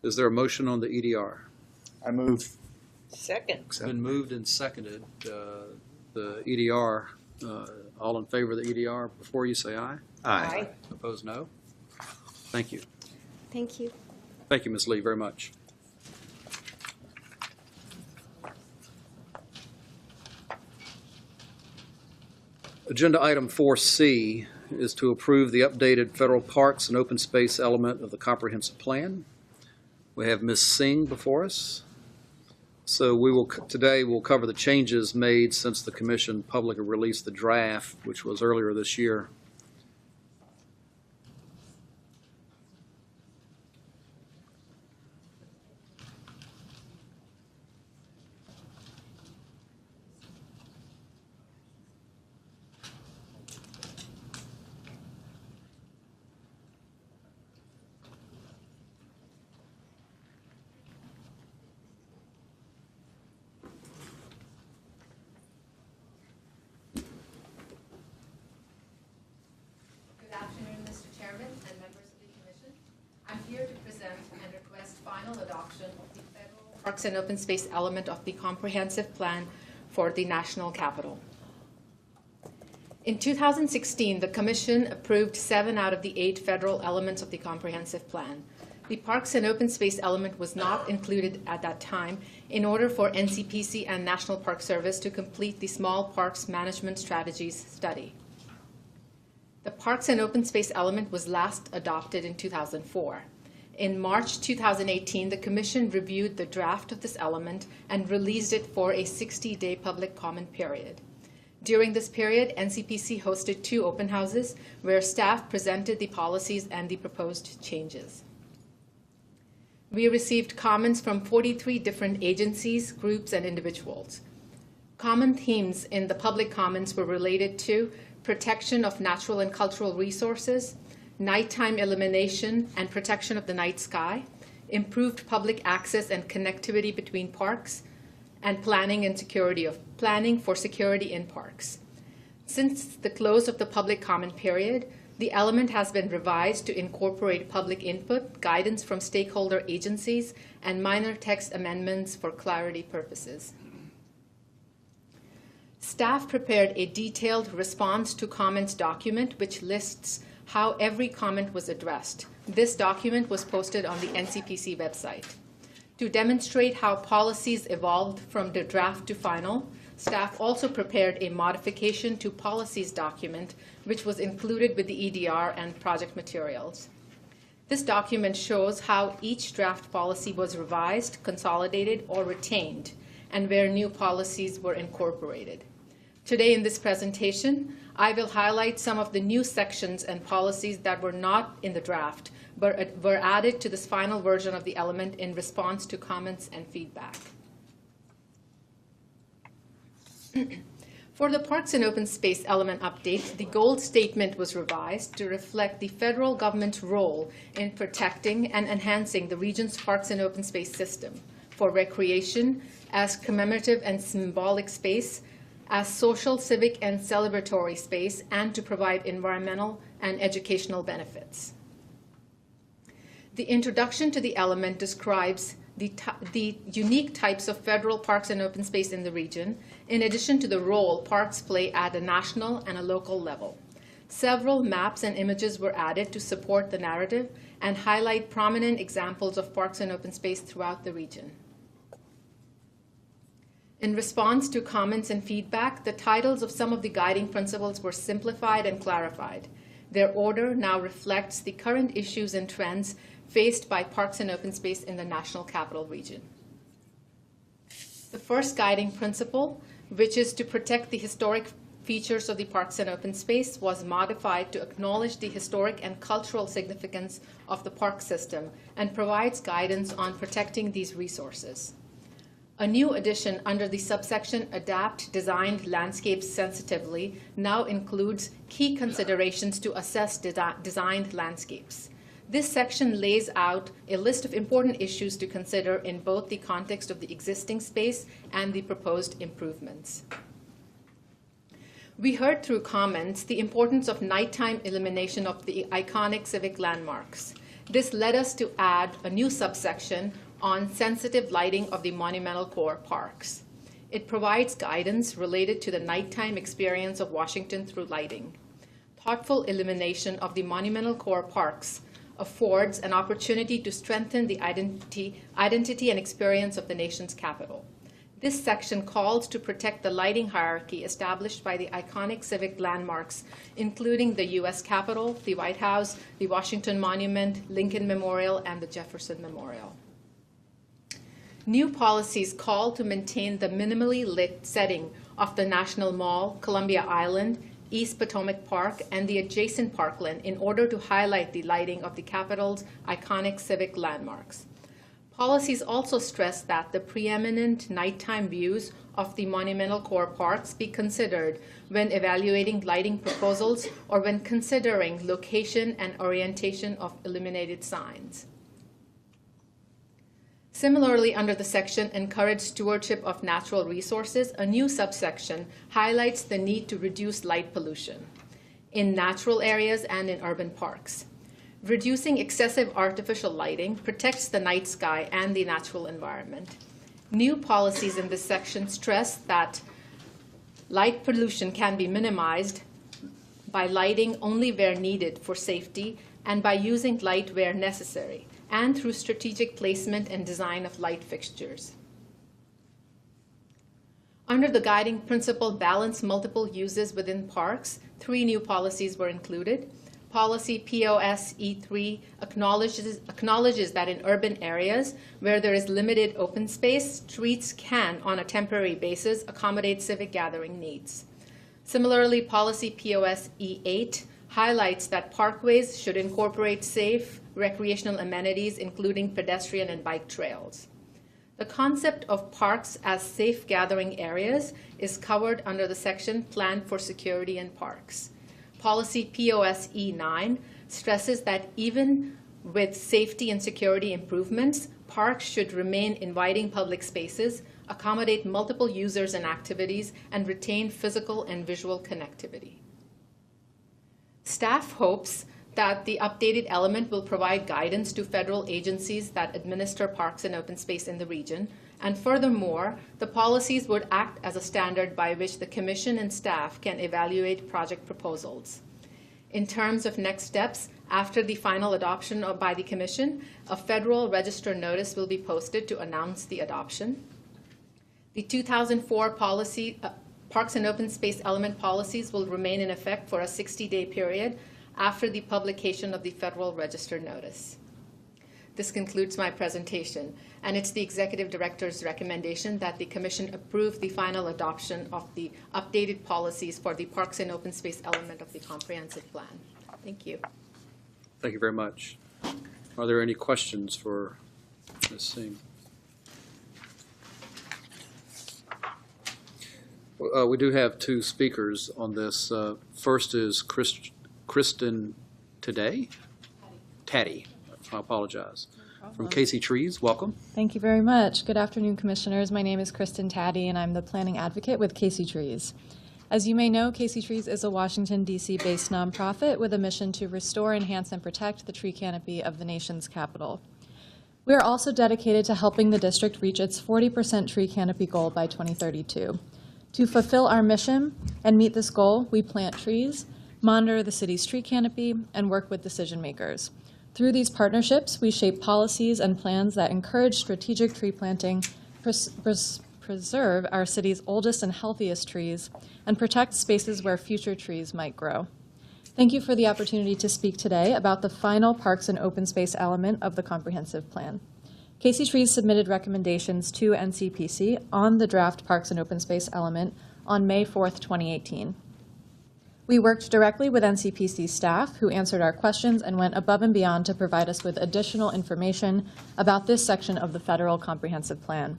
Is there a motion on the EDR? I move. Second. It's been moved and seconded. The EDR, all in favor of the EDR, before you say aye. Aye. Opposed, no. Thank you. Thank you. Thank you, Ms. Lee, very much. Agenda item 4C is to approve the updated federal parks and open space element of the comprehensive plan. We have Ms. Singh before us. So today we'll cover the changes made since the commission publicly released the draft, which was earlier this year. Parks and Open Space element of the comprehensive plan for the national capital. In 2016, the Commission approved 7 out of the 8 federal elements of the comprehensive plan. The Parks and Open Space element was not included at that time in order for NCPC and National Park Service to complete the Small Parks Management Strategies study. The Parks and Open Space element was last adopted in 2004. In March 2018, the Commission reviewed the draft of this element and released it for a 60-day public comment period. During this period, NCPC hosted 2 open houses where staff presented the policies and the proposed changes. We received comments from 43 different agencies, groups, and individuals. Common themes in the public comments were related to protection of natural and cultural resources, nighttime illumination and protection of the night sky, improved public access and connectivity between parks, and planning for security in parks. Since the close of the public comment period, the element has been revised to incorporate public input, guidance from stakeholder agencies, and minor text amendments for clarity purposes. Staff prepared a detailed response to comments document which lists how every comment was addressed. This document was posted on the NCPC website. To demonstrate how policies evolved from the draft to final, staff also prepared a modification to policies document, which was included with the EDR and project materials. This document shows how each draft policy was revised, consolidated, or retained, and where new policies were incorporated. Today in this presentation, I will highlight some of the new sections and policies that were not in the draft, but were added to this final version of the element in response to comments and feedback. For the Parks and Open Space element update, the goal statement was revised to reflect the federal government's role in protecting and enhancing the region's parks and open space system for recreation, as commemorative and symbolic space, as social, civic, and celebratory space, and to provide environmental and educational benefits. The introduction to the element describes the unique types of federal parks and open space in the region, in addition to the role parks play at a national and a local level. Several maps and images were added to support the narrative and highlight prominent examples of parks and open space throughout the region. In response to comments and feedback, the titles of some of the guiding principles were simplified and clarified. Their order now reflects the current issues and trends faced by parks and open space in the National Capital Region. The first guiding principle, which is to protect the historic features of the parks and open space, was modified to acknowledge the historic and cultural significance of the park system and provides guidance on protecting these resources. A new addition under the subsection Adapt Designed Landscapes Sensitively now includes key considerations to assess designed landscapes. This section lays out a list of important issues to consider in both the context of the existing space and the proposed improvements. We heard through comments the importance of nighttime illumination of the iconic civic landmarks. This led us to add a new subsection on sensitive lighting of the monumental core parks. It provides guidance related to the nighttime experience of Washington through lighting. Thoughtful illumination of the monumental core parks affords an opportunity to strengthen the identity and experience of the nation's capital. This section calls to protect the lighting hierarchy established by the iconic civic landmarks, including the U.S. Capitol, the White House, the Washington Monument, Lincoln Memorial, and the Jefferson Memorial. New policies call to maintain the minimally lit setting of the National Mall, Columbia Island, East Potomac Park, and the adjacent parkland in order to highlight the lighting of the Capitol's iconic civic landmarks. Policies also stress that the preeminent nighttime views of the monumental core parks be considered when evaluating lighting proposals or when considering location and orientation of illuminated signs. Similarly, under the section Encourage Stewardship of Natural Resources, a new subsection highlights the need to reduce light pollution in natural areas and in urban parks. Reducing excessive artificial lighting protects the night sky and the natural environment. New policies in this section stress that light pollution can be minimized by lighting only where needed for safety and by using light where necessary, and through strategic placement and design of light fixtures. Under the guiding principle, balance multiple uses within parks, 3 new policies were included. Policy POS-E3 acknowledges that in urban areas where there is limited open space, streets can, on a temporary basis, accommodate civic gathering needs. Similarly, policy POS-E8 highlights that parkways should incorporate safe recreational amenities, including pedestrian and bike trails. The concept of parks as safe gathering areas is covered under the section Plan for Security in Parks. Policy POS-E9 stresses that even with safety and security improvements, parks should remain inviting public spaces, accommodate multiple users and activities, and retain physical and visual connectivity. Staff hopes that the updated element will provide guidance to federal agencies that administer parks and open space in the region, and furthermore, the policies would act as a standard by which the Commission and staff can evaluate project proposals. In terms of next steps, after the final adoption by the Commission, a Federal Register notice will be posted to announce the adoption. The 2004 Parks and Open Space element policies will remain in effect for a 60-day period after the publication of the Federal Register notice. This concludes my presentation, and it's the Executive Director's recommendation that the Commission approve the final adoption of the updated policies for the Parks and Open Space element of the Comprehensive Plan. Thank you. Thank you very much. Are there any questions for Ms. Singh? We do have 2 speakers on this. First is Kristen Taddy. I apologize. From Casey Trees, welcome. Thank you very much. Good afternoon, Commissioners. My name is Kristen Taddy, and I'm the Planning Advocate with Casey Trees. As you may know, Casey Trees is a Washington, D.C.-based nonprofit with a mission to restore, enhance, and protect the tree canopy of the nation's capital. We are also dedicated to helping the district reach its 40% tree canopy goal by 2032. To fulfill our mission and meet this goal, we plant trees, monitor the city's tree canopy, and work with decision makers. Through these partnerships, we shape policies and plans that encourage strategic tree planting, preserve our city's oldest and healthiest trees, and protect spaces where future trees might grow. Thank you for the opportunity to speak today about the final Parks and Open Space element of the Comprehensive Plan. Casey Trees submitted recommendations to NCPC on the draft Parks and Open Space element on May 4th, 2018. We worked directly with NCPC staff who answered our questions and went above and beyond to provide us with additional information about this section of the Federal Comprehensive Plan.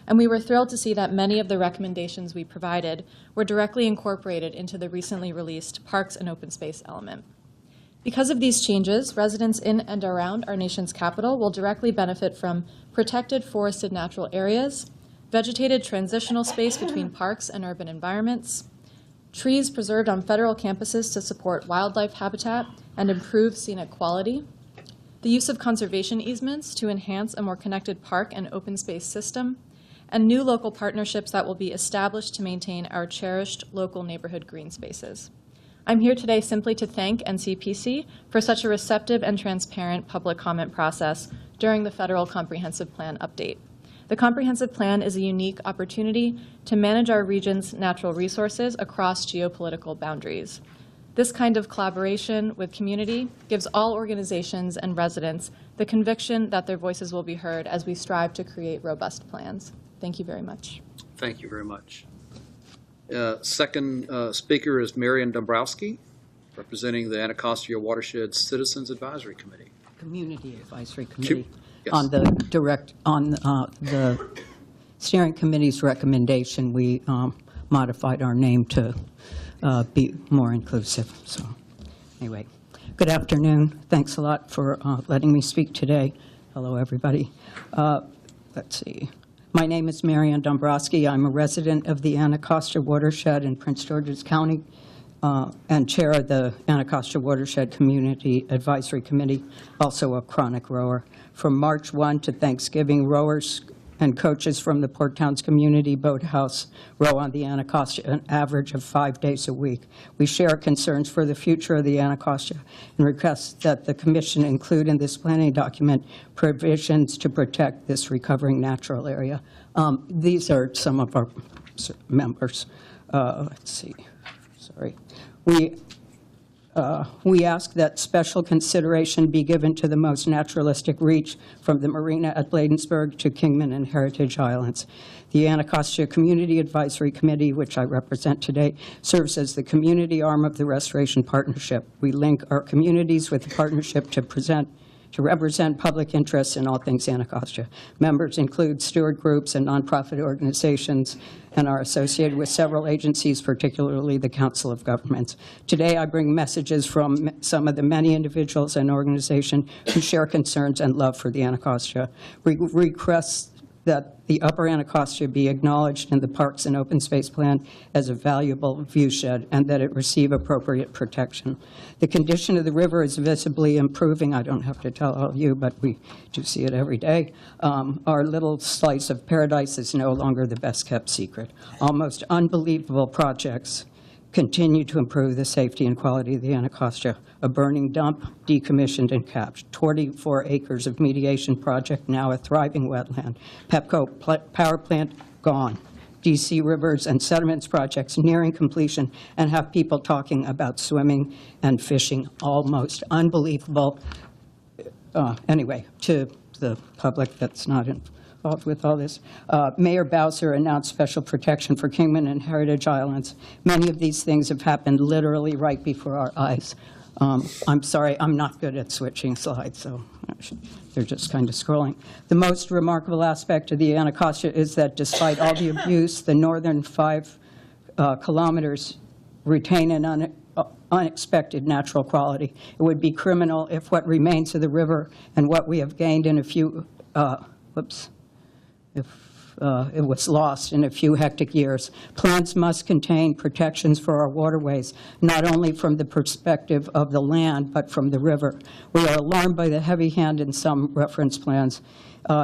And we were thrilled to see that many of the recommendations we provided were directly incorporated into the recently released Parks and Open Space element. Because of these changes, residents in and around our nation's capital will directly benefit from protected forested natural areas, vegetated transitional space between parks and urban environments, trees preserved on federal campuses to support wildlife habitat and improve scenic quality, the use of conservation easements to enhance a more connected park and open space system, and new local partnerships that will be established to maintain our cherished local neighborhood green spaces. I'm here today simply to thank NCPC for such a receptive and transparent public comment process during the Federal Comprehensive Plan update. The Comprehensive Plan is a unique opportunity to manage our region's natural resources across geopolitical boundaries. This kind of collaboration with community gives all organizations and residents the conviction that their voices will be heard as we strive to create robust plans. Thank you very much. Thank you very much. Second speaker is Marion Dombrowski, representing the Anacostia Watershed Citizens Advisory Committee. Community Advisory Committee. Yes. On the steering committee's recommendation, we modified our name to be more inclusive. So anyway, good afternoon. Thanks a lot for letting me speak today. Hello, everybody. Let's see. My name is Marion Dombrowski. I'm a resident of the Anacostia Watershed in Prince George's County and chair of the Anacostia Watershed Community Advisory Committee, also a chronic rower. From March 1 to Thanksgiving, rowers and coaches from the Port Towns Community Boathouse row on the Anacostia an average of 5 days a week. We share concerns for the future of the Anacostia and request that the Commission include in this planning document provisions to protect this recovering natural area. These are some of our members. Let's see. Sorry. We ask that special consideration be given to the most naturalistic reach from the marina at Bladensburg to Kingman and Heritage Islands. The Anacostia Community Advisory Committee, which I represent today, serves as the community arm of the Restoration Partnership. We link our communities with the partnership to represent public interests in all things Anacostia. Members include steward groups and nonprofit organizations and are associated with several agencies, particularly the Council of Governments. Today, I bring messages from some of the many individuals and organizations who share concerns and love for the Anacostia. We request that the Upper Anacostia be acknowledged in the Parks and Open Space Plan as a valuable viewshed and that it receive appropriate protection. The condition of the river is visibly improving. I don't have to tell all of you, but we do see it every day. Our little slice of paradise is no longer the best-kept secret. Almost unbelievable projects continue to improve the safety and quality of the Anacostia. A burning dump, decommissioned and capped. 24 acres of mediation project, now a thriving wetland. Pepco power plant, gone. DC rivers and sediments projects nearing completion and have people talking about swimming and fishing. Almost unbelievable. Anyway, to the public that's not involved with all this, Mayor Bowser announced special protection for Kingman and Heritage Islands. Many of these things have happened literally right before our eyes. I'm sorry, I'm not good at switching slides, so they're just kind of scrolling. The most remarkable aspect of the Anacostia is that despite all the abuse, the northern 5 kilometers retain an unexpected natural quality. It would be criminal if what remains of the river and what we have gained in a few, it was lost in a few hectic years. Plans must contain protections for our waterways, not only from the perspective of the land, but from the river. We are alarmed by the heavy hand in some reference plans.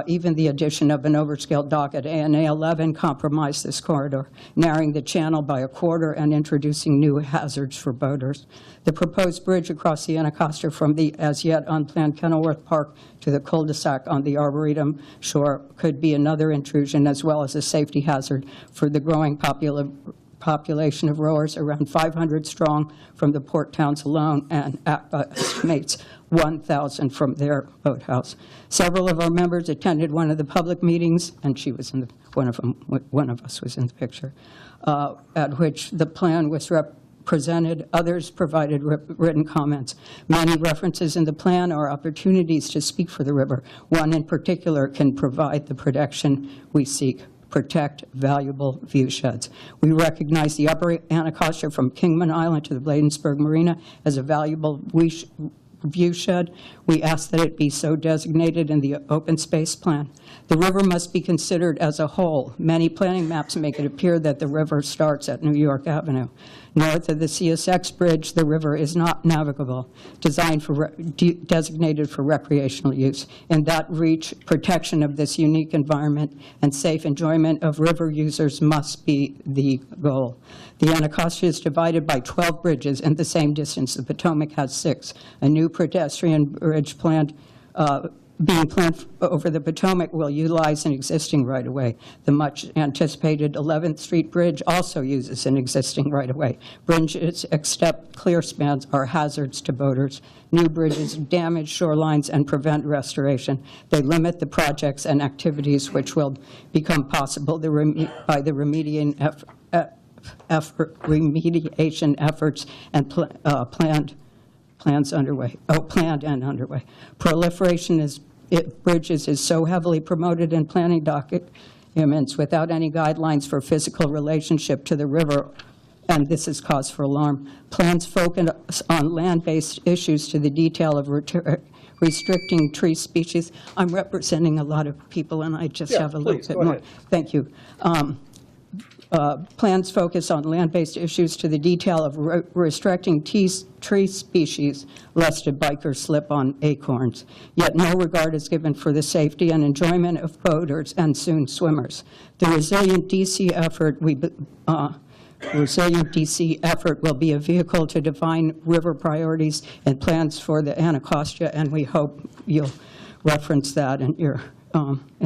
Even the addition of an overscale dock at ANA 11 compromised this corridor, narrowing the channel by a quarter and introducing new hazards for boaters. The proposed bridge across the Anacostia from the as-yet unplanned Kenilworth Park to the cul-de-sac on the Arboretum shore could be another intrusion, as well as a safety hazard for the growing population of rowers, around 500 strong from the port towns alone, and ACPA estimates 1,000 from their boathouse. Several of our members attended one of the public meetings, and she was in the, one of us was in the picture, at which the plan was presented. Others provided written comments. Many references in the plan are opportunities to speak for the river. One in particular can provide the protection we seek. Protect valuable viewsheds. We recognize the Upper Anacostia from Kingman Island to the Bladensburg Marina as a valuable viewshed. We ask that it be so designated in the open space plan. The river must be considered as a whole. Many planning maps make it appear that the river starts at New York Avenue. North of the CSX bridge, the river is not navigable, designated for recreational use. In that reach, protection of this unique environment and safe enjoyment of river users must be the goal. The Anacostia is divided by 12 bridges in the same distance. The Potomac has 6. A new pedestrian bridge being planned over the Potomac will utilize an existing right-of-way. The much-anticipated 11th Street Bridge also uses an existing right-of-way. Bridges, except clear spans, are hazards to boaters. New bridges damage shorelines and prevent restoration. They limit the projects and activities which will become possible by the remediation efforts and planned and underway. Proliferation of bridges is so heavily promoted in planning documents without any guidelines for physical relationship to the river, and this is cause for alarm. Plans focus on land-based issues to the detail of restricting tree species. I'm representing a lot of people, and I just have a little bit more. Thank you. Plans focus on land-based issues to the detail of restricting tree species lest a biker slip on acorns. Yet no regard is given for the safety and enjoyment of boaters and soon swimmers. The Resilient DC effort will be a vehicle to define river priorities and plans for the Anacostia, and we hope you'll reference that in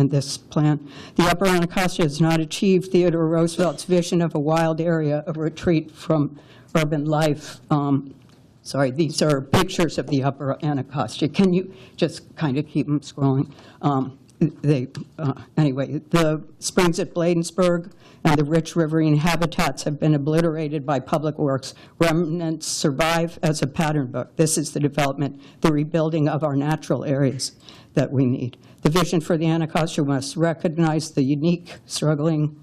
this plan. The Upper Anacostia has not achieved Theodore Roosevelt's vision of a wild area of retreat from urban life. These are pictures of the Upper Anacostia. Can you just kind of keep them scrolling? Anyway, the springs at Bladensburg and the rich riverine habitats have been obliterated by public works. Remnants survive as a pattern book. This is the development, the rebuilding of our natural areas that we need. The vision for the Anacostia must recognize the unique struggling,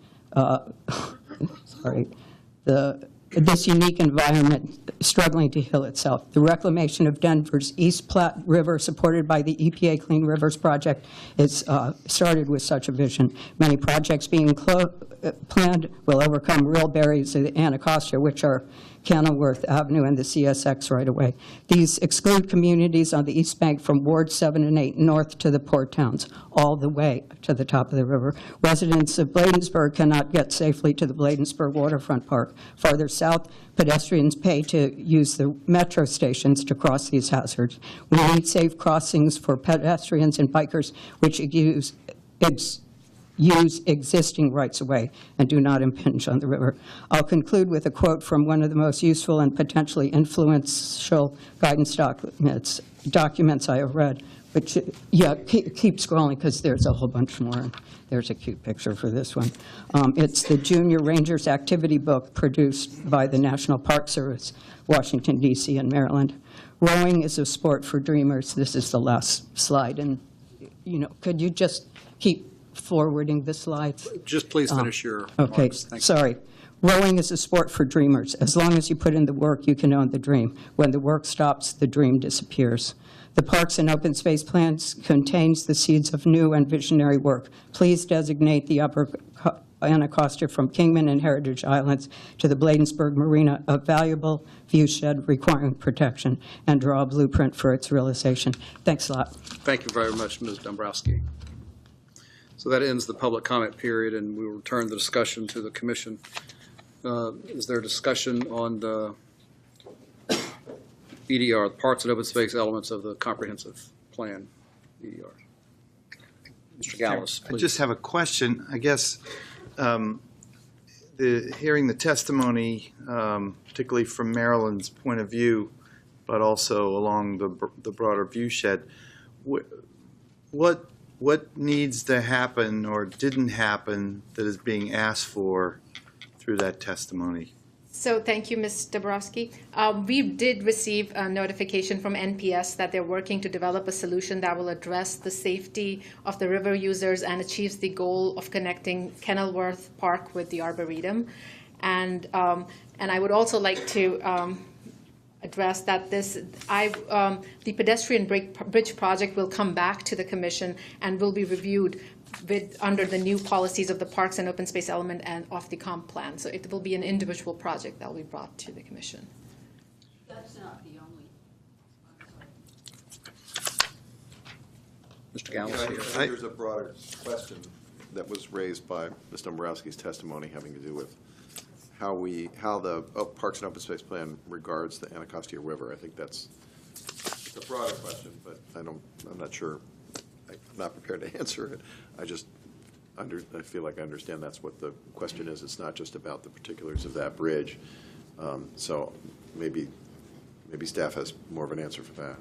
this unique environment struggling to heal itself. The reclamation of Denver's East Platte River, supported by the EPA Clean Rivers Project, is started with such a vision. Many projects being planned will overcome real barriers of the Anacostia, which are Kenilworth Avenue and the CSX right-of-way. These exclude communities on the East Bank from Ward 7 and 8 north to the port towns, all the way to the top of the river. Residents of Bladensburg cannot get safely to the Bladensburg Waterfront Park. Farther south, pedestrians pay to use the metro stations to cross these hazards. We need safe crossings for pedestrians and bikers, which use existing rights-of-way and do not impinge on the river. I'll conclude with a quote from one of the most useful and potentially influential guidance documents I have read. Which, keep scrolling because there's a whole bunch more. There's a cute picture for this one. It's the Junior Rangers Activity Book produced by the National Park Service, Washington, D.C. and Maryland. Rowing is a sport for dreamers. This is the last slide. And, could you just keep forwarding the slides? Just please finish your Okay, remarks. Thank you. sorry. Rowing is a sport for dreamers. As long as you put in the work, you can own the dream. When the work stops, the dream disappears. The Parks and Open Space Plans contains the seeds of new and visionary work. Please designate the Upper Anacostia from Kingman and Heritage Islands to the Bladensburg Marina a valuable viewshed requiring protection, and draw a blueprint for its realization. Thanks a lot. Thank you very much, Ms. Dombrowski. So that ends the public comment period, and we will return the discussion to the commission. Is there discussion on the EDR, the parts and open space elements of the comprehensive plan, EDR? Mr. Gallus, I please. just have a question. I guess hearing the testimony, particularly from Maryland's point of view, but also along the broader viewshed, what needs to happen or didn't happen that is being asked for through that testimony? So thank you, Ms. Dabrowski. We did receive a notification from NPS that they're working to develop a solution that will address the safety of the river users and achieves the goal of connecting Kenilworth Park with the Arboretum. And I would also like to address that the pedestrian bridge project will come back to the commission and will be reviewed under the new policies of the parks and open space element and of the comp plan. So it will be an individual project that will be brought to the commission. That's not the only. Mr. Gallus I here. think there's a broader question that was raised by Ms. Dombrowski's testimony having to do with how the Parks and Open Space Plan regards the Anacostia River. I think it's a broader question, but I'm not sure. I'm not prepared to answer it. I feel like I understand that's what the question is. It's not just about the particulars of that bridge. So maybe staff has more of an answer for that.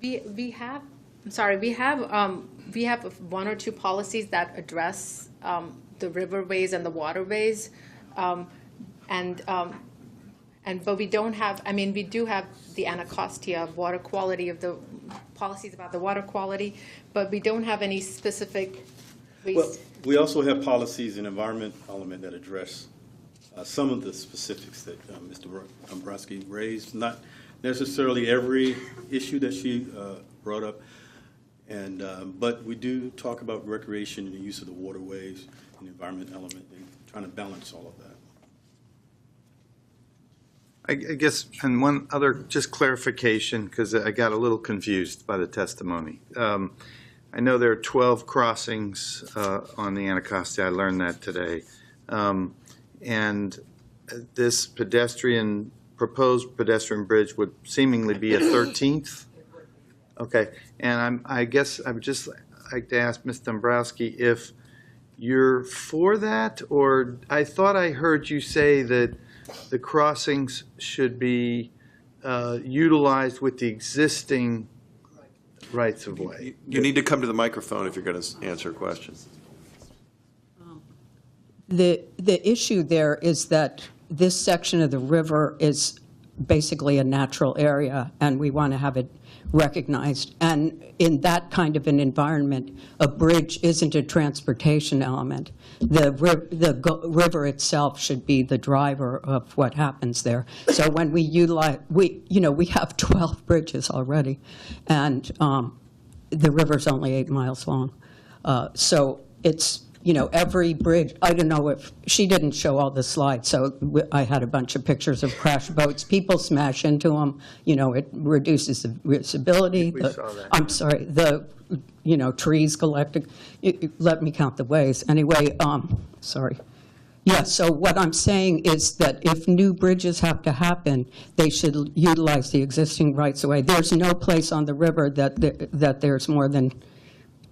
We have one or two policies that address the riverways and the waterways, but we don't have. I mean, we do have the Anacostia water quality of the policies about the water quality, but we don't have any specific ways. Well, we also have policies in environment element that address some of the specifics that Mr. Dombrowski raised. necessarily every issue that she brought up, and but we do talk about recreation and the use of the waterways and the environment element, and trying to balance all of that. I guess, and one other just clarification, because I got a little confused by the testimony. I know there are 12 crossings on the Anacostia. I learned that today. And this proposed pedestrian bridge would seemingly be a 13th? Okay, and I guess I would just like to ask Ms. Dombrowski if you're for that, or I thought I heard you say that the crossings should be utilized with the existing rights of way. You need to come to the microphone if you're going to answer questions. The issue there is that this section of the river is basically a natural area, and we want to have it recognized. And in that kind of an environment, a bridge isn't a transportation element. The river itself should be the driver of what happens there. So when we utilize, we have 12 bridges already, and the river's only 8 miles long. So it's, every bridge, I don't know if, she didn't show all the slides, so I had a bunch of pictures of crash boats. People smash into them, it reduces the visibility. We saw that. I'm sorry, trees collecting. Let me count the ways. Anyway, sorry. Yeah, so what I'm saying is that if new bridges have to happen, they should utilize the existing rights of way. There's no place on the river that there's more than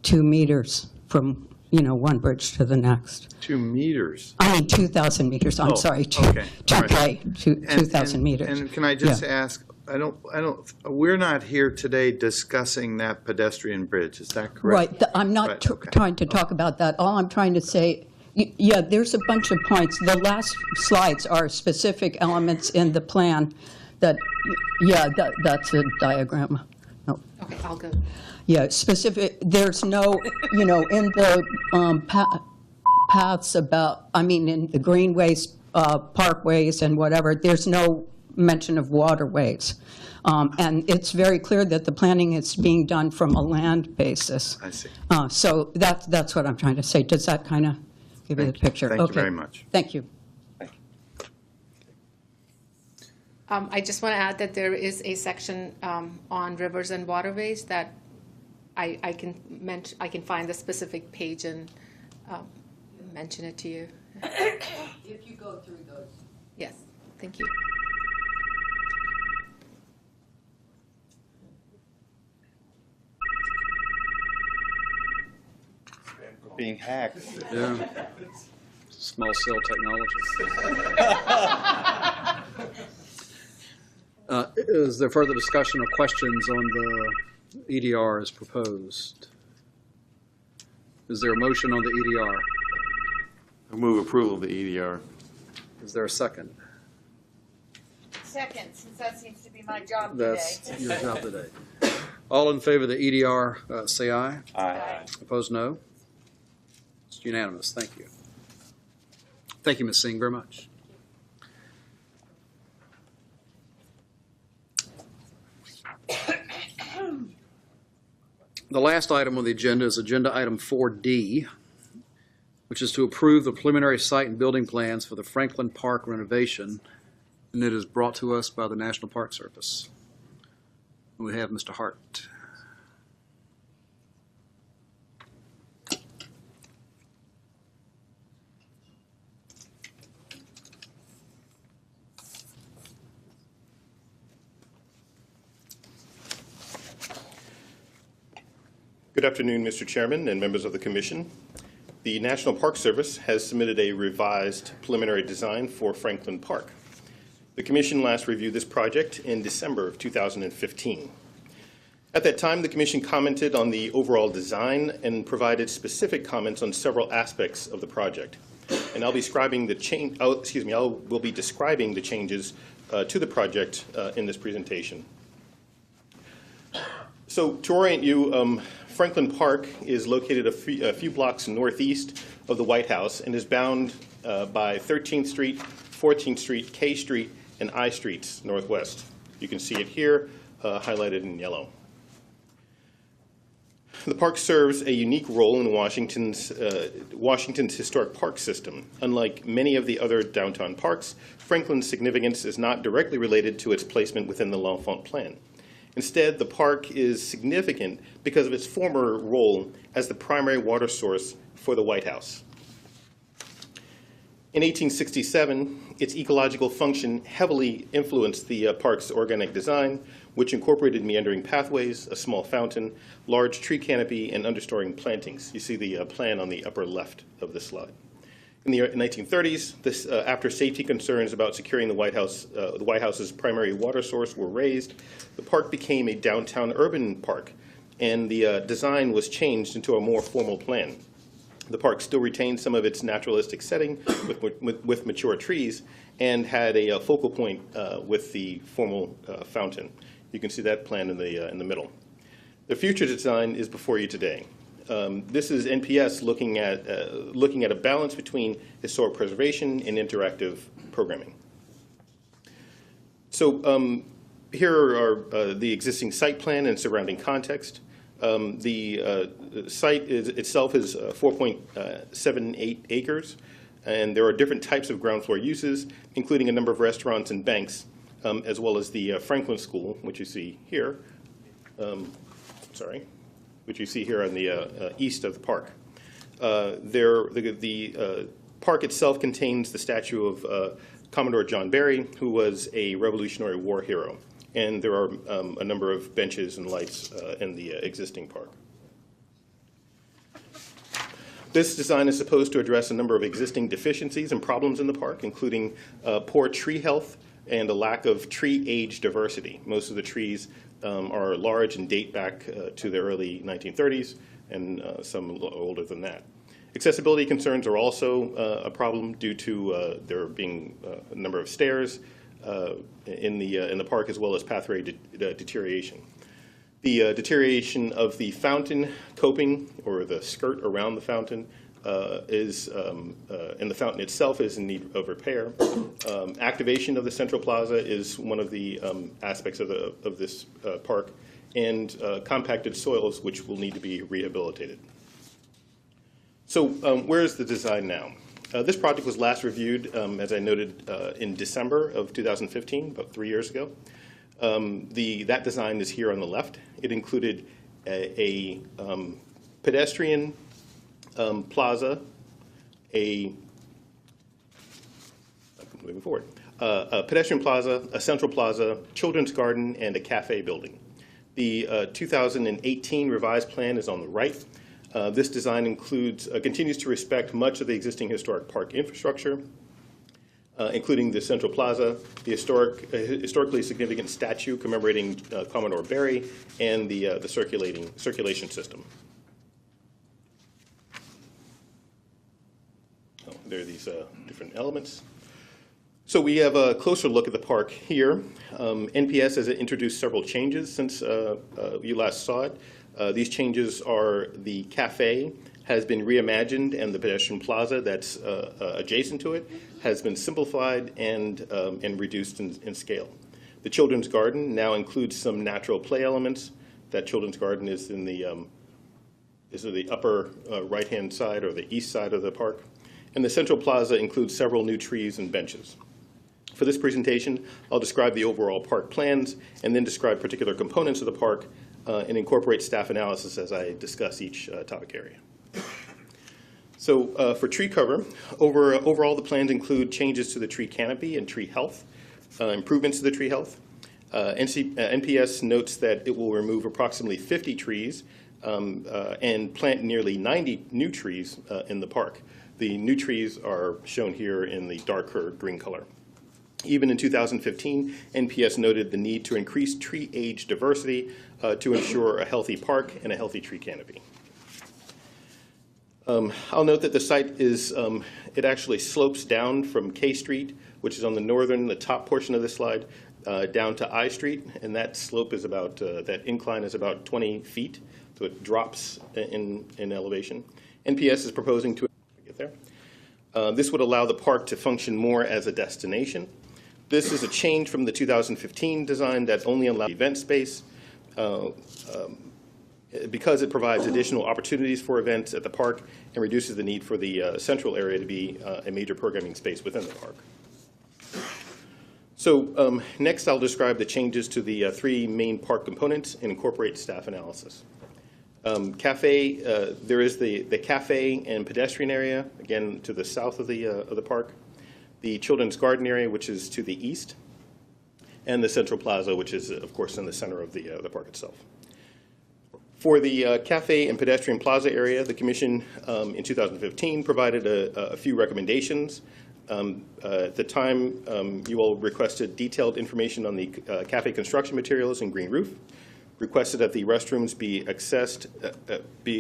2 meters from one bridge to the next. 2 meters. I mean, 2,000 meters, I'm sorry, okay. 2,000 meters. And can I just Yeah. ask, we're not here today discussing that pedestrian bridge, is that correct? Right, I'm not Right, okay. trying to talk about that. All I'm trying to say, yeah, there's a bunch of points. The last slides are specific elements in the plan that, that's a diagram. No. Okay, I'll go. Yeah, specific, there's no, in the paths in the greenways, parkways and whatever, there's no mention of waterways. And it's very clear that the planning is being done from a land basis. I see. So that's what I'm trying to say. Does that kind of give you the picture? Thank you Okay. very much. Thank you. I just want to add that there is a section on rivers and waterways that I can find the specific page and mention it to you. If you go through those. Yes, thank you. Being hacked. Yeah. Small cell technology. Is there further discussion or questions on the EDR as proposed? Is there a motion on the EDR? I move approval of the EDR. Is there a second? Second, since that seems to be my job That's today. your job today. All in favor of the EDR, say aye. Aye. Opposed, no. It's unanimous. Thank you. Thank you, Ms. Singh, very much. The last item on the agenda is Agenda Item 4D, which is to approve the preliminary site and building plans for the Franklin Park renovation, and it is brought to us by the National Park Service. We have Mr. Hart. Good afternoon, Mr. Chairman and members of the Commission. The National Park Service has submitted a revised preliminary design for Franklin Park. The Commission last reviewed this project in December of 2015. At that time, the Commission commented on the overall design and provided specific comments on several aspects of the project. And I'll be describing the will be describing the changes to the project in this presentation. So to orient you, Franklin Park is located a few blocks northeast of the White House and is bound by 13th Street, 14th Street, K Street, and I Streets northwest. You can see it here, highlighted in yellow. The park serves a unique role in Washington's historic park system. Unlike many of the other downtown parks, Franklin's significance is not directly related to its placement within the L'Enfant Plan. Instead, the park is significant because of its former role as the primary water source for the White House. In 1867, its ecological function heavily influenced the park's organic design, which incorporated meandering pathways, a small fountain, large tree canopy, and understory plantings. You see the plan on the upper left of this slide. In the 1930s, after safety concerns about securing the White House's primary water source were raised, the park became a downtown urban park, and the design was changed into a more formal plan. The park still retained some of its naturalistic setting with mature trees and had a focal point with the formal fountain. You can see that plan in the middle. The future design is before you today. This is NPS looking at a balance between historic preservation and interactive programming. So here are the existing site plan and surrounding context. The site itself is 4.78 acres, and there are different types of ground floor uses, including a number of restaurants and banks, as well as the Franklin School, which you see here. Which you see here on the east of the park. The park itself contains the statue of Commodore John Barry, who was a Revolutionary War hero. And there are a number of benches and lights in the existing park. This design is supposed to address a number of existing deficiencies and problems in the park, including poor tree health and a lack of tree age diversity. Most of the trees are large and date back to the early 1930s, and some a little older than that. Accessibility concerns are also a problem due to there being a number of stairs in the park, as well as pathway deterioration. The deterioration of the fountain coping, or the skirt around the fountain, and the fountain itself is in need of repair. Activation of the central plaza is one of the aspects of this park, and compacted soils, which will need to be rehabilitated. So where is the design now? This project was last reviewed, as I noted, in December of 2015, about 3 years ago. That design is here on the left. It included a pedestrian plaza, a pedestrian plaza, a central plaza, children's garden, and a cafe building. The 2018 revised plan is on the right. This design continues to respect much of the existing historic park infrastructure, including the central plaza, the historically significant statue commemorating Commodore Barry, and the circulation system. There are these different elements. So we have a closer look at the park here. NPS has introduced several changes since you last saw it. These changes are the cafe has been reimagined, and the pedestrian plaza that's adjacent to it has been simplified and reduced in scale. The children's garden now includes some natural play elements. That children's garden is in the upper right-hand side, or the east side of the park. And the central plaza includes several new trees and benches. For this presentation, I'll describe the overall park plans and then describe particular components of the park and incorporate staff analysis as I discuss each topic area. So for tree cover, overall the plans include changes to the tree canopy and tree health, improvements to the tree health. NPS notes that it will remove approximately 50 trees and plant nearly 90 new trees in the park. The new trees are shown here in the darker green color. Even in 2015, NPS noted the need to increase tree age diversity to ensure a healthy park and a healthy tree canopy. I'll note that the site it actually slopes down from K Street, which is on the top portion of this slide, down to I Street, and that slope is that incline is about 20 feet, so it drops in elevation. NPS is proposing to get there. This would allow the park to function more as a destination. This is a change from the 2015 design that only allowed event space because it provides additional opportunities for events at the park and reduces the need for the central area to be a major programming space within the park. So next I'll describe the changes to the three main park components and incorporate staff analysis. Cafe, there is the cafe and pedestrian area, again to the south of the park, the children's garden area, which is to the east, and the central plaza, which is, of course, in the center of the park itself. For the cafe and pedestrian plaza area, the Commission in 2015 provided a few recommendations. At the time, you all requested detailed information on the cafe construction materials and green roof, requested that the restrooms be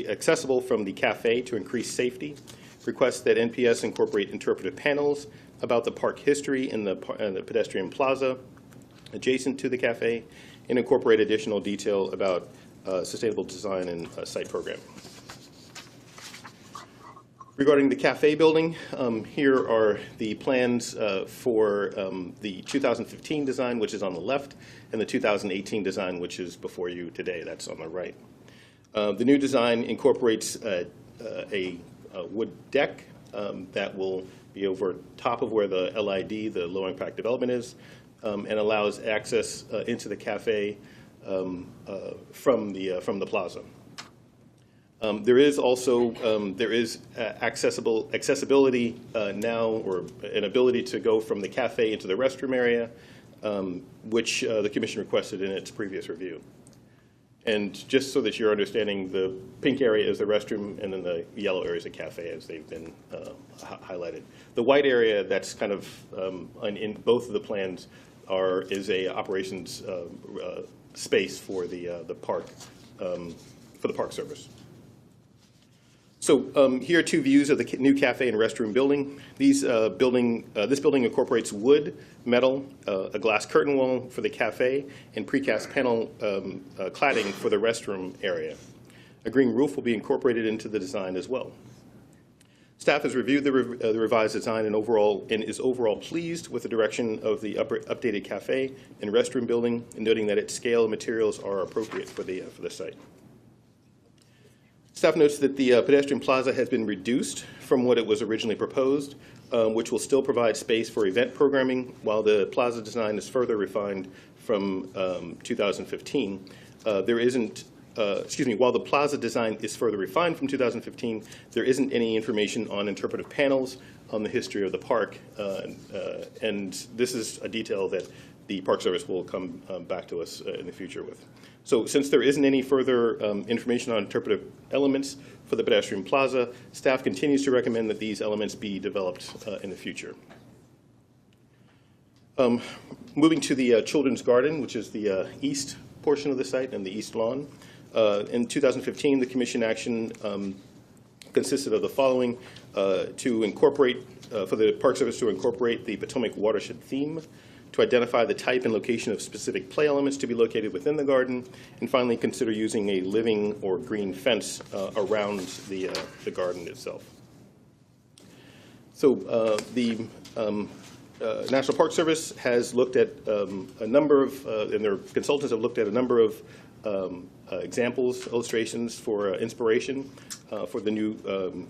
accessible from the cafe to increase safety, request that NPS incorporate interpretive panels about the park history in the pedestrian plaza adjacent to the cafe, and incorporate additional detail about sustainable design and site program. Regarding the cafe building, here are the plans for the 2015 design, which is on the left, and the 2018 design, which is before you today. That's on the right. The new design incorporates a wood deck that will be over top of where the LID, the low impact development, is, and allows access into the cafe from the plaza. There is also accessibility now, or an ability to go from the cafe into the restroom area, which the Commission requested in its previous review. And just so that you're understanding, the pink area is the restroom, and then the yellow area is the cafe, as they've been highlighted. The white area that's kind of in both of the plans is a operations space for the park, for the Park Service. So here are two views of the new cafe and restroom building. This building incorporates wood, metal, a glass curtain wall for the cafe, and precast panel cladding for the restroom area. A green roof will be incorporated into the design as well. Staff has reviewed the revised design and is overall pleased with the direction of the updated cafe and restroom building, and noting that its scale and materials are appropriate for the site. Staff notes that the pedestrian plaza has been reduced from what it was originally proposed, which will still provide space for event programming, while the plaza design is further refined from 2015. While the plaza design is further refined from 2015, there isn't any information on interpretive panels on the history of the park, and this is a detail that the Park Service will come back to us in the future with. So since there isn't any further information on interpretive elements for the pedestrian plaza, staff continues to recommend that these elements be developed in the future. Moving to the children's garden, which is the east portion of the site and the east lawn. In 2015, the Commission action consisted of the following: to incorporate, for the Park Service to incorporate the Potomac watershed theme, to identify the type and location of specific play elements to be located within the garden, and finally consider using a living or green fence around the garden itself. So the National Park Service has looked at a number of, and their consultants have looked at a number of examples, illustrations for inspiration for the new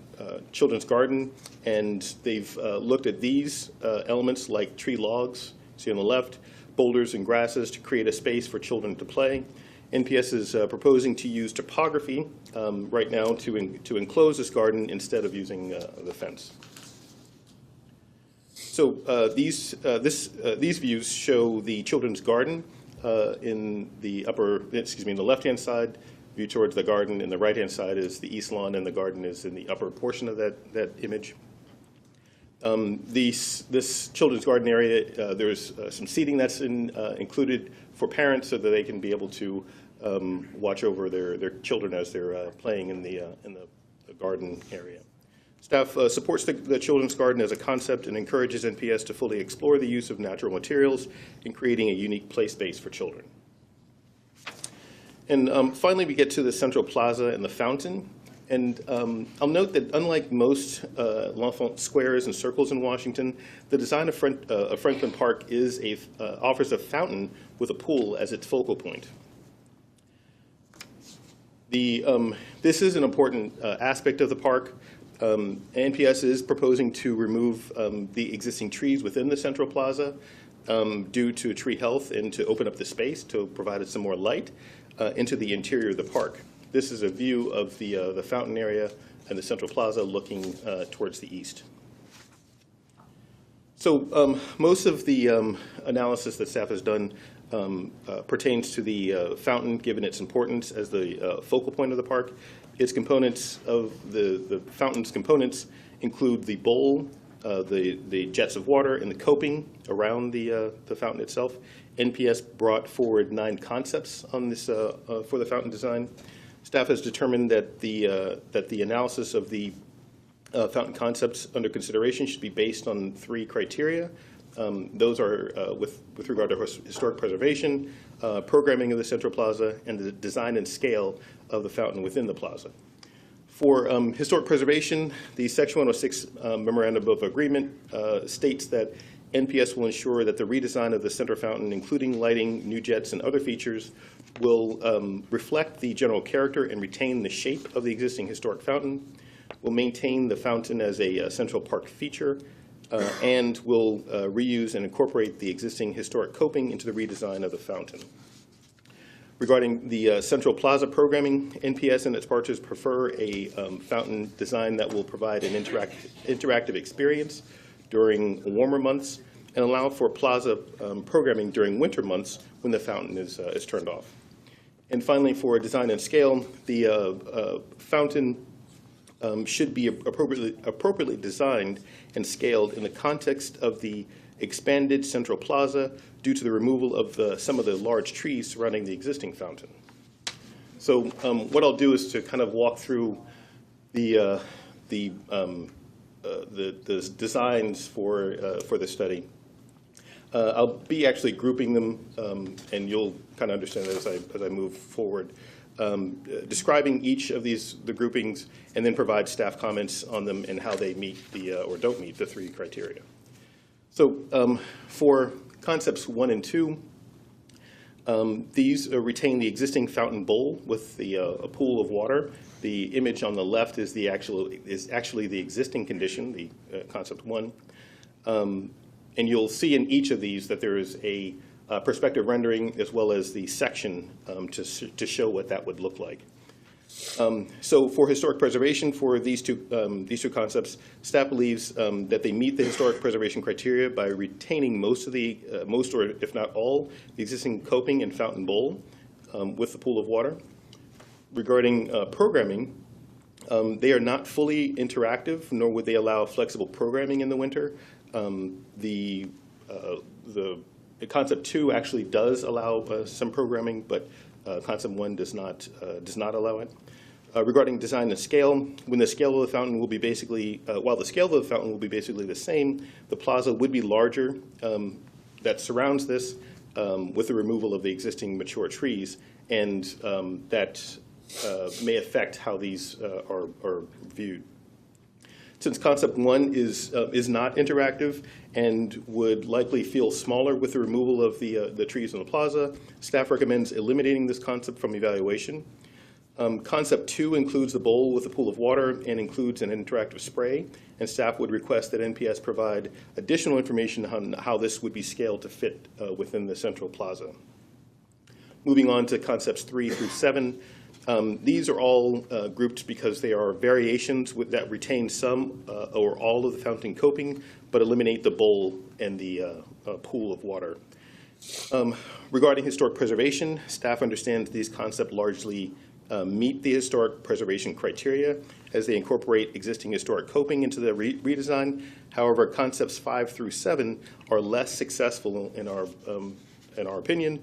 children's garden, and they've looked at these elements like tree logs, see on the left, boulders and grasses to create a space for children to play. NPS is proposing to use topography right now to enclose this garden instead of using the fence. So these views show the children's garden in the in the left-hand side, view towards the garden, and the right-hand side is the east lawn, and the garden is in the upper portion of that image. This children's garden area, there's some seating that's included for parents so that they can be able to watch over their children as they're playing in the garden area. Staff supports the children's garden as a concept and encourages NPS to fully explore the use of natural materials in creating a unique play space for children. And finally, we get to the central plaza and the fountain. And I'll note that unlike most L'Enfant squares and circles in Washington, the design of Franklin Park offers a fountain with a pool as its focal point. This is an important aspect of the park. NPS is proposing to remove the existing trees within the central plaza due to tree health and to open up the space to provide some more light into the interior of the park. This is a view of the fountain area and the central plaza looking towards the east. So most of the analysis that staff has done pertains to the fountain, given its importance as the focal point of the park. Its components of the fountain's components include the bowl, the jets of water, and the coping around the fountain itself. NPS brought forward 9 concepts on this for the fountain design. Staff has determined that the analysis of the fountain concepts under consideration should be based on 3 criteria. Those are with regard to historic preservation, programming of the central plaza, and the design and scale of the fountain within the plaza. For historic preservation, the Section 106 Memorandum of Agreement states that NPS will ensure that the redesign of the center fountain, including lighting, new jets, and other features, will reflect the general character and retain the shape of the existing historic fountain, will maintain the fountain as a central park feature, and will reuse and incorporate the existing historic coping into the redesign of the fountain. Regarding the Central Plaza programming, NPS and its partners prefer a fountain design that will provide an interactive experience during warmer months and allow for plaza programming during winter months when the fountain is turned off. And finally, for design and scale, the fountain should be appropriately designed and scaled in the context of the expanded central plaza due to the removal of some of the large trees surrounding the existing fountain. So what I'll do is to kind of walk through the designs for the study. I'll be actually grouping them, and you'll kind of understand that as I move forward. Describing each of the groupings, and then provide staff comments on them and how they meet or don't meet the 3 criteria. So for concepts 1 and 2, these retain the existing fountain bowl with a pool of water. The image on the left is actually the existing condition, the concept 1. And you'll see in each of these that there is a perspective rendering as well as the section to show what that would look like. So for historic preservation, for these two concepts, staff believes that they meet the historic preservation criteria by retaining most or if not all, the existing coping and fountain bowl with the pool of water. Regarding programming, they are not fully interactive, nor would they allow flexible programming in the winter. The concept 2 actually does allow some programming, but concept 1 does not allow it. Regarding design and scale, when the scale of the fountain will be basically, while the scale of the fountain will be basically the same, the plaza would be larger that surrounds this with the removal of the existing mature trees, and that may affect how these are viewed. Since concept 1 is not interactive and would likely feel smaller with the removal of the trees in the plaza, staff recommends eliminating this concept from evaluation. Concept 2 includes the bowl with a pool of water and includes an interactive spray, and staff would request that NPS provide additional information on how this would be scaled to fit within the central plaza. Moving on to concepts 3 through 7, these are all grouped because they are variations that retain some or all of the fountain coping, but eliminate the bowl and the pool of water. Regarding historic preservation, staff understands these concepts largely meet the historic preservation criteria as they incorporate existing historic coping into the redesign. However, concepts 5 through 7 are less successful in our opinion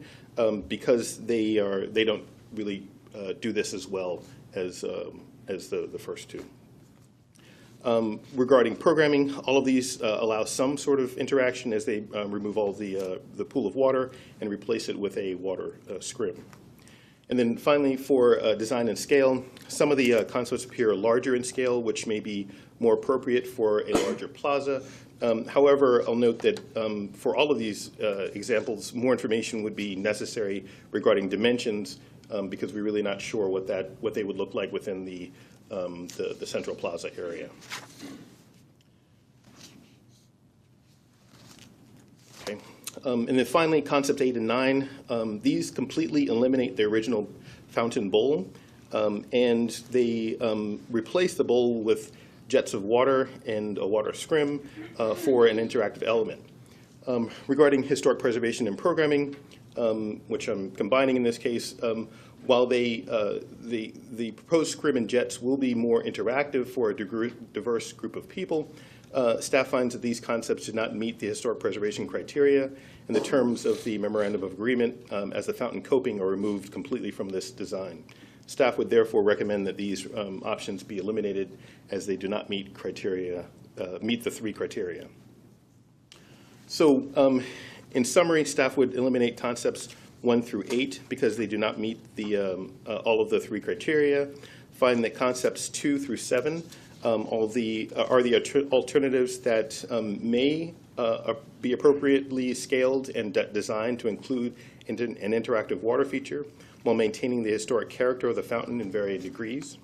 because they don't really do this as well as the first 2. Regarding programming, all of these allow some sort of interaction as they remove all the pool of water and replace it with a water scrim. And then finally, for design and scale, some of the concepts appear larger in scale, which may be more appropriate for a larger plaza. However, I'll note that for all of these examples, more information would be necessary regarding dimensions because we're really not sure what they would look like within the central plaza area. Okay. And then finally, concept 8 and 9, these completely eliminate the original fountain bowl, and they replace the bowl with jets of water and a water scrim for an interactive element. Regarding historic preservation and programming, which I'm combining in this case, while the proposed scrim and jets will be more interactive for a diverse group of people, staff finds that these concepts did not meet the historic preservation criteria in the terms of the Memorandum of Agreement, as the fountain coping are removed completely from this design. Staff would therefore recommend that these options be eliminated as they do not meet the 3 criteria. So in summary, staff would eliminate concepts 1 through 8 because they do not meet all of the 3 criteria. Find that concepts 2 through 7 are the alternatives that may be appropriately scaled and designed to include an interactive water feature while maintaining the historic character of the fountain in varying degrees.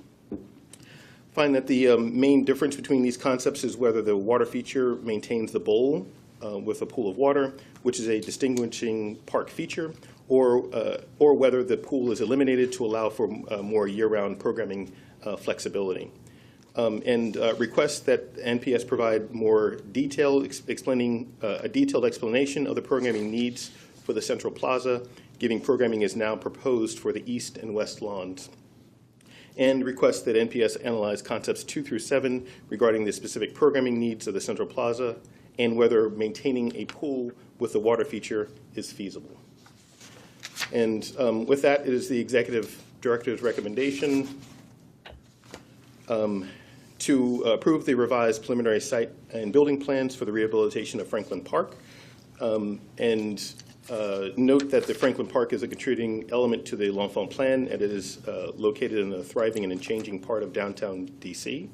Find that the main difference between these concepts is whether the water feature maintains the bowl with a pool of water, which is a distinguishing park feature, or whether the pool is eliminated to allow for more year-round programming flexibility. And requests that NPS provide more detail explaining a detailed explanation of the programming needs for the Central Plaza, given programming is now proposed for the east and west lawns. And requests that NPS analyze concepts 2 through 7 regarding the specific programming needs of the Central Plaza and whether maintaining a pool with the water feature is feasible. And with that, it is the Executive Director's recommendation to approve the revised preliminary site and building plans for the rehabilitation of Franklin Park. And note that the Franklin Park is a contributing element to the L'Enfant Plan, and it is located in a thriving and changing part of downtown DC.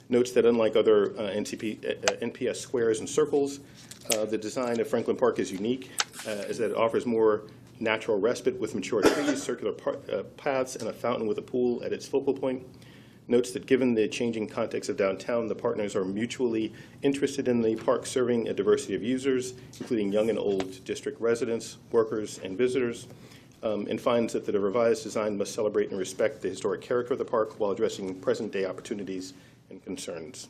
Notes that unlike other NPS squares and circles, the design of Franklin Park is unique, as that it offers more natural respite with mature trees, circular paths, and a fountain with a pool at its focal point. Notes that given the changing context of downtown, the partners are mutually interested in the park serving a diversity of users, including young and old district residents, workers, and visitors, and finds that the revised design must celebrate and respect the historic character of the park while addressing present-day opportunities and concerns.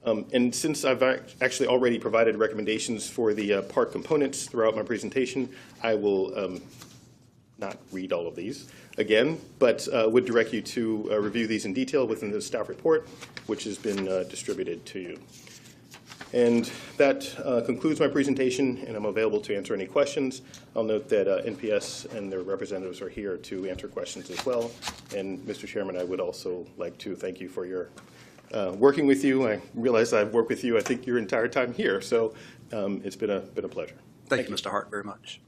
And since I've actually already provided recommendations for the park components throughout my presentation, I will not read all of these again, but would direct you to review these in detail within the staff report, which has been distributed to you. And that concludes my presentation, and I'm available to answer any questions. I'll note that NPS and their representatives are here to answer questions as well. And Mr. Chairman, I would also like to thank you for your working with you. I realize I've worked with you, I think, your entire time here, so it's been a pleasure. Thank you, Mr. Hart, very much.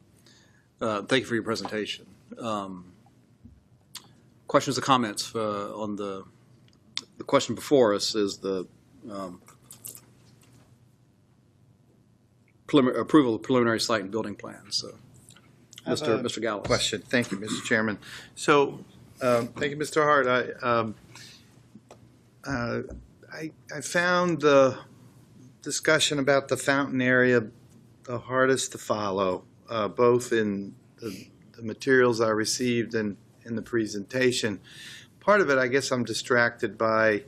Thank you for your presentation. Questions or comments on the question before us is the approval of preliminary site and building plans. So, Mr. Gallis. Question. Thank you, Mr. Chairman. So, thank you, Mr. Hart. I found the discussion about the fountain area the hardest to follow, both in the materials I received and in the presentation. Part of it, I guess I'm distracted by,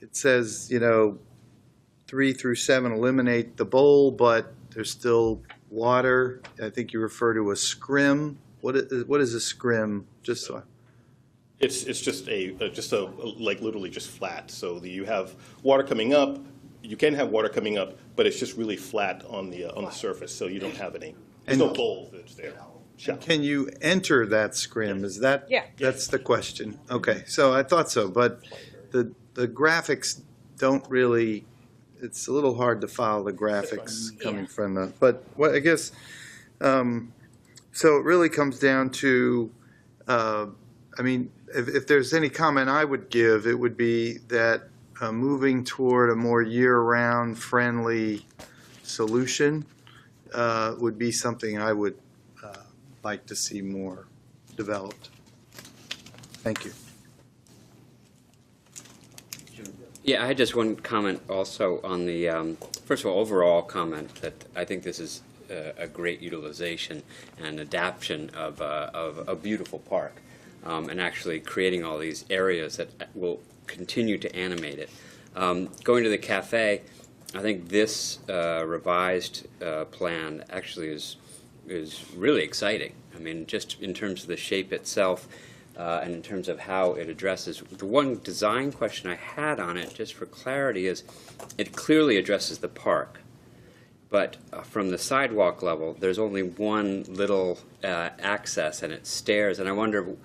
it says, 3 through 7 eliminate the bowl, but there's still water. I think you refer to a scrim. What is a scrim? Just so. It's just like literally just flat. So you have water coming up. You can have water coming up, but it's just really flat on the surface. So you don't have any. There's no bowl that's there. Can you enter that scrim? Is that? Yeah. That's the question. Okay, so I thought so, but the graphics don't really. It's a little hard to follow the graphics coming from the. But what I guess, so it really comes down to I mean, if there's any comment I would give, it would be that moving toward a more year-round friendly solution would be something I would like to see more developed. Thank you. Yeah, I had just one comment also on the, first of all, overall comment that I think this is a great utilization and adaptation of a beautiful park, and actually creating all these areas that will continue to animate it. Going to the cafe, I think this revised plan actually is really exciting. I mean, just in terms of the shape itself, and in terms of how it addresses. The one design question I had on it, just for clarity, is it clearly addresses the park. But from the sidewalk level, there's only one little access, and it's stairs. And I wonder,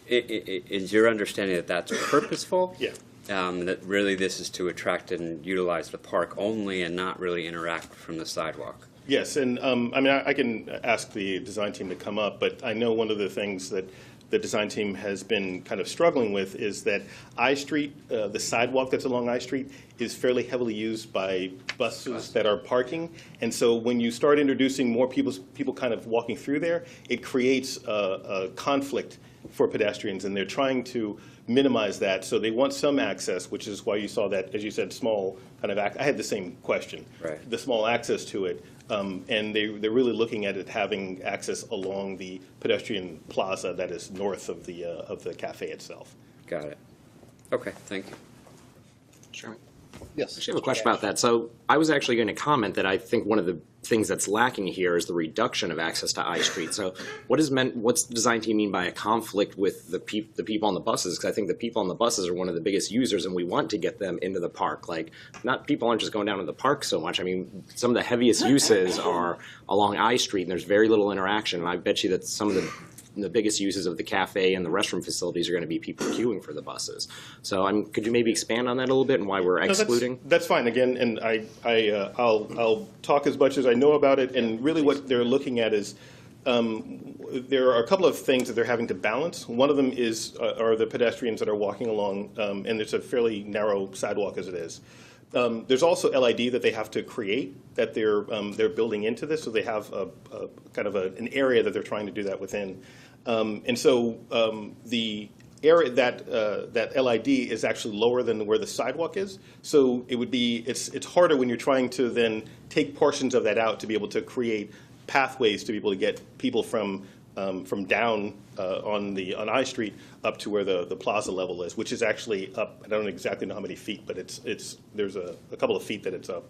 is your understanding that that's purposeful? Yeah. That really this is to attract and utilize the park only and not really interact from the sidewalk? Yes, and I mean, I can ask the design team to come up, but I know one of the things that the design team has been kind of struggling with is that I Street, the sidewalk that's along I Street, is fairly heavily used by buses that are parking. And so when you start introducing more people kind of walking through there, it creates a conflict for pedestrians, and they're trying to minimize that. So they want some access, which is why you saw that, as you said, small kind of I had the same question. Right. The small access to it. And they're really looking at it having access along the pedestrian plaza that is north of the cafe itself. Got it. Okay, thank you. Sure. Yes. I actually have a question about that. So I was actually going to comment that I think one of the things that's lacking here is the reduction of access to I Street. So what's the design team mean by a conflict with the people on the buses? Because I think the people on the buses are one of the biggest users, and we want to get them into the park. Like, people aren't just going down to the park so much. I mean, some of the heaviest uses are along I Street, and there's very little interaction. And I bet you that some of the biggest uses of the cafe and the restroom facilities are going to be people queuing for the buses. So could you maybe expand on that a little bit and why we're excluding? That's fine. Again, and I'll talk as much as I know about it. And really, what they're looking at is there are a couple of things that they're having to balance. One of them are the pedestrians that are walking along, and it's a fairly narrow sidewalk as it is. There's also LID that they have to create that they're building into this, so they have a kind of an area that they're trying to do that within. And so the area that LID is actually lower than where the sidewalk is. So it's harder when you're trying to then take portions of that out to be able to create pathways to be able to get people from down on I Street up to where the plaza level is, which is actually up. I don't exactly know how many feet, but there's a couple of feet that it's up.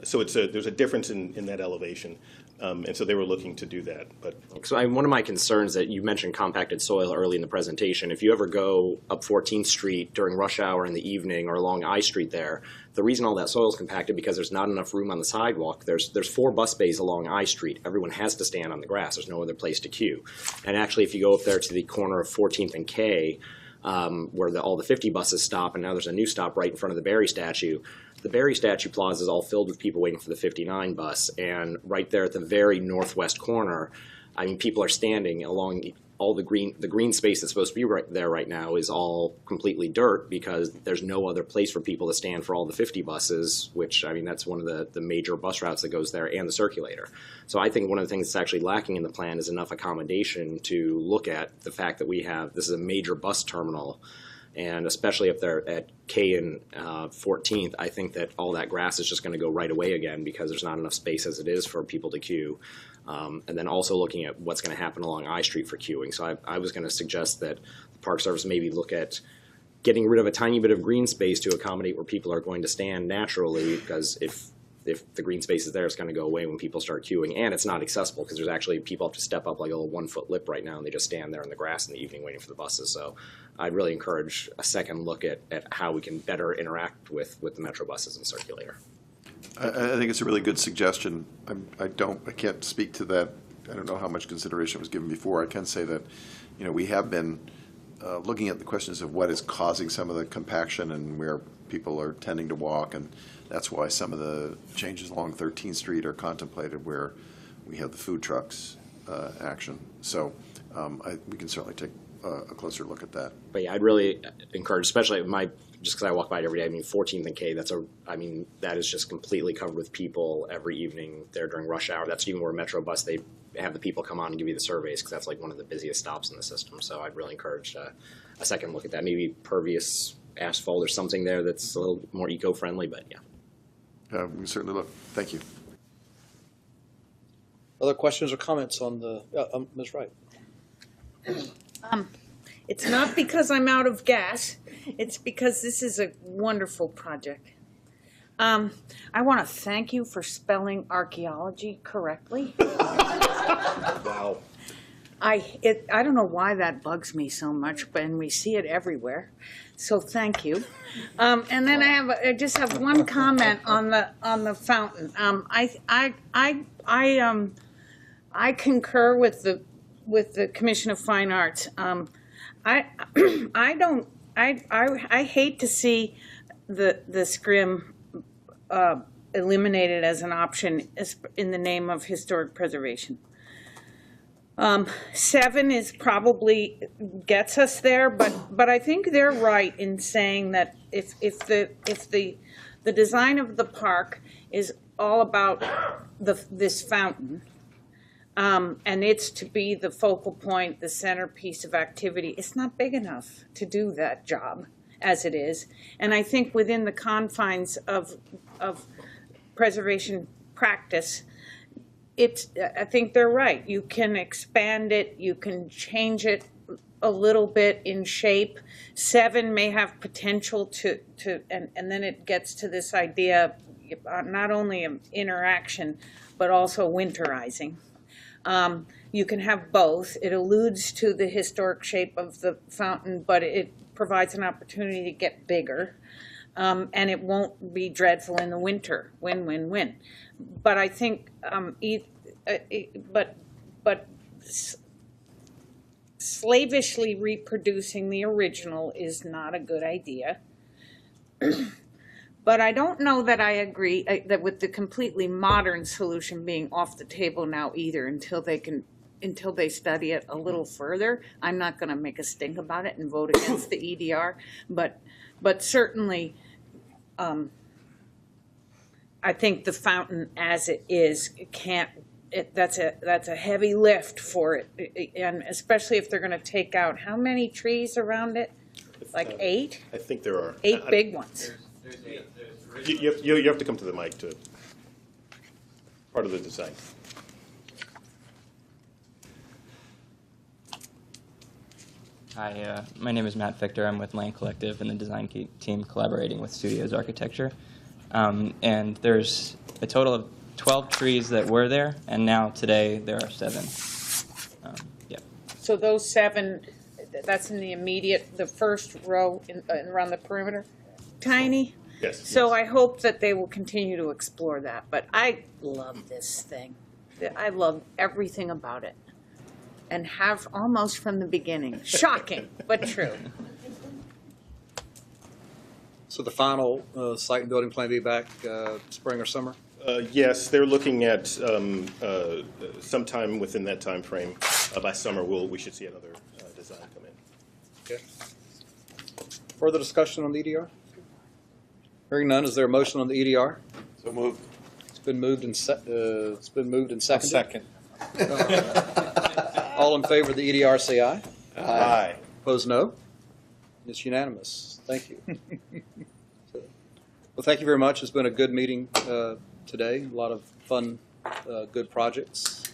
So there's a difference in that elevation, and so they were looking to do that. But so one of my concerns that you mentioned compacted soil early in the presentation. If you ever go up 14th Street during rush hour in the evening or along I Street there, the reason all that soil is compacted because there's not enough room on the sidewalk. There's 4 bus bays along I Street. Everyone has to stand on the grass. There's no other place to queue. And actually, if you go up there to the corner of 14th and K, where all the 50 buses stop, and now there's a new stop right in front of the Barry statue. The Barry statue plaza is all filled with people waiting for the 59 bus, and right there at the very northwest corner, I mean, people are standing along all the green space that's supposed to be right there right now is all completely dirt because there's no other place for people to stand for all the 50 buses, which, I mean, that's one of the major bus routes that goes there, and the circulator. So I think one of the things that's actually lacking in the plan is enough accommodation to look at the fact that this is a major bus terminal. And especially up there at K and 14th, I think that all that grass is just going to go right away again because there's not enough space as it is for people to queue. And then also looking at what's going to happen along I Street for queuing. So I was going to suggest that the Park Service maybe look at getting rid of a tiny bit of green space to accommodate where people are going to stand naturally, because if the green space is there, it's going to go away when people start queuing. And it's not accessible because there's actually people have to step up like a little 1-foot lip right now, and they just stand there in the grass in the evening waiting for the buses. So I'd really encourage a second look at how we can better interact with the Metro buses and circulator. I think it's a really good suggestion. I can't speak to that. I don't know how much consideration was given before. I can say that, we have been looking at the questions of what is causing some of the compaction and where people are tending to walk, and that's why some of the changes along 13th Street are contemplated, where we have the food trucks action. So we can certainly take a closer look at that. But yeah, I'd really encourage, especially just because I walk by it every day. I mean, 14th and K. That is just completely covered with people every evening there during rush hour. That's even where Metro Bus, they have the people come on and give you the surveys, because that's like one of the busiest stops in the system. So I'd really encourage a second look at that. Maybe pervious asphalt or something there that's a little more eco-friendly. But yeah, We certainly look. Thank you. Other questions or comments on the, Ms. Wright? It's not because I'm out of gas. It's because this is a wonderful project. I want to thank you for spelling archaeology correctly. Wow. I don't know why that bugs me so much, but we see it everywhere. So thank you. And then I just have one comment on the fountain. I concur with the Commission of Fine Arts. I hate to see the scrim eliminated as an option in the name of historic preservation. 7 is probably gets us there, but I think they're right in saying that if the design of the park is all about this fountain, and it's to be the focal point, the centerpiece of activity, it's not big enough to do that job as it is. And I think within the confines of preservation practice, I think they're right. You can expand it, you can change it a little bit in shape. 7 may have potential and then it gets to this idea not only of interaction, but also winterizing. You can have both. It alludes to the historic shape of the fountain, but it provides an opportunity to get bigger. And it won't be dreadful in the winter. Win, win, win. But I think, slavishly reproducing the original is not a good idea. But I don't know that I agree that with the completely modern solution being off the table now either, until they study it a little further. I'm not going to make a stink about it and vote against the EDR, but certainly, I think the fountain as it is that's a heavy lift for it, and especially if they're going to take out how many trees around it? Like 8? I think there are 8 big ones. You have to come to the mic to part of the design. Hi, my name is Matt Victor. I'm with Land Collective and the design team collaborating with Studios Architecture. And there's a total of 12 trees that were there, and now today there are 7. Yeah. So those 7, that's in the immediate, the first row around the perimeter? Tiny? Yes. So yes. I hope that they will continue to explore that. But I love this thing. I love everything about it. And have almost from the beginning. Shocking, but true. So the final site and building plan be back spring or summer? Yes, they're looking at sometime within that time frame. By summer, we should see another design come in. Okay. Further discussion on the EDR? Hearing none, is there a motion on the EDR? So moved. It's been moved and seconded. Second. All in favor of the EDR, say aye. Aye. Opposed, no. It's unanimous. Thank you. Well, thank you very much. It's been a good meeting today. A lot of fun, good projects.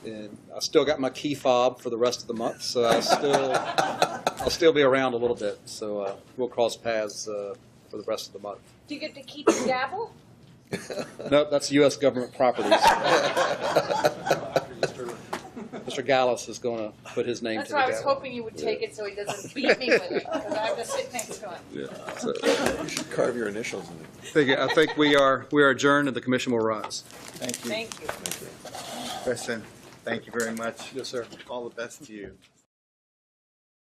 And I still got my key fob for the rest of the month, so I'll still be around a little bit. So we'll cross paths for the rest of the month. Do you get to keep the gavel? No, that's U.S. government properties. Mr. Gallus is going to put his name That's to the why I gavel. was hoping you would take it so he doesn't beat me with it, because I have to sit next to him. Yeah, so, You should carve your initials in it. I think we are adjourned and the commission will rise. Thank you. Thank you. Preston, thank you very much. Yes, sir. All the best to you.